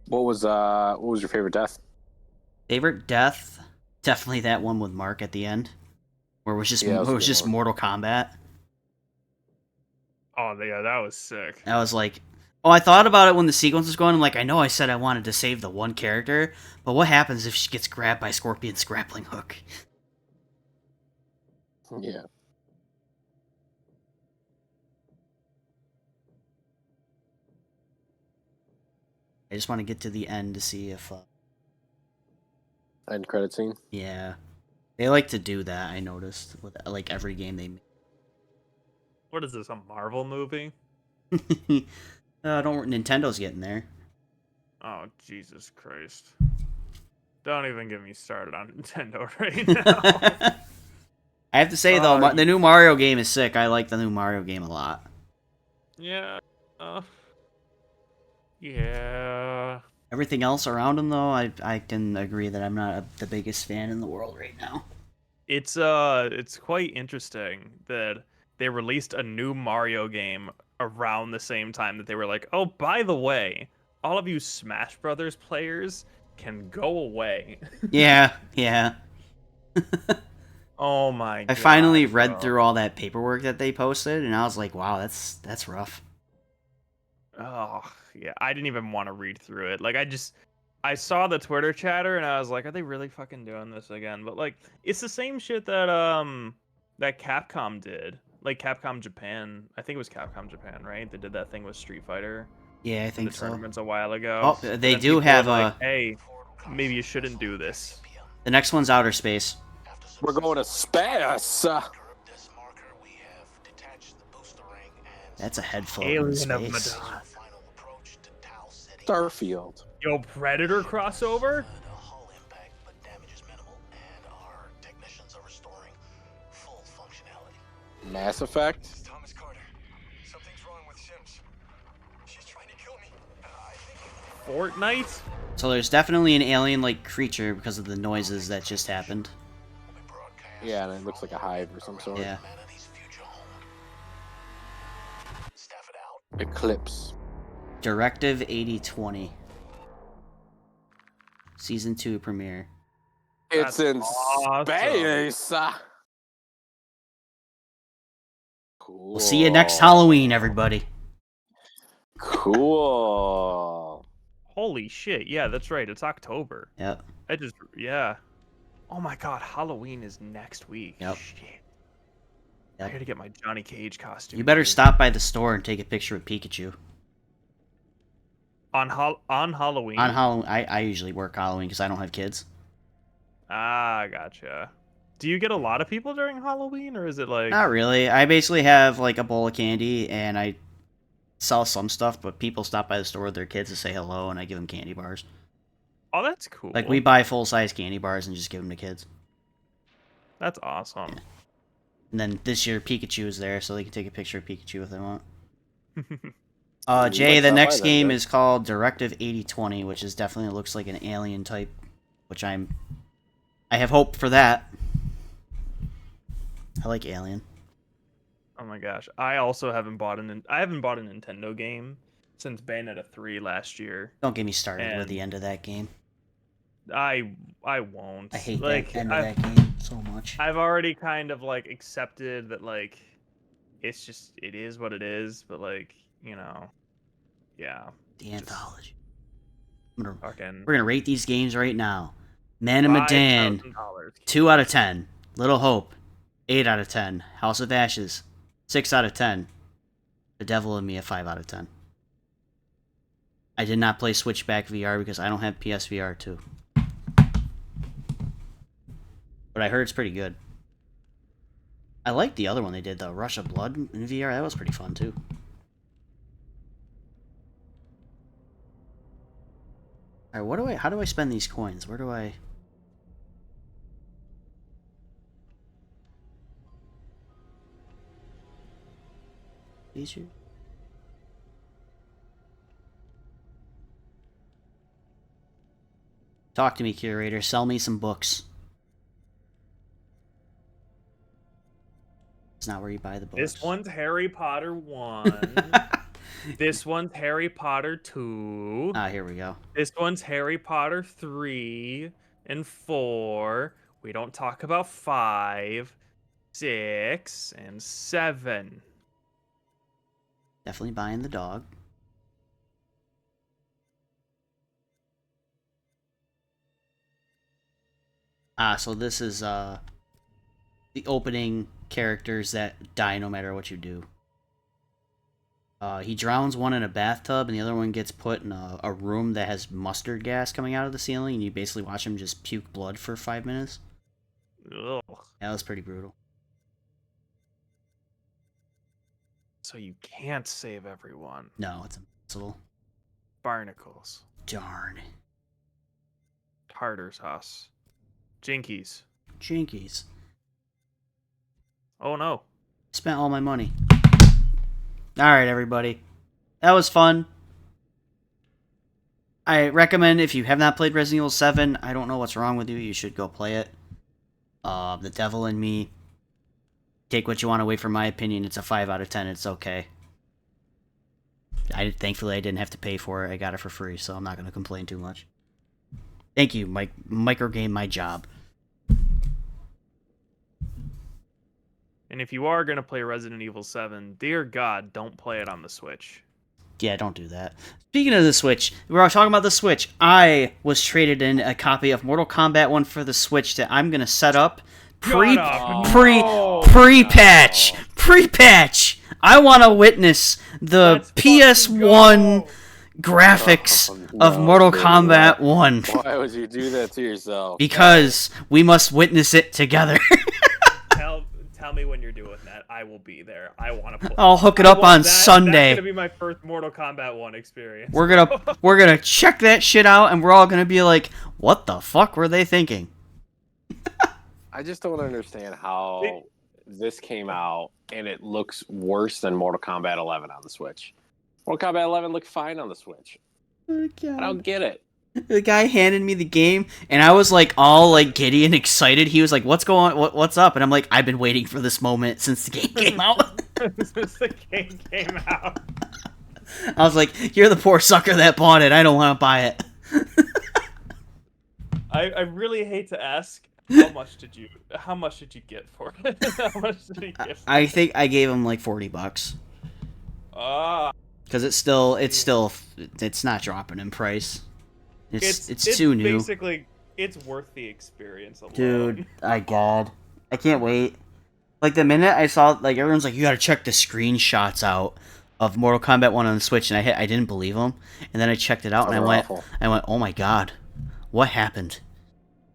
What was your favorite death? Favorite death? Definitely that one with Mark at the end, where it was just Mortal Kombat. Oh yeah, that was sick. I was like, oh, I thought about it when the sequence was going. I'm like, I know I said I wanted to save the one character, but what happens if she gets grabbed by Scorpion's grappling hook? Yeah. I just want to get to the end to see if... End credit scene? Yeah. They like to do that, I noticed, with every game they make. What is this, a Marvel movie? Nintendo's getting there. Oh, Jesus Christ. Don't even get me started on Nintendo right now. I have to say, though, the new Mario game is sick. I like the new Mario game a lot. Yeah. Yeah. Everything else around him, though, I can agree that I'm not the biggest fan in the world right now. It's quite interesting that they released a new Mario game around the same time that they were like, oh, by the way, all of you Smash Brothers players can go away. Yeah, yeah. Oh my god. I finally read bro. through all that paperwork that they posted, and I was like, wow, that's rough. Oh, yeah. I didn't even want to read through it. Like, I saw the Twitter chatter, and I was like, are they really fucking doing this again? But, like, it's the same shit that Capcom did. Like, Capcom Japan. I think it was Capcom Japan, right? They did that thing with Street Fighter. Yeah, I think the so. Tournaments a while ago. Oh, And they then do people were have like, hey, maybe you shouldn't do this. The next one's Outer Space. We're going to space. That's a head full Alien in of space. Madonna. Starfield. Yo, Predator crossover? Mass Effect. Thomas Carter. Something's wrong with Sims. She's trying to kill me. Fortnite? So there's definitely an alien-like creature because of the noises that just happened. Yeah, and it looks like a hive or some sort. Yeah. Eclipse. Directive 8020. Season 2 premiere. It's in awesome. space. Cool. We'll see you next Halloween, everybody. Cool. Holy shit. Yeah, that's right. It's October. Yep. Yeah. Oh my god, Halloween is next week. Yep. Shit. Yep. I gotta get my Johnny Cage costume. You better dude. stop by the store and take a picture with Pikachu. On Halloween? On Halloween, I usually work Halloween because I don't have kids. Ah, gotcha. Do you get a lot of people during Halloween, or is it like... Not really. I basically have like a bowl of candy and I sell some stuff, but people stop by the store with their kids to say hello and I give them candy bars. Oh, that's cool. Like we buy full-size candy bars and just give them to kids. That's awesome. Yeah. And then this year Pikachu is there, so they can take a picture of Pikachu if they want. Jay, the next game is called Directive 8020, which is definitely looks like an alien type, which I have hope for that. I like Alien. Oh my gosh, I also haven't bought a Nintendo game since Bayonetta 3 last year. Don't get me started with the end of that game. I won't. I hate like, that end of that game so much. I've already kind of like accepted that like it is what it is, but like, you know, yeah. The anthology. Fucking We're gonna rate these games right now. Man of Medan, $5,000. 2 out of 10. Little Hope, 8 out of 10. House of Ashes, 6 out of 10. The Devil in Me, a 5 out of 10. I did not play Switchback VR because I don't have PSVR 2. But I heard it's pretty good. I liked the other one they did, though. Rush of Blood in VR. That was pretty fun, too. Alright, how do I spend these coins? Where do I... Feature? Talk to me, curator. Sell me some books. It's not where you buy the books. This one's Harry Potter 1. This one's Harry Potter 2. Ah, here we go. This one's Harry Potter 3 and 4. We don't talk about 5, 6, and 7. Definitely buying the dog. Ah, so this is the opening characters that die no matter what you do. He drowns one in a bathtub, and the other one gets put in a room that has mustard gas coming out of the ceiling, and you basically watch him just puke blood for 5 minutes. Ugh. Yeah, that was pretty brutal. So you can't save everyone. No, it's impossible. Barnacles. Darn. Tartar sauce. Jinkies. Jinkies. Oh no. Spent all my money. Alright, everybody. That was fun. I recommend, if you have not played Resident Evil 7, I don't know what's wrong with you, you should go play it. The Devil in Me. Take what you want away from my opinion, it's a 5 out of 10, it's okay. thankfully I didn't have to pay for it. I got it for free, so I'm not going to complain too much. Thank you, Mike. Microgame my job. And if you are gonna play Resident Evil 7, dear God, don't play it on the Switch. Yeah, don't do that. Speaking of the Switch, we were talking about the Switch. I was traded in a copy of Mortal Kombat 1 for the Switch that I'm gonna set up pre-patch. I want to witness the PS1 graphics of Mortal Kombat 1. Why would you do that to yourself? Because we must witness it together. Tell me when you're doing that. I will be there. I want to. I'll hook it up on Sunday. That's gonna be my first Mortal Kombat 1 experience. We're gonna check that shit out, and we're all gonna be like, "What the fuck were they thinking?" I just don't understand how this came out and it looks worse than Mortal Kombat 11 on the Switch. Mortal Kombat 11 looked fine on the Switch. I don't get it. The guy handed me the game, and I was like all like giddy and excited. He was like, "What's going? What's up?" And I'm like, "I've been waiting for this moment since the game came out." Since the game came out. I was like, "You're the poor sucker that bought it. I don't want to buy it." I really hate to ask. How much did you get for it? How much did you get? I think I gave him like $40. Because it's not dropping in price. It's too new. Basically, it's worth the experience alone. Dude, I can't wait. Like the minute I saw, like everyone's like, you gotta check the screenshots out of Mortal Kombat 1 on the Switch, and I didn't believe them, and then I checked it out, and I went, oh my god, what happened?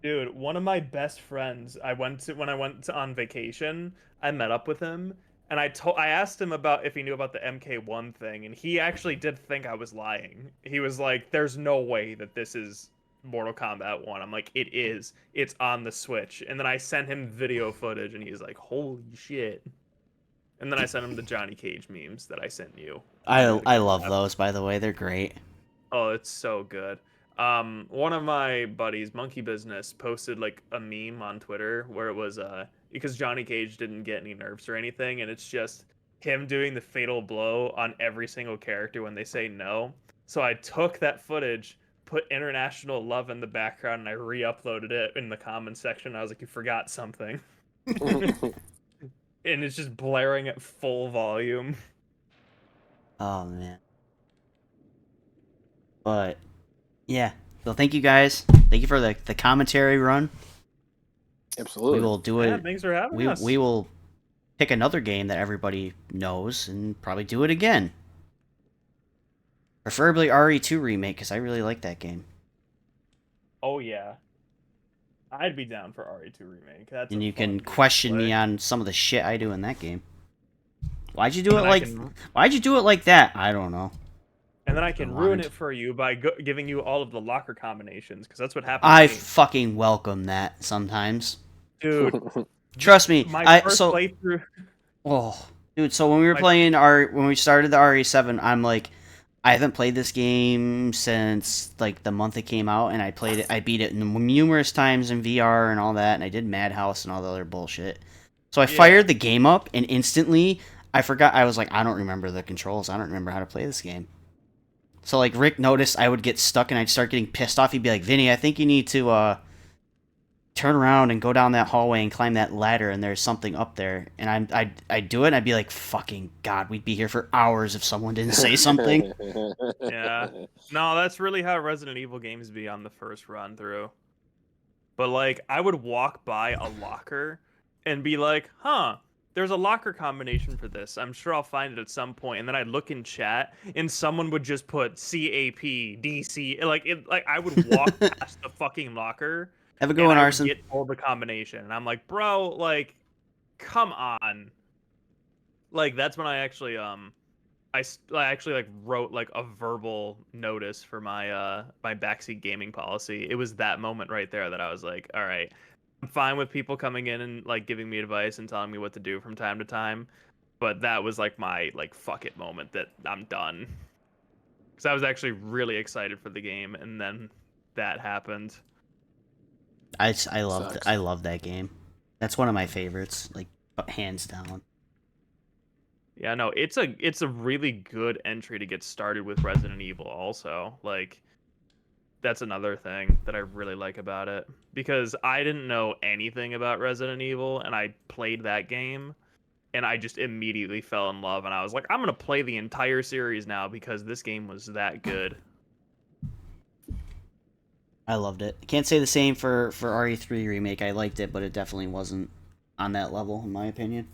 Dude, one of my best friends, when I went on vacation, I met up with him, and I asked him about if he knew about the MK1 thing, and he actually did think I was lying. He was like, "There's no way that this is Mortal Kombat 1." I'm like, "It is. It's on the Switch." And then I sent him video footage, and he's like, "Holy shit!" And then I sent him the Johnny Cage memes that I sent you. I love those, by the way. They're great. Oh, it's so good. One of my buddies, Monkey Business, posted like a meme on Twitter where it was because Johnny Cage didn't get any nerfs or anything, and it's just him doing the fatal blow on every single character when they say no. So I took that footage, put International Love in the background, and I re-uploaded it in the comments section. I was like, "You forgot something." And it's just blaring at full volume. Oh man. But yeah, so thank you guys. Thank you for the commentary run. Absolutely. We will do it. Yeah, thanks for having us. We will pick another game that everybody knows and probably do it again. Preferably RE2 remake, because I really like that game. Oh yeah, I'd be down for RE2 remake. And you can question me on some of the shit I do in that game. Why'd you do it like that? I don't know. And then I can ruin it for you by giving you all of the locker combinations, because that's what happened. I fucking welcome that sometimes. Dude, trust me. My first playthrough. Oh, dude. So when we were playing when we started the RE7, I'm like, I haven't played this game since like the month it came out, and I beat it numerous times in VR and all that, and I did Madhouse and all the other bullshit. So I fired the game up, and instantly I forgot. I was like, I don't remember the controls. I don't remember how to play this game. So like Rick noticed I would get stuck, and I'd start getting pissed off. He'd be like, "Vinny, I think you need to turn around and go down that hallway and climb that ladder, and there's something up there." And I'd do it, and I'd be like, "Fucking God, we'd be here for hours if someone didn't say something." Yeah. No, that's really how Resident Evil games be on the first run through. But like, I would walk by a locker and be like, "Huh, there's a locker combination for this. I'm sure I'll find it at some point." And then I'd look in chat, and someone would just put CAP, DC. Like I would walk past the fucking locker. Have a good one, Arson. Get all the combination, and I'm like, bro, like, come on. Like that's when I actually I actually like wrote like a verbal notice for my my backseat gaming policy. It was that moment right there that I was like, all right, I'm fine with people coming in and like giving me advice and telling me what to do from time to time, but that was like my like fuck it moment that I'm done. Because I was actually really excited for the game, and then that happened. I love that game. That's one of my favorites, like hands down. Yeah, no, it's a really good entry to get started with Resident Evil also. Like that's another thing that I really like about it because I didn't know anything about Resident Evil and I played that game and I just immediately fell in love and I was like, I'm going to play the entire series now because this game was that good. I loved it. Can't say the same for RE3 remake. I liked it, but it definitely wasn't on that level in my opinion.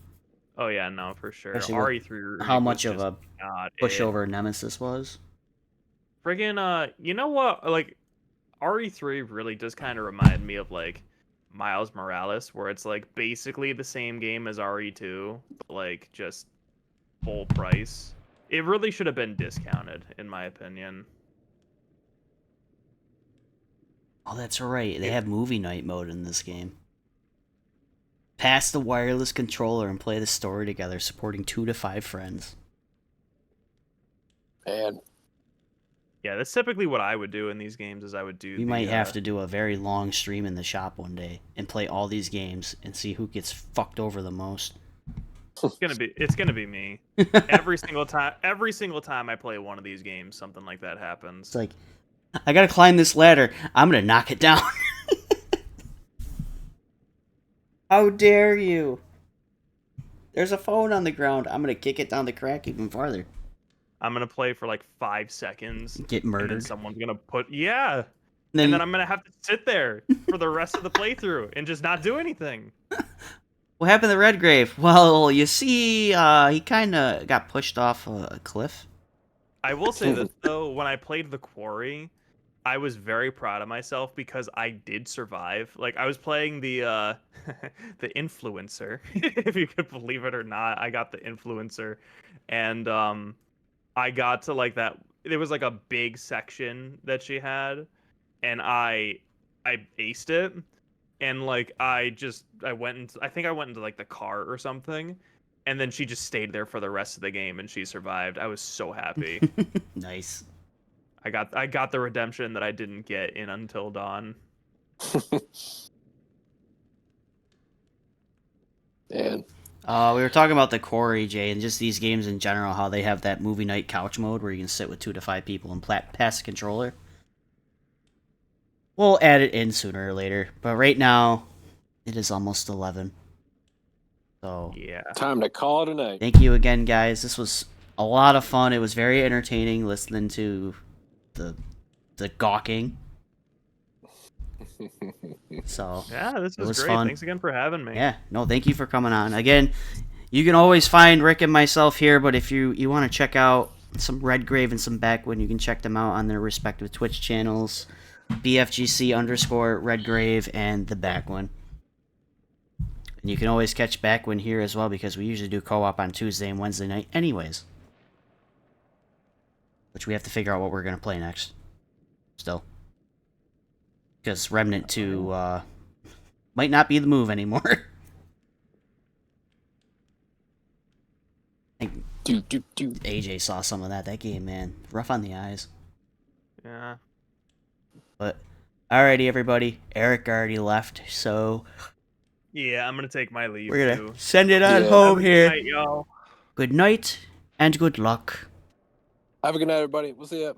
Oh yeah, no, for sure. Especially RE3 remake how much was of just a not pushover Nemesis was. Friggin' you know what? Like RE3 really does kind of remind me of like Miles Morales, where it's like basically the same game as RE2, but like just full price. It really should have been discounted, in my opinion. Oh, that's right. They have movie night mode in this game. Pass the wireless controller and play the story together, supporting 2 to 5 friends. And yeah, that's typically what I would do in these games. Is I would do. We might have to do a very long stream in the shop one day and play all these games and see who gets fucked over the most. It's gonna be me. Every single time I play one of these games, something like that happens. It's like, I gotta climb this ladder. I'm gonna knock it down. How dare you? There's a phone on the ground. I'm gonna kick it down the crack even farther. I'm gonna play for like 5 seconds. Get murdered. And then someone's gonna and then I'm gonna have to sit there for the rest of the playthrough and just not do anything. What happened to Redgrave? Well, you see, he kind of got pushed off a cliff. I will say that though, when I played The Quarry, I was very proud of myself because I did survive. Like I was playing the the influencer, if you could believe it or not. I got the influencer, and I got to like that. There was like a big section that she had, and I aced it, and like I went into I think I went into like the car or something, and then she just stayed there for the rest of the game and she survived. I was so happy. Nice. I got the redemption that I didn't get in Until Dawn. And we were talking about the Quarry, Jay, and just these games in general, how they have that movie night couch mode where you can sit with 2 to 5 people and pass the controller. We'll add it in sooner or later, but right now, it is almost 11. So yeah, time to call it a night. Thank you again, guys. This was a lot of fun. It was very entertaining listening to the gawking. So yeah, this was great. Fun. Thanks again for having me. Yeah, no, thank you for coming on. Again, you can always find Rick and myself here, but if you want to check out some Redgrave and some Backwind, you can check them out on their respective Twitch channels, BFGC_Redgrave and the Backwind. And you can always catch Backwind here as well because we usually do co-op on Tuesday and Wednesday night anyways. Which we have to figure out what we're going to play next. Still. Because Remnant 2 might not be the move anymore. I think AJ saw some of that. That game, man. Rough on the eyes. Yeah. But, alrighty, everybody. Eric already left, so... Yeah, I'm going to take my leave, we're too. going to send it on home here. Good night, y'all. Good night, and good luck. Have a good night, everybody. We'll see ya.